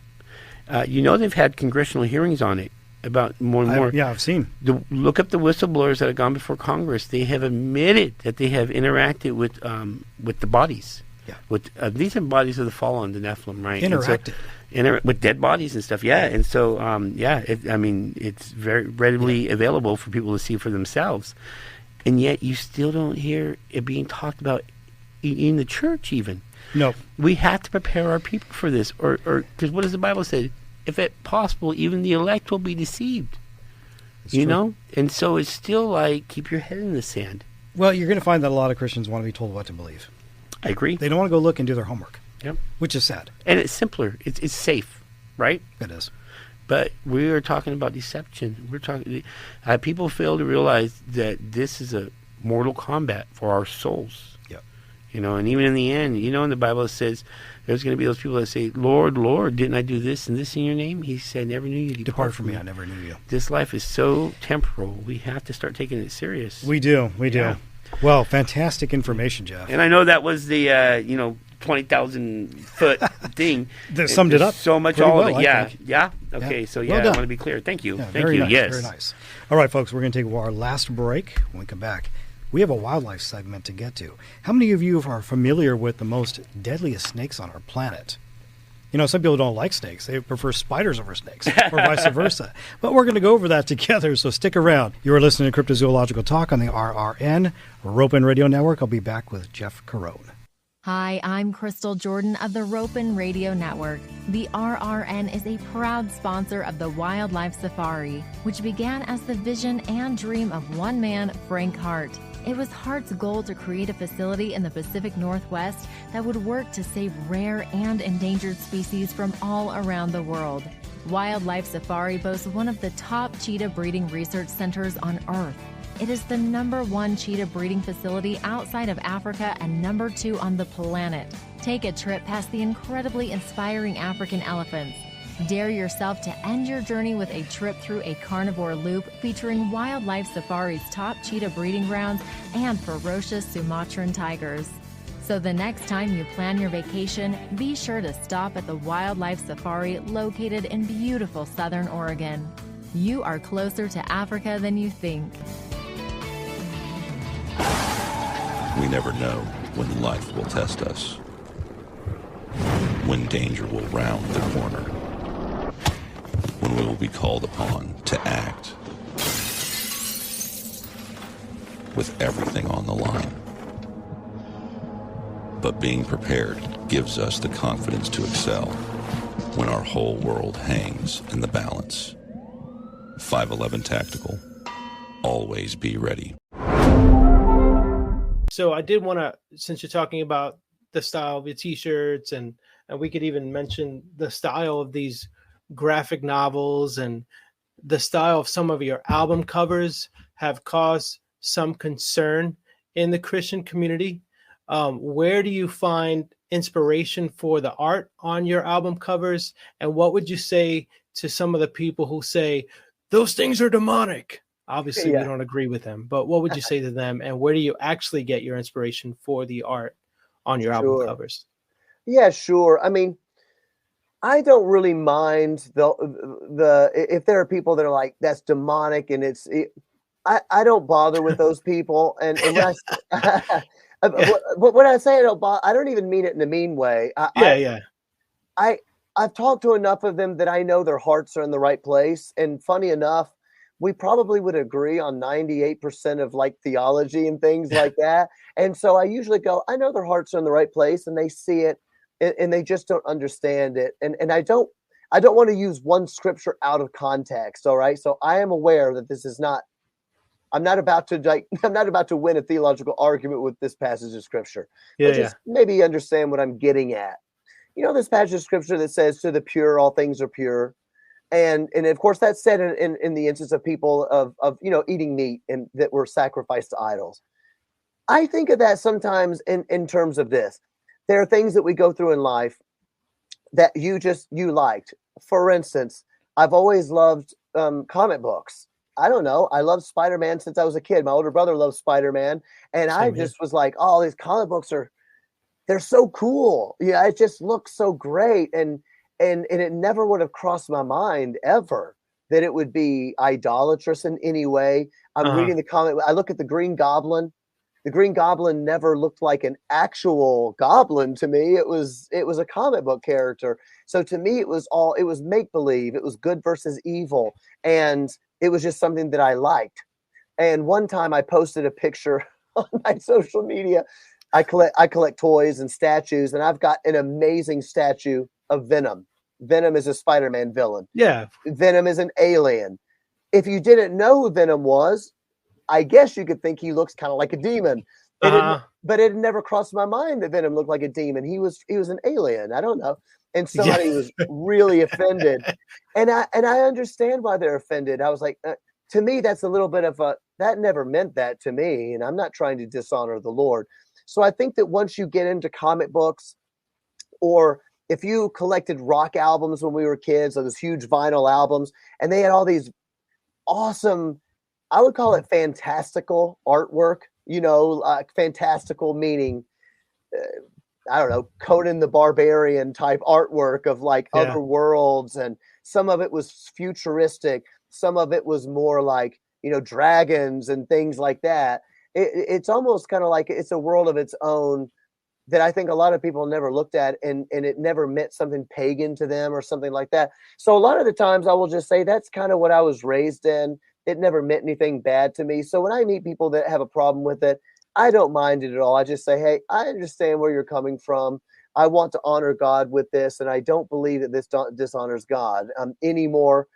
you know they've had congressional hearings on it about more and more. I've seen. Look up the whistleblowers that have gone before Congress. They have admitted that they have interacted with the bodies. Yeah. With these are bodies of the fallen, the Nephilim, right? Interacted. With dead bodies and stuff, yeah. And so, it's very readily available for people to see for themselves. And yet you still don't hear it being talked about in the church even. No. We have to prepare our people for this. Or because what does the Bible say? If it possible, even the elect will be deceived. It's you true. know? And so it's still like, keep your head in the sand. Well, you're going to find that a lot of Christians want to be told what to believe. I agree. They don't want to go look and do their homework. Yep. Which is sad. And it's simpler. It's safe, right? It is. But we are talking about deception. We're talking. People fail to realize that this is a mortal combat for our souls. Yep. You know, and even in the end, you know, in the Bible it says there's going to be those people that say, "Lord, Lord, didn't I do this and this in your name?" He said, "Never knew you. Depart from me. I never knew you." This life is so temporal. We have to start taking it serious. We do. Yeah. Well, fantastic information, Jeff. And I know that was the 20,000-foot thing. That summed it up. So much pretty all well, of it. I Yeah. think. Yeah. Okay. So Well I done. want to be clear. Thank you. Yeah, Thank very you. nice, Yes. very nice. All right, folks, we're going to take our last break. When we come back, we have a wildlife segment to get to. How many of you are familiar with the most deadliest snakes on our planet? You know, some people don't like snakes. They prefer spiders over snakes, or vice versa. But we're going to go over that together, so stick around. You are listening to Cryptozoological Talk on the RRN, Ropen Radio Network. I'll be back with Jeff Carone. Hi, I'm Crystal Jordan of the Ropen Radio Network. The RRN is a proud sponsor of the Wildlife Safari, which began as the vision and dream of one man, Frank Hart. It was Hart's goal to create a facility in the Pacific Northwest that would work to save rare and endangered species from all around the world. Wildlife Safari boasts one of the top cheetah breeding research centers on Earth. It is the #1 cheetah breeding facility outside of Africa and #2 on the planet. Take a trip past the incredibly inspiring African elephants. Dare yourself to end your journey with a trip through a carnivore loop featuring Wildlife Safari's top cheetah breeding grounds and ferocious Sumatran tigers. So the next time you plan your vacation, be sure to stop at the Wildlife Safari located in beautiful Southern Oregon. You are closer to Africa than you think. We never know when life will test us, when danger will round the corner, when we will be called upon to act with everything on the line. But being prepared gives us the confidence to excel when our whole world hangs in the balance. 511 Tactical. Always be ready. So I did want to, since you're talking about the style of your t-shirts and we could even mention the style of these graphic novels and the style of some of your album covers have caused some concern in the Christian community. Where do you find inspiration for the art on your album covers? And what would you say to some of the people who say those things are demonic? Obviously, we don't agree with them, but what would you say to them? And where do you actually get your inspiration for the art on your album covers? Yeah, sure. I mean, I don't really mind the if there are people that are like, that's demonic and I don't bother with those people. And when when I say I don't bother, I don't even mean it in a mean way. I've talked to enough of them that I know their hearts are in the right place. And funny enough, we probably would agree on 98% of like theology and things like that. And so I usually go, I know their hearts are in the right place and they see it and they just don't understand it. And I don't I don't want to use one scripture out of context. All right. So I am aware that this is not, I'm not about to win a theological argument with this passage of scripture. But just maybe understand what I'm getting at. This passage of scripture that says, to the pure, all things are pure. And of course, that's said in the instance of people of eating meat and that were sacrificed to idols. I think of that sometimes in terms of this. There are things that we go through in life that you liked. For instance, I've always loved comic books. I don't know. I loved Spider-Man since I was a kid. My older brother loved Spider-Man. And I just was like, oh, these comic books they're so cool. Yeah, it just looks so great. And it never would have crossed my mind ever that it would be idolatrous in any way. I'm reading the comic. I look at the Green Goblin. The Green Goblin never looked like an actual goblin to me. It was a comic book character. So to me, it was make-believe. It was good versus evil. And it was just something that I liked. And one time I posted a picture on my social media. I collect toys and statues, and I've got an amazing statue of Venom. Venom is a Spider-Man villain. Yeah. Venom is an alien. If you didn't know who Venom was, I guess you could think he looks kind of like a demon. But it never crossed my mind that Venom looked like a demon. He was an alien. I don't know. And somebody was really offended. And I understand why they're offended. I was like, to me, that's a little bit of that never meant that to me. And I'm not trying to dishonor the Lord. So I think that once you get into comic books, or if you collected rock albums when we were kids, those huge vinyl albums, and they had all these awesome, I would call it fantastical artwork, fantastical meaning, I don't know, Conan the Barbarian type artwork of like other worlds. And some of it was futuristic. Some of it was more like, dragons and things like that. It's almost kind of like it's a world of its own that I think a lot of people never looked at, and it never meant something pagan to them or something like that. So a lot of the times I will just say that's kind of what I was raised in. It never meant anything bad to me. So when I meet people that have a problem with it, I don't mind it at all. I just say, hey, I understand where you're coming from. I want to honor God with this, and I don't believe that this dishonors God any more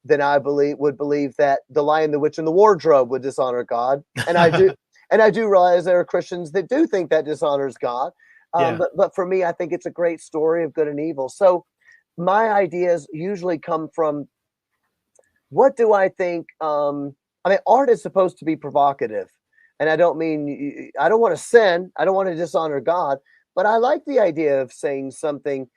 than I would believe that The Lion, the Witch, and the Wardrobe would dishonor God. And I do. And I do realize there are Christians that do think that dishonors God. But for me, I think it's a great story of good and evil. So my ideas usually come from, what do I think? Art is supposed to be provocative. And I don't want to sin. I don't want to dishonor God. But I like the idea of saying something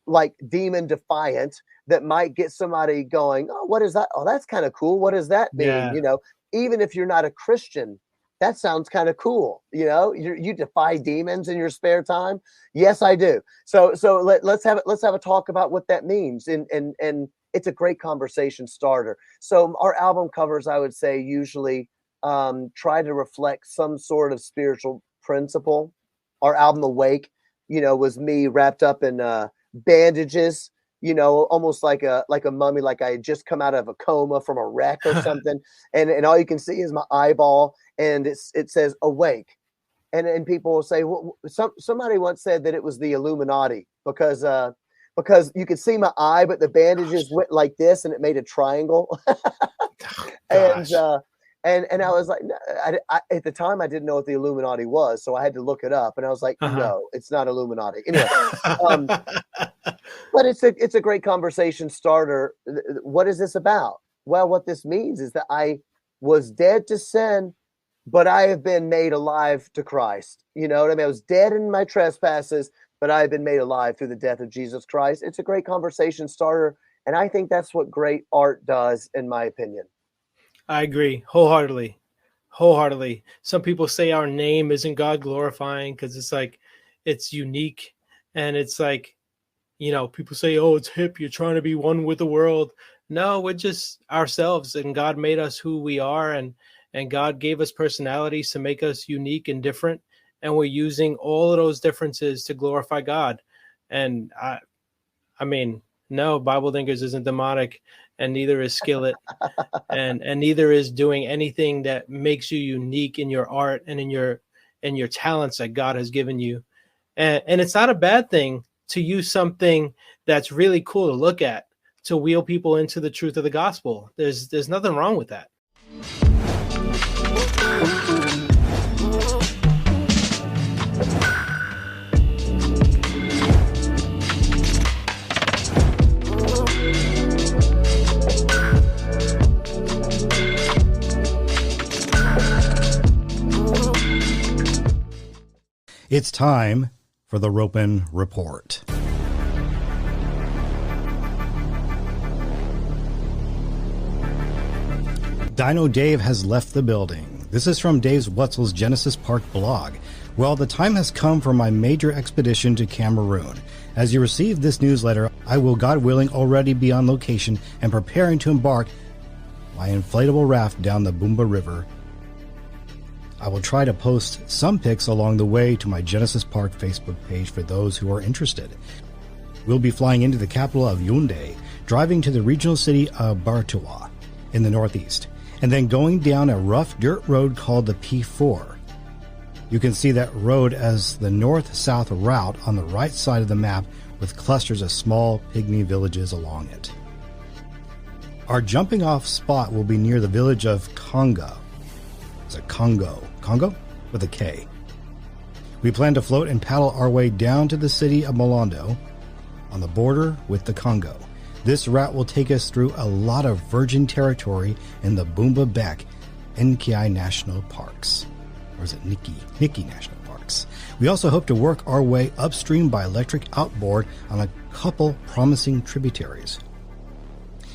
like demon defiant that might get somebody going, oh, what is that? Oh, that's kind of cool. What does that mean? Yeah. Even if you're not a Christian, that sounds kind of cool. You defy demons in your spare time. Yes, I do. So let's have a talk about what that means. And it's a great conversation starter. So our album covers, I would say, usually try to reflect some sort of spiritual principle. Our album Awake, was me wrapped up in bandages, almost like a mummy, like I had just come out of a coma from a wreck or something. And all you can see is my eyeball, and it says awake. And people will say, well, somebody once said that it was the Illuminati because you could see my eye, but the bandages went like this and it made a triangle. And I was like, no, at the time I didn't know what the Illuminati was, so I had to look it up. And I was like, no, it's not Illuminati. Anyway, but it's a great conversation starter. What is this about? Well, what this means is that I was dead to sin, but I have been made alive to Christ. You know what I mean? I was dead in my trespasses, but I have been made alive through the death of Jesus Christ. It's a great conversation starter, and I think that's what great art does, in my opinion. I agree wholeheartedly. Some people say our name isn't God glorifying because it's like it's unique, and it's like, people say, oh, it's hip, you're trying to be one with the world. No, we're just ourselves, and God made us who we are, and God gave us personalities to make us unique and different, and we're using all of those differences to glorify God. And I mean, no, Bible Thinkers isn't demonic, and neither is Skillet, and neither is doing anything that makes you unique in your art and in your talents that God has given you. And it's not a bad thing to use something that's really cool to look at. to wheel people into the truth of the gospel. There's nothing wrong with that. It's time for the Ropen Report. Dino Dave has left the building. This is from Dave Wetzel's Genesis Park blog. Well, the time has come for my major expedition to Cameroon. As you receive this newsletter, I will, God willing, already be on location and preparing to embark my inflatable raft down the Boomba River. I will try to post some pics along the way to my Genesis Park Facebook page for those who are interested. We'll be flying into the capital of Yaoundé, driving to the regional city of Bartoua in the northeast, and then going down a rough dirt road called the P4. You can see that road as the north-south route on the right side of the map with clusters of small pygmy villages along it. Our jumping off spot will be near the village of Congo. It's a Congo with a K. We plan to float and paddle our way down to the city of Molondo on the border with the Congo. This route will take us through a lot of virgin territory in the Boomba Bek Nki National Parks. Or is it Niki National Parks? We also hope to work our way upstream by electric outboard on a couple promising tributaries.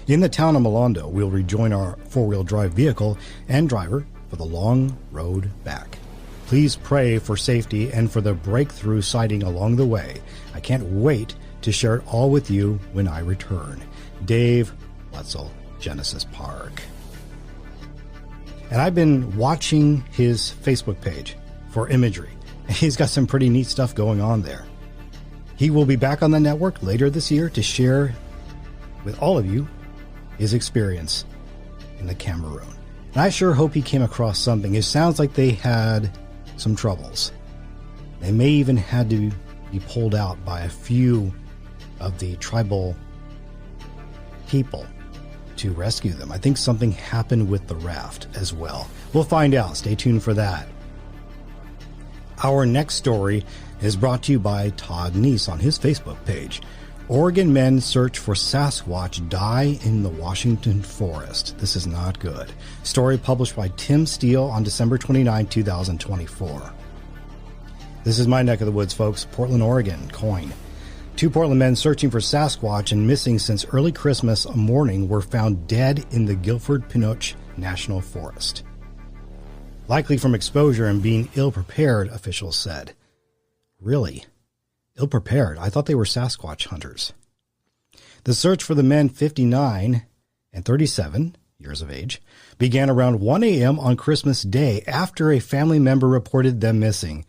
In the town of Molondo, we'll rejoin our four-wheel drive vehicle and driver for the long road back. Please pray for safety and for the breakthrough sighting along the way. I can't wait to share it all with you when I return. Dave Wetzel, Genesis Park. And I've been watching his Facebook page for imagery. He's got some pretty neat stuff going on there. He will be back on the network later this year to share with all of you his experience in the Cameroon. And I sure hope he came across something. It sounds like they had some troubles. They may even had to be pulled out by a few of the tribal people to rescue them. I think something happened with the raft as well. We'll find out. Stay tuned for that. Our next story is brought to you by Todd Neese on his Facebook page. Oregon men search for Sasquatch die in the Washington forest. This is not good. Story published by Tim Steele on December 29, 2024. This is my neck of the woods, folks. Portland, Oregon, Coin. 2 Portland men searching for Sasquatch and missing since early Christmas morning were found dead in the Guilford-Pinot National Forest. Likely from exposure and being ill-prepared, officials said. Really? Ill-prepared? I thought they were Sasquatch hunters. The search for the men 59 and 37 years of age began around 1 a.m. on Christmas Day after a family member reported them missing.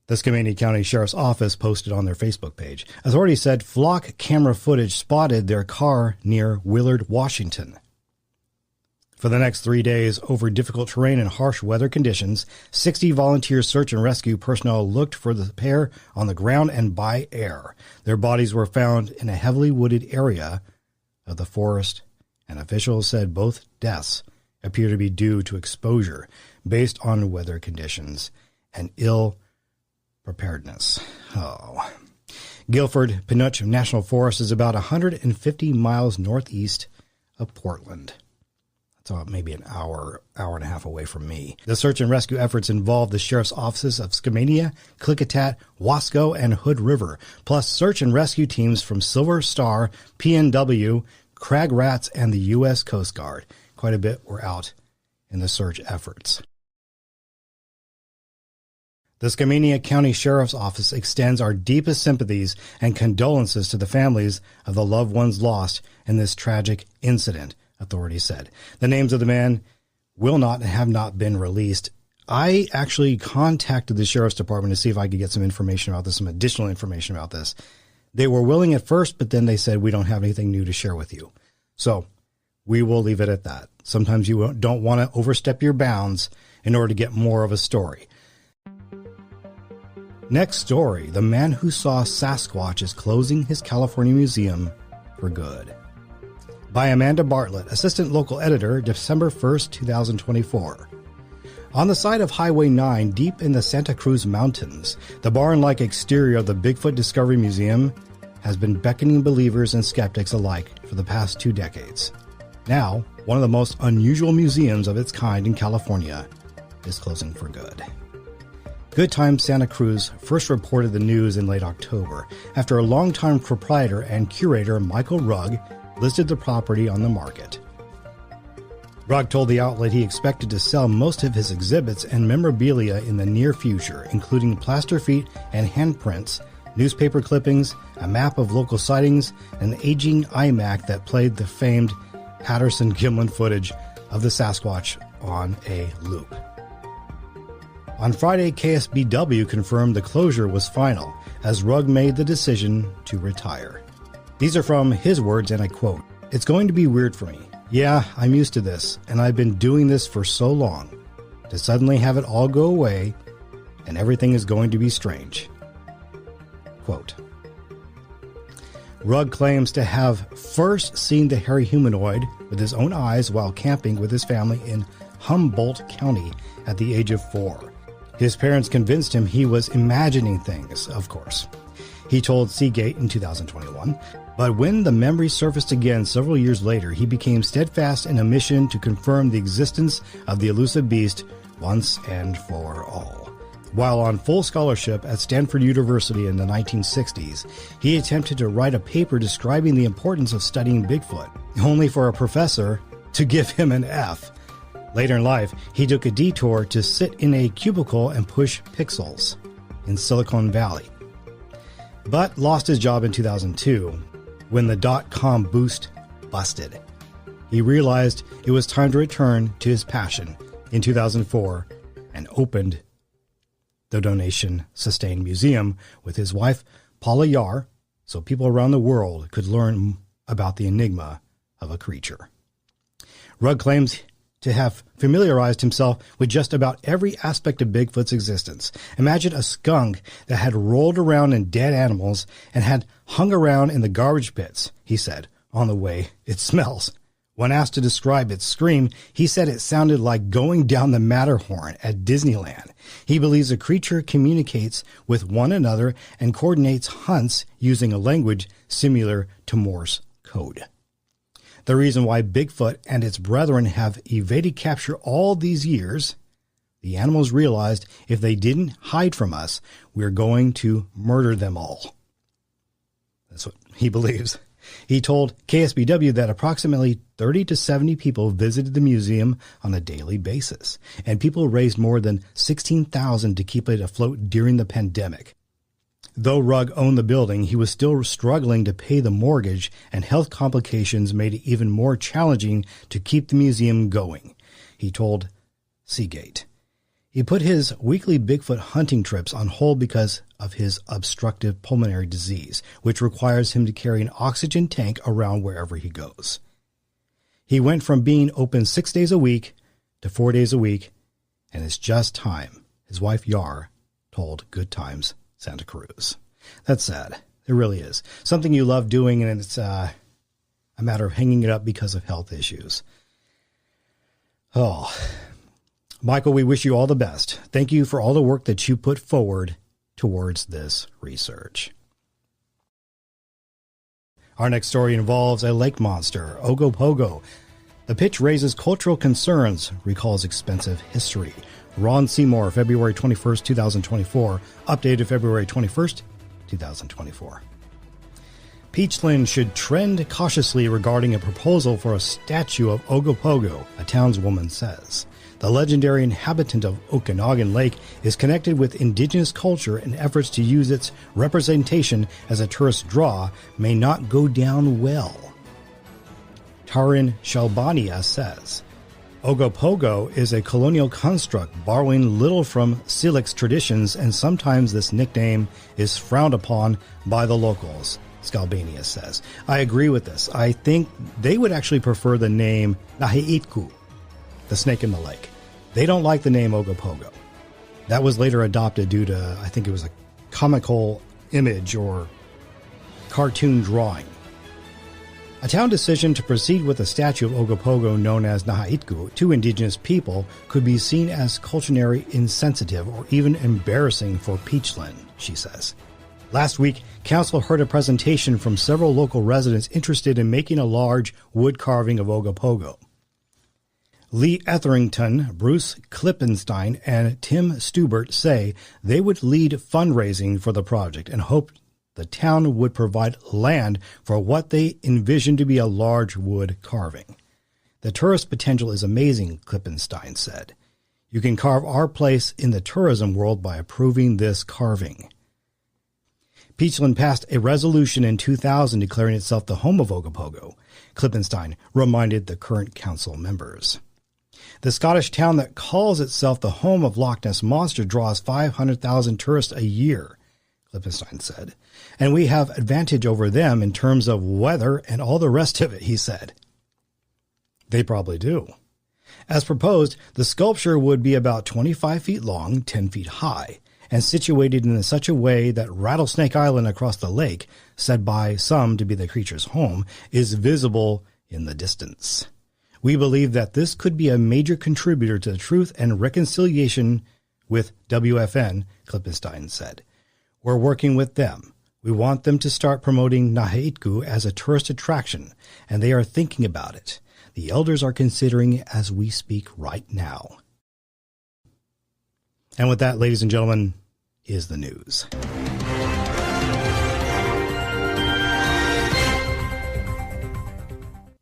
The Skamania County Sheriff's Office posted on their Facebook page. Authorities said flock camera footage spotted their car near Willard, Washington. For the next 3 days, over difficult terrain and harsh weather conditions, 60 volunteer search and rescue personnel looked for the pair on the ground and by air. Their bodies were found in a heavily wooded area of the forest, and officials said both deaths appear to be due to exposure based on weather conditions and ill preparedness. Guilford-Pinot National Forest is about 150 miles northeast of Portland. That's maybe an hour and a half away from me. The search and rescue efforts involve the sheriff's offices of Skamania, Klickitat, Wasco, and Hood River, plus search and rescue teams from Silver Star, PNW, Crag Rats, and the U.S. Coast Guard. Quite a bit were out in the search efforts. The Skamania County Sheriff's Office extends our deepest sympathies and condolences to the families of the loved ones lost in this tragic incident, authorities said. The names of the men will not and have not been released. I actually contacted the Sheriff's Department to see if I could get some information about this, some additional information about this. They were willing at first, but then they said, we don't have anything new to share with you. So we will leave it at that. Sometimes you don't want to overstep your bounds in order to get more of a story. Next story, the man who saw Sasquatch is closing his California museum for good. By Amanda Bartlett, Assistant Local Editor, December 1st, 2024. On the side of Highway 9, deep in the Santa Cruz Mountains, the barn-like exterior of the Bigfoot Discovery Museum has been beckoning believers and skeptics alike for the past 2 decades. Now, one of the most unusual museums of its kind in California is closing for good. Good Times Santa Cruz first reported the news in late October after a longtime proprietor and curator, Michael Rugg, listed the property on the market. Rugg told the outlet he expected to sell most of his exhibits and memorabilia in the near future, including plaster feet and handprints, newspaper clippings, a map of local sightings, and an aging iMac that played the famed Patterson-Gimlin footage of the Sasquatch on a loop. On Friday, KSBW confirmed the closure was final, as Rugg made the decision to retire. These are from his words, and I quote, "It's going to be weird for me. Yeah, I'm used to this, and I've been doing this for so long. To suddenly have it all go away, and everything is going to be strange." Quote. Rugg claims to have first seen the hairy humanoid with his own eyes while camping with his family in Humboldt County at the age of 4. His parents convinced him he was imagining things, of course. He told Seagate in 2021, but when the memory surfaced again several years later, he became steadfast in a mission to confirm the existence of the elusive beast once and for all. While on full scholarship at Stanford University in the 1960s, he attempted to write a paper describing the importance of studying Bigfoot, only for a professor to give him an F. Later in life, he took a detour to sit in a cubicle and push pixels in Silicon Valley, but lost his job in 2002 when the dot-com boost busted. He realized it was time to return to his passion in 2004 and opened the donation-sustained museum with his wife, Paula Yar, so people around the world could learn about the enigma of a creature. Rugg claims to have familiarized himself with just about every aspect of Bigfoot's existence. Imagine a skunk that had rolled around in dead animals and had hung around in the garbage pits, he said, on the way it smells. When asked to describe its scream, he said it sounded like going down the Matterhorn at Disneyland. He believes the creature communicates with one another and coordinates hunts using a language similar to Morse code. The reason why Bigfoot and its brethren have evaded capture all these years, the animals realized if they didn't hide from us, we're going to murder them all. That's what he believes. He told KSBW that approximately 30 to 70 people visited the museum on a daily basis, and people raised more than $16,000 to keep it afloat during the pandemic. Though Rugg owned the building, he was still struggling to pay the mortgage, and health complications made it even more challenging to keep the museum going, he told Seagate. He put his weekly Bigfoot hunting trips on hold because of his obstructive pulmonary disease, which requires him to carry an oxygen tank around wherever he goes. He went from being open 6 days a week to 4 days a week, and it's just time, his wife Yar told Good Times Santa Cruz. That's sad. It really is. Something you love doing, and it's a matter of hanging it up because of health issues. Oh, Michael, we wish you all the best. Thank you for all the work that you put forward towards this research. Our next story involves a lake monster, Ogopogo. The pitch raises cultural concerns, recalls expensive history. Ron Seymour, February 21st, 2024. Updated February 21st, 2024. Peachland should trend cautiously regarding a proposal for a statue of Ogopogo, a townswoman says. The legendary inhabitant of Okanagan Lake is connected with indigenous culture, and efforts to use its representation as a tourist draw may not go down well. Tarin Shalbania says, Ogopogo is a colonial construct borrowing little from Syilx traditions, and sometimes this nickname is frowned upon by the locals, Skalbania says. I agree with this. I think they would actually prefer the name Nahiitku, the snake in the lake. They don't like the name Ogopogo. That was later adopted due to, I think it was a comical image or cartoon drawing. A town decision to proceed with a statue of Ogopogo known as Nahaitku to indigenous people could be seen as culturally insensitive or even embarrassing for Peachland, she says. Last week, Council heard a presentation from several local residents interested in making a large wood carving of Ogopogo. Lee Etherington, Bruce Klippenstein, and Tim Stubert say they would lead fundraising for the project and hope the town would provide land for what they envision to be a large wood carving. The tourist potential is amazing, Klippenstein said. You can carve our place in the tourism world by approving this carving. Peachland passed a resolution in 2000 declaring itself the home of Ogopogo, Klippenstein reminded the current council members. The Scottish town that calls itself the home of Loch Ness Monster draws 500,000 tourists a year, Klippenstein said, and we have advantage over them in terms of weather and all the rest of it, he said. They probably do. As proposed, the sculpture would be about 25 feet long, 10 feet high, and situated in such a way that Rattlesnake Island across the lake, said by some to be the creature's home, is visible in the distance. We believe that this could be a major contributor to the truth and reconciliation with WFN, Klippenstein said. We're working with them. We want them to start promoting Nahaitku as a tourist attraction, and they are thinking about it. The elders are considering it as we speak right now. And with that, ladies and gentlemen, is the news.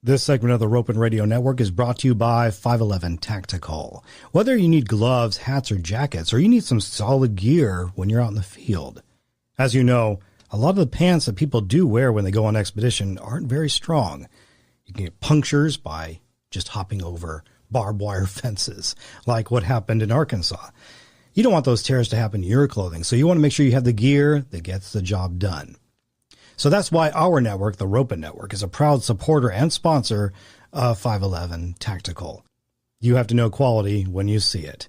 This segment of the Ropen Radio Network is brought to you by 511 Tactical. Whether you need gloves, hats, or jackets, or you need some solid gear when you're out in the field. As you know, a lot of the pants that people do wear when they go on expedition aren't very strong. You can get punctures by just hopping over barbed wire fences, like what happened in Arkansas. You don't want those tears to happen to your clothing, so you want to make sure you have the gear that gets the job done. So that's why our network, the Ropen Network, is a proud supporter and sponsor of 511 Tactical. You have to know quality when you see it.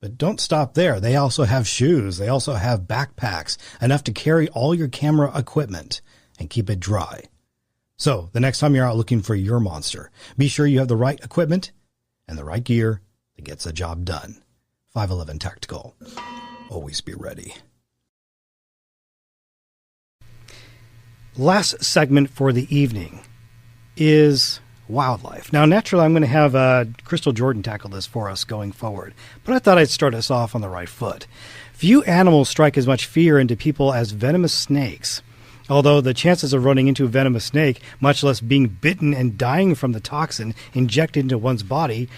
But don't stop there. They also have shoes. They also have backpacks, enough to carry all your camera equipment and keep it dry. So the next time you're out looking for your monster, be sure you have the right equipment and the right gear that gets the job done. 511 Tactical. Always be ready. Last segment for the evening is wildlife. Now, naturally, I'm going to have Crystal Jordan tackle this for us going forward, but I thought I'd start us off on the right foot. Few animals strike as much fear into people as venomous snakes, although the chances of running into a venomous snake, much less being bitten and dying from the toxin injected into one's body,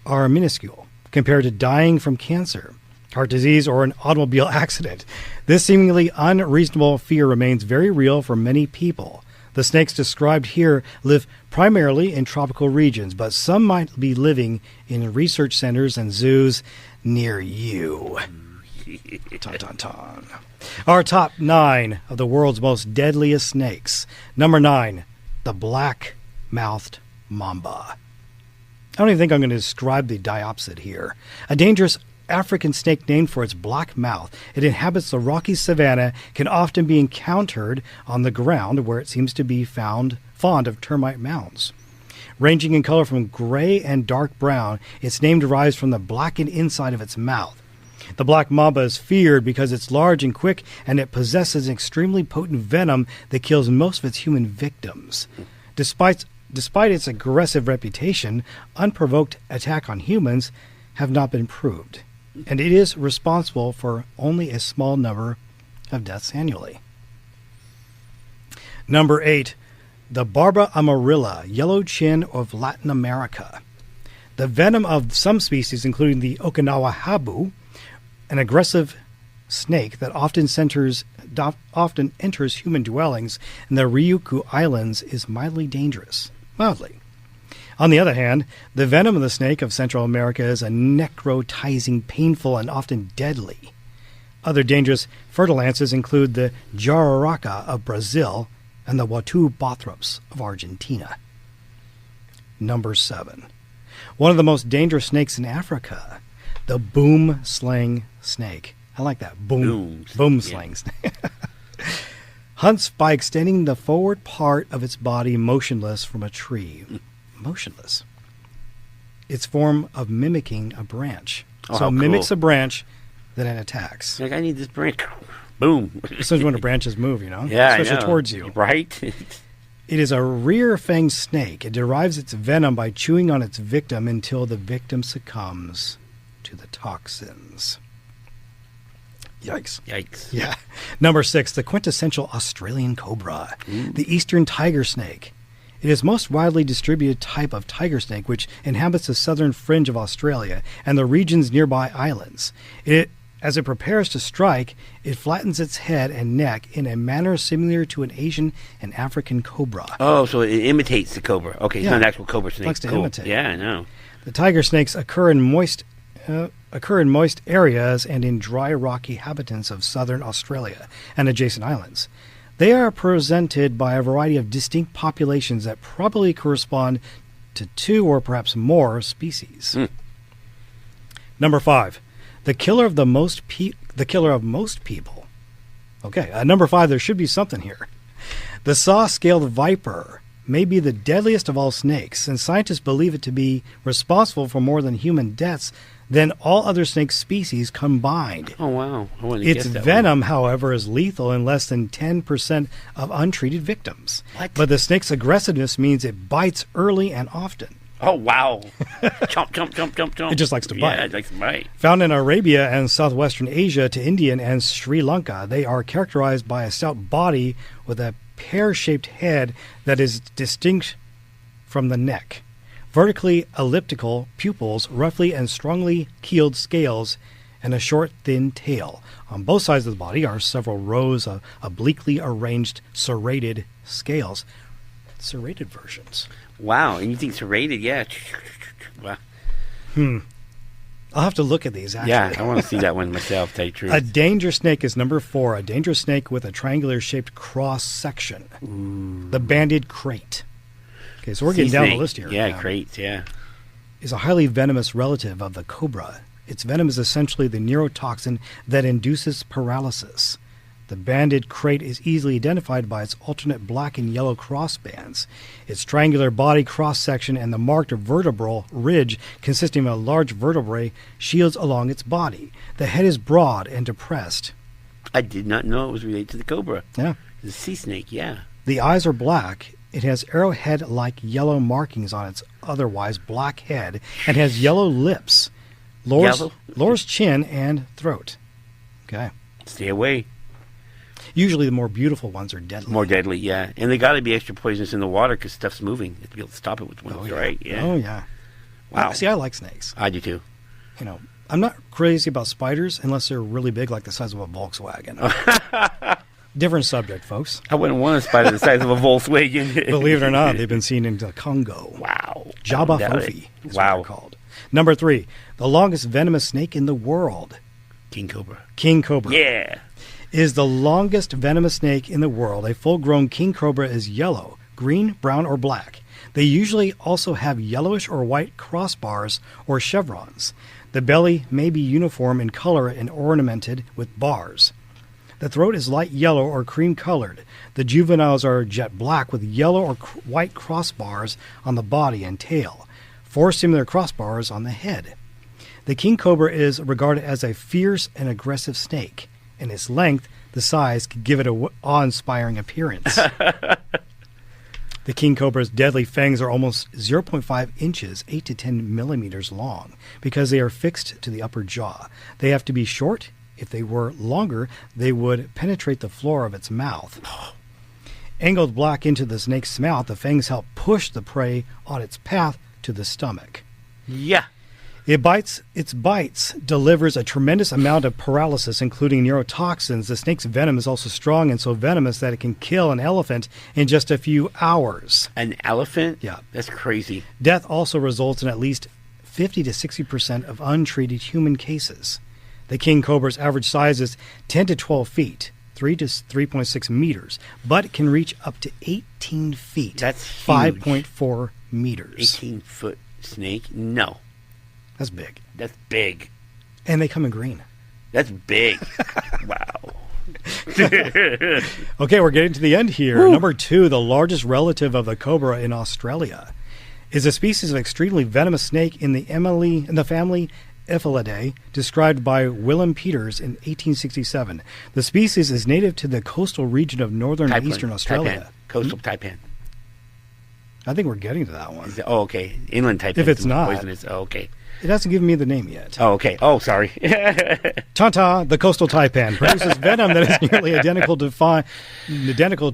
are minuscule compared to dying from cancer, heart disease, or an automobile accident. This seemingly unreasonable fear remains very real for many people. The snakes described here live primarily in tropical regions, but some might be living in research centers and zoos near you. Ton, ton, ton. Our top 9 of the world's most deadliest snakes. Number 9, the black-mouthed mamba. I don't even think I'm going to describe the diopsid here. A dangerous African snake named for its black mouth. It inhabits the rocky savanna, can often be encountered on the ground where it seems to be fond of termite mounds. Ranging in color from gray and dark brown, its name derives from the blackened inside of its mouth. The black mamba is feared because it's large and quick, and it possesses an extremely potent venom that kills most of its human victims. Despite its aggressive reputation, unprovoked attack on humans have not been proved, and it is responsible for only a small number of deaths annually. Number 8, the Barba amarilla, yellow chin of Latin America. The venom of some species, including the Okinawa habu, an aggressive snake that often enters human dwellings in the Ryukyu Islands, is mildly dangerous. Mildly. On the other hand, the venom of the snake of Central America is a necrotizing, painful, and often deadly. Other dangerous fertilances include the jararaca of Brazil and the Watu bothrops of Argentina. Number 7. One of the most dangerous snakes in Africa, the boom slang snake. I like that. Boom slang snake. Hunts by extending the forward part of its body motionless from a tree. Motionless. Its form of mimicking a branch. So it mimics a branch, then it attacks. Like, I need this branch. Boom. Especially when the branches move, you know? Yeah, especially towards you. Right? It is a rear-fanged snake. It derives its venom by chewing on its victim until the victim succumbs to the toxins. Yikes. Yikes. Yeah. Number 6, the quintessential Australian cobra, the eastern tiger snake. It is most widely distributed type of tiger snake which inhabits the southern fringe of Australia and the region's nearby islands. As it prepares to strike, it flattens its head and neck in a manner similar to an Asian and African cobra. Oh, so it imitates the cobra. Okay, it's not an actual cobra snake. Likes to imitate. Yeah, I know. The tiger snakes occur in moist areas and in dry, rocky habitats of southern Australia and adjacent islands. They are presented by a variety of distinct populations that probably correspond to 2 or perhaps more species. Number 5, the killer of most people. Okay, number 5, there should be something here. The saw-scaled viper may be the deadliest of all snakes, and scientists believe it to be responsible for more than human deaths than all other snake species combined. Oh, wow. Its venom, however, is lethal in less than 10% of untreated victims. What? But the snake's aggressiveness means it bites early and often. Oh, wow. Chomp, chomp, chomp, chomp, chomp. It just likes to bite. Yeah, it likes to bite. Found in Arabia and southwestern Asia to India and Sri Lanka, they are characterized by a stout body with a pear-shaped head that is distinct from the neck. Vertically elliptical pupils, roughly and strongly keeled scales, and a short, thin tail. On both sides of the body are several rows of obliquely arranged serrated scales. Serrated versions. Wow, and you think serrated? Yeah. Wow. I'll have to look at these, actually. Yeah, I want to see that one myself, to tell you the truth. A danger snake is number 4, a dangerous snake with a triangular-shaped cross-section. The banded crate. Okay, so we're getting down the list here. Yeah, crates, yeah. Is a highly venomous relative of the cobra. Its venom is essentially the neurotoxin that induces paralysis. The banded crate is easily identified by its alternate black and yellow crossbands. Its triangular body cross-section and the marked vertebral ridge consisting of a large vertebrae shields along its body. The head is broad and depressed. I did not know it was related to the cobra. Yeah. The sea snake, yeah. The eyes are black. It has arrowhead-like yellow markings on its otherwise black head and has yellow lips, lowers chin and throat. Okay. Stay away. Usually the more beautiful ones are deadly. More deadly, yeah. And they got to be extra poisonous in the water because stuff's moving. You have to be able to stop it with wings, right? Yeah. Oh, yeah. Wow. See, I like snakes. I do too. You know, I'm not crazy about spiders unless they're really big, like the size of a Volkswagen. Different subject, folks. I wouldn't want a spider the size of a Volkswagen. Believe it or not, they've been seen in the Congo. Wow. Jabba Fofi is what they're called. Number 3, the longest venomous snake in the world. King cobra. King cobra. Yeah. Is the longest venomous snake in the world. A full-grown king cobra is yellow, green, brown, or black. They usually also have yellowish or white crossbars or chevrons. The belly may be uniform in color and ornamented with bars. The throat is light yellow or cream-colored. The juveniles are jet black with yellow or white crossbars on the body and tail, 4 similar crossbars on the head. The king cobra is regarded as a fierce and aggressive snake. And its length, the size, could give it an awe-inspiring appearance. The king cobra's deadly fangs are almost 0.5 inches, 8 to 10 millimeters long, because they are fixed to the upper jaw. They have to be short. If they were longer, they would penetrate the floor of its mouth. Angled black into the snake's mouth, the fangs help push the prey on its path to the stomach. Yeah. Its bites delivers a tremendous amount of paralysis, including neurotoxins. The snake's venom is also strong and so venomous that it can kill an elephant in just a few hours. An elephant? Yeah. That's crazy. Death also results in at least 50 to 60% of untreated human cases. The king cobra's average size is 10 to 12 feet, 3 to 3.6 meters, but can reach up to 18 feet. That's huge. 5.4 meters. 18-foot snake? No. That's big. That's big. And they come in green. That's big. Wow. Okay, we're getting to the end here. Woo. Number 2, the largest relative of the cobra in Australia, is a species of extremely venomous snake in the family Ephialidae, described by Willem Peters in 1867. The species is native to the coastal region of northern and eastern Australia. Coastal taipan. I think we're getting to that one. Okay. Inland taipan. If it's not. Poisonous. Oh, okay. It hasn't given me the name yet. Oh, okay. Oh, sorry. Tanta, the coastal taipan, produces venom that is nearly identical to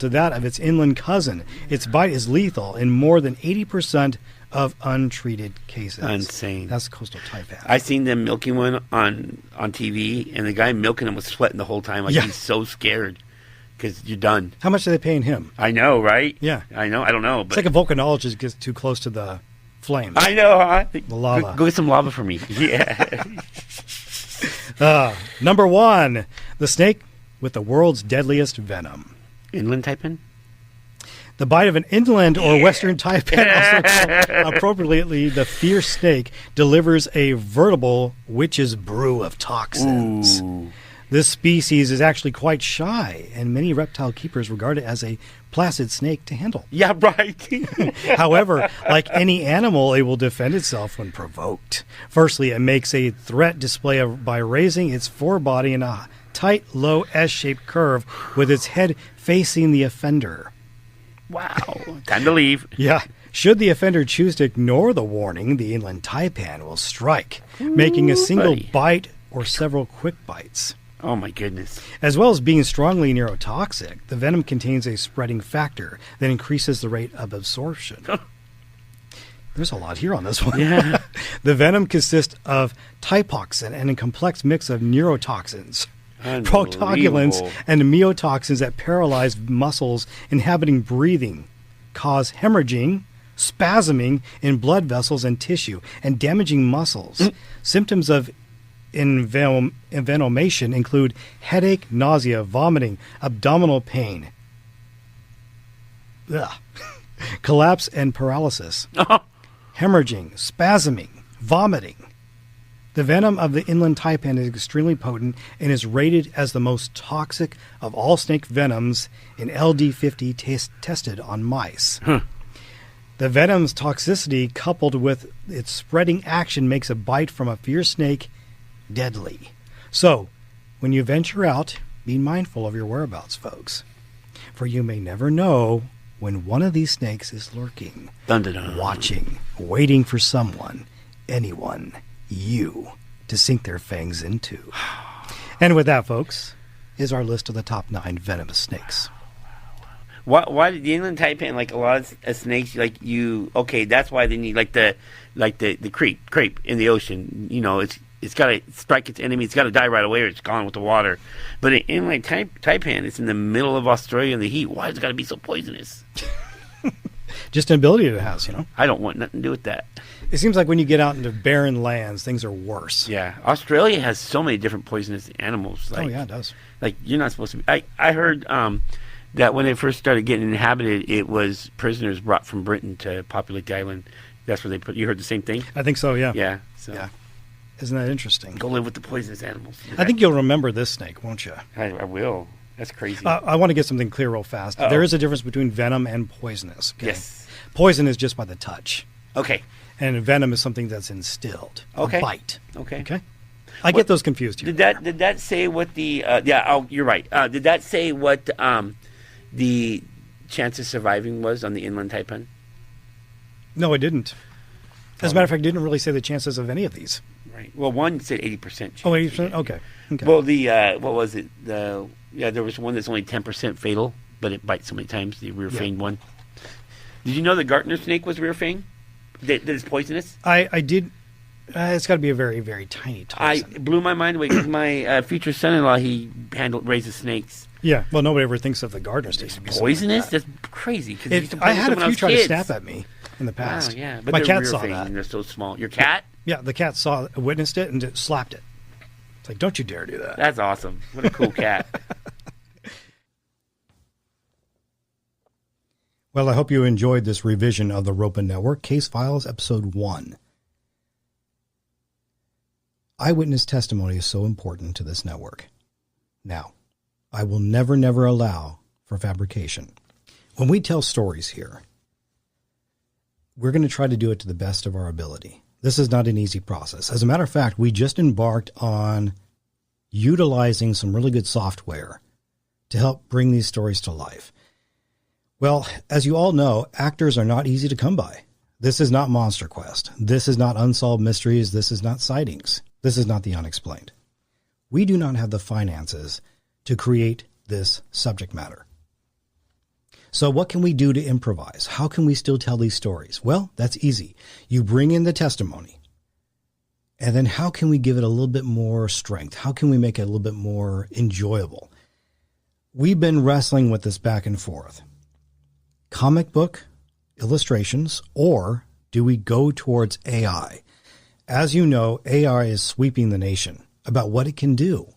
that of its inland cousin. Its bite is lethal in more than 80% of untreated cases. Insane. That's coastal taipan. I seen them milking one on TV, and the guy milking him was sweating the whole time. Like he's so scared because you're done. How much are they paying him? I know, right? Yeah. I know. I don't know. But it's like a volcanologist gets too close to the flames. I know. Huh? The lava. Go get some lava for me. Yeah. Number 1, the snake with the world's deadliest venom. Inland taipan? The bite of an inland or western taipan, also called appropriately the fierce snake, delivers a veritable witch's brew of toxins. Ooh. This species is actually quite shy, and many reptile keepers regard it as a placid snake to handle. Yeah, right. However, like any animal, it will defend itself when provoked. Firstly, it makes a threat display by raising its forebody in a tight, low S-shaped curve with its head facing the offender. Wow. Time to leave. Yeah. Should the offender choose to ignore the warning, the inland taipan will strike, making a single bite or several quick bites. Oh, my goodness. As well as being strongly neurotoxic, the venom contains a spreading factor that increases the rate of absorption. There's a lot here on this one. Yeah. The venom consists of typoxin and a complex mix of neurotoxins, proctologins, and myotoxins that paralyze muscles inhabiting breathing, cause hemorrhaging, spasming in blood vessels and tissue, and damaging muscles. Symptoms of envenomation include headache, nausea, vomiting, abdominal pain, collapse and paralysis, hemorrhaging, spasming, vomiting. The venom of the inland taipan is extremely potent and is rated as the most toxic of all snake venoms in LD50 tested on mice. The venom's toxicity, coupled with its spreading action, makes a bite from a fierce snake deadly. So, when you venture out, be mindful of your whereabouts, folks. For you may never know when one of these snakes is lurking, watching, waiting for someone, anyone, you, to sink their fangs into. And with that, folks, is our list of the top 9 venomous snakes. Why did the inland taipan, like a lot of snakes, like okay, that's why they need the crepe in the ocean. You know, it's got to strike its enemy. It's got to die right away, or it's gone with the water. But an inland taipan, it's in the middle of Australia in the heat. Why has it got to be so poisonous? Just an ability it has, you know. I don't want nothing to do with that. It seems like when you get out into barren lands, things are worse. Yeah, Australia has so many different poisonous animals. Oh yeah, it does. Like you're not supposed to be. I heard that when it first started getting inhabited, it was prisoners brought from Britain to populate the island. That's where they put. You heard the same thing? I think so. Yeah. Yeah. So. Yeah. Isn't that interesting? Go live with the poisonous animals. I think you'll remember this snake, won't you? I will. That's crazy. I want to get something clear real fast. There is a difference between venom and poisonous. Okay? Yes. Poison is just by the touch. Okay. And venom is something that's instilled. Okay. A bite. Okay. Okay. I get those confused here. Did that say what the you're right. Did that say what the chance of surviving was on the inland taipan? No, it didn't. As a matter of fact, it didn't really say the chances of any of these. Right. Well, one said 80%. Oh, 80%? Okay. Well, what was it? There was one that's only 10% fatal, but it bites so many times, the rear-fanged one. Did you know the Gartner snake was rear-fanged? That is poisonous? I did. It's got to be a very, very tiny toxin. It blew my mind away because my future son-in-law, he raises snakes. Yeah, well, nobody ever thinks of the Gartner snake to be poisonous. That's crazy. I had a few try to snap at me in the past. Wow, yeah, but my cat saw that. And they're so small. Your cat? Yeah, the cat witnessed it and slapped it. It's like, don't you dare do that. That's awesome. What a cool cat. Well, I hope you enjoyed this revision of the Ropen Network Case Files, Episode 1. Eyewitness testimony is so important to this network. Now, I will never, never allow for fabrication. When we tell stories here, we're going to try to do it to the best of our ability. This is not an easy process. As a matter of fact, we just embarked on utilizing some really good software to help bring these stories to life. Well, as you all know, actors are not easy to come by. This is not Monster Quest. This is not Unsolved Mysteries. This is not Sightings. This is not The Unexplained. We do not have the finances to create this subject matter. So what can we do to improvise? How can we still tell these stories? Well, that's easy. You bring in the testimony. And then how can we give it a little bit more strength? How can we make it a little bit more enjoyable? We've been wrestling with this back and forth. Comic book illustrations, or do we go towards AI? As you know, AI is sweeping the nation about what it can do.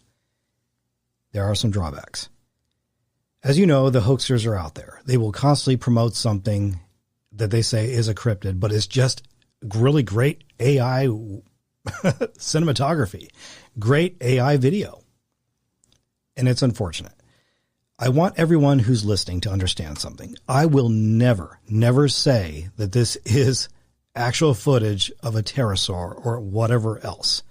There are some drawbacks. As you know, the hoaxers are out there. They will constantly promote something that they say is a cryptid, but it's just really great AI cinematography, great AI video. And it's unfortunate. I want everyone who's listening to understand something. I will never, never say that this is actual footage of a pterosaur or whatever else,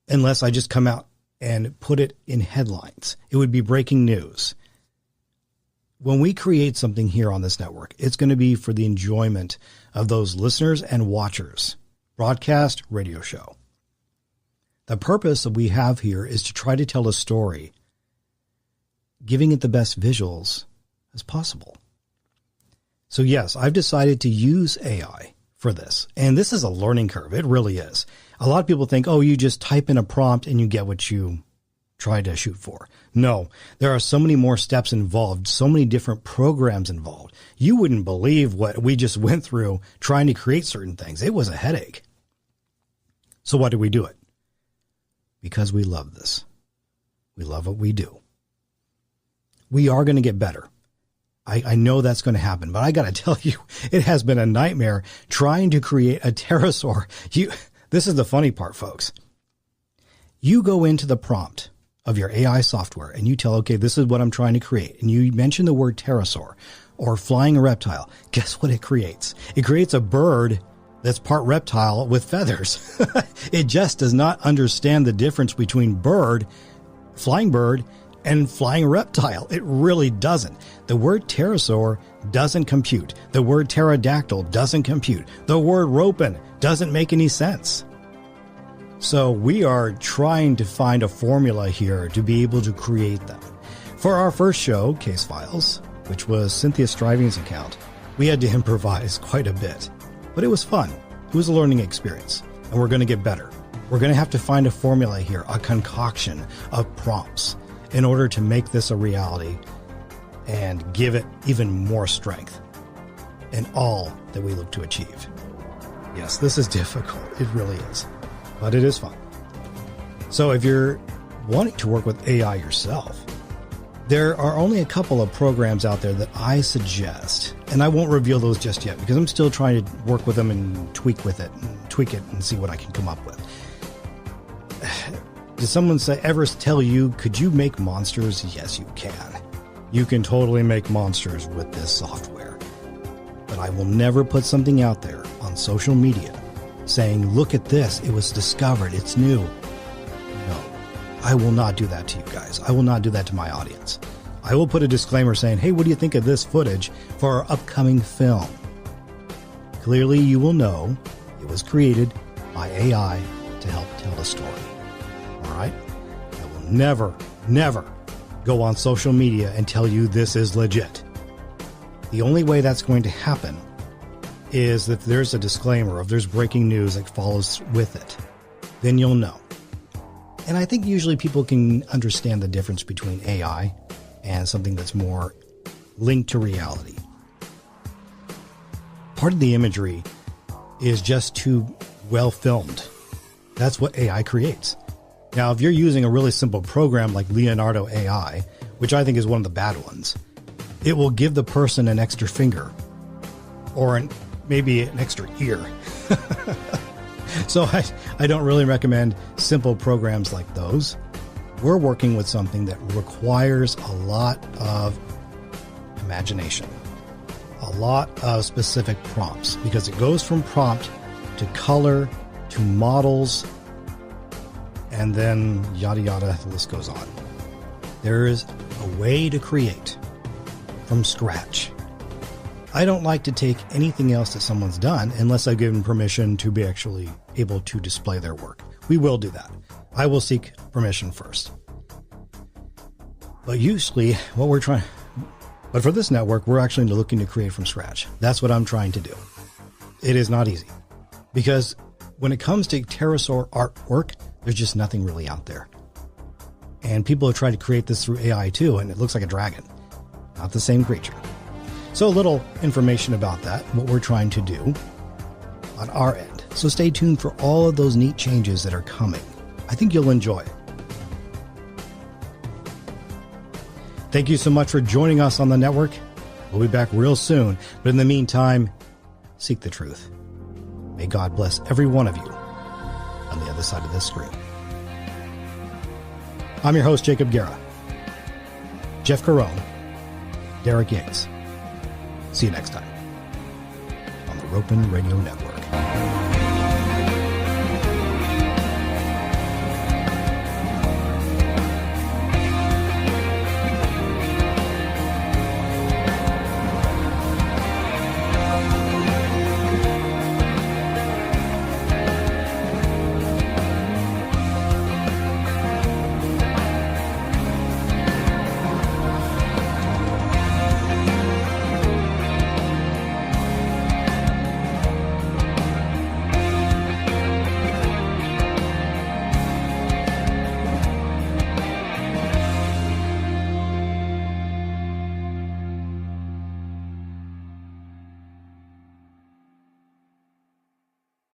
unless I just come out and put it in headlines. It would be breaking news. When we create something here on this network, it's going to be for the enjoyment of those listeners and watchers, broadcast, radio show. The purpose that we have here is to try to tell a story, giving it the best visuals as possible. So yes, I've decided to use AI for this. And this is a learning curve. It really is. A lot of people think, oh, you just type in a prompt and you get what you try to shoot for. No, there are so many more steps involved, so many different programs involved. You wouldn't believe what we just went through trying to create certain things. It was a headache. So why do we do it? Because we love this. We love what we do. We are going to get better. I know that's going to happen, but I got to tell you, it has been a nightmare trying to create a pterosaur. This is the funny part, folks. You go into the prompt of your AI software and you tell, okay, this is what I'm trying to create. And you mention the word pterosaur or flying reptile. Guess what it creates? It creates a bird that's part reptile with feathers. It just does not understand the difference between flying bird, and flying reptile. It really doesn't. The word pterosaur doesn't compute. The word pterodactyl doesn't compute. The word ropen doesn't make any sense. So we are trying to find a formula here to be able to create them. For our first show, Case Files, which was Cynthia Striving's account, we had to improvise quite a bit. But it was fun. It was a learning experience. And we're going to get better. We're going to have to find a formula here, a concoction of prompts, in order to make this a reality and give it even more strength in all that we look to achieve. Yes, this is difficult. It really is. But it is fun. So if you're wanting to work with AI yourself, there are only a couple of programs out there that I suggest, and I won't reveal those just yet because I'm still trying to work with them and tweak it and see what I can come up with. Did someone ever tell you, could you make monsters? Yes, you can. You can totally make monsters with this software. But I will never put something out there on social media saying, look at this, it was discovered, it's new. No, I will not do that to you guys. I will not do that to my audience. I will put a disclaimer saying, hey, what do you think of this footage for our upcoming film? Clearly, you will know it was created by AI to help tell the story. All right? I will never, never go on social media and tell you this is legit. The only way that's going to happen is if there's a disclaimer, if there's breaking news that follows with it, then you'll know. And I think usually people can understand the difference between AI and something that's more linked to reality. Part of the imagery is just too well filmed. That's what AI creates. Now, if you're using a really simple program like Leonardo AI, which I think is one of the bad ones, it will give the person an extra finger or maybe an extra ear. So I don't really recommend simple programs like those. we're working with something that requires a lot of imagination, a lot of specific prompts, because it goes from prompt to color to models, and then yada yada, the list goes on. There is a way to create from scratch. I don't like to take anything else that someone's done unless I've given permission to be actually able to display their work. We will do that. I will seek permission first. But usually but for this network, we're actually looking to create from scratch. That's what I'm trying to do. It is not easy, because when it comes to pterosaur artwork, there's just nothing really out there. And people have tried to create this through AI too, and it looks like a dragon. Not the same creature. So a little information about that, what we're trying to do on our end. So stay tuned for all of those neat changes that are coming. I think you'll enjoy it. Thank you so much for joining us on the network. We'll be back real soon. But in the meantime, seek the truth. May God bless every one of you on the other side of this screen. I'm your host, Jacob Guerra. Jeff Carone, Derek Yates. See you next time on the Ropen Radio Network.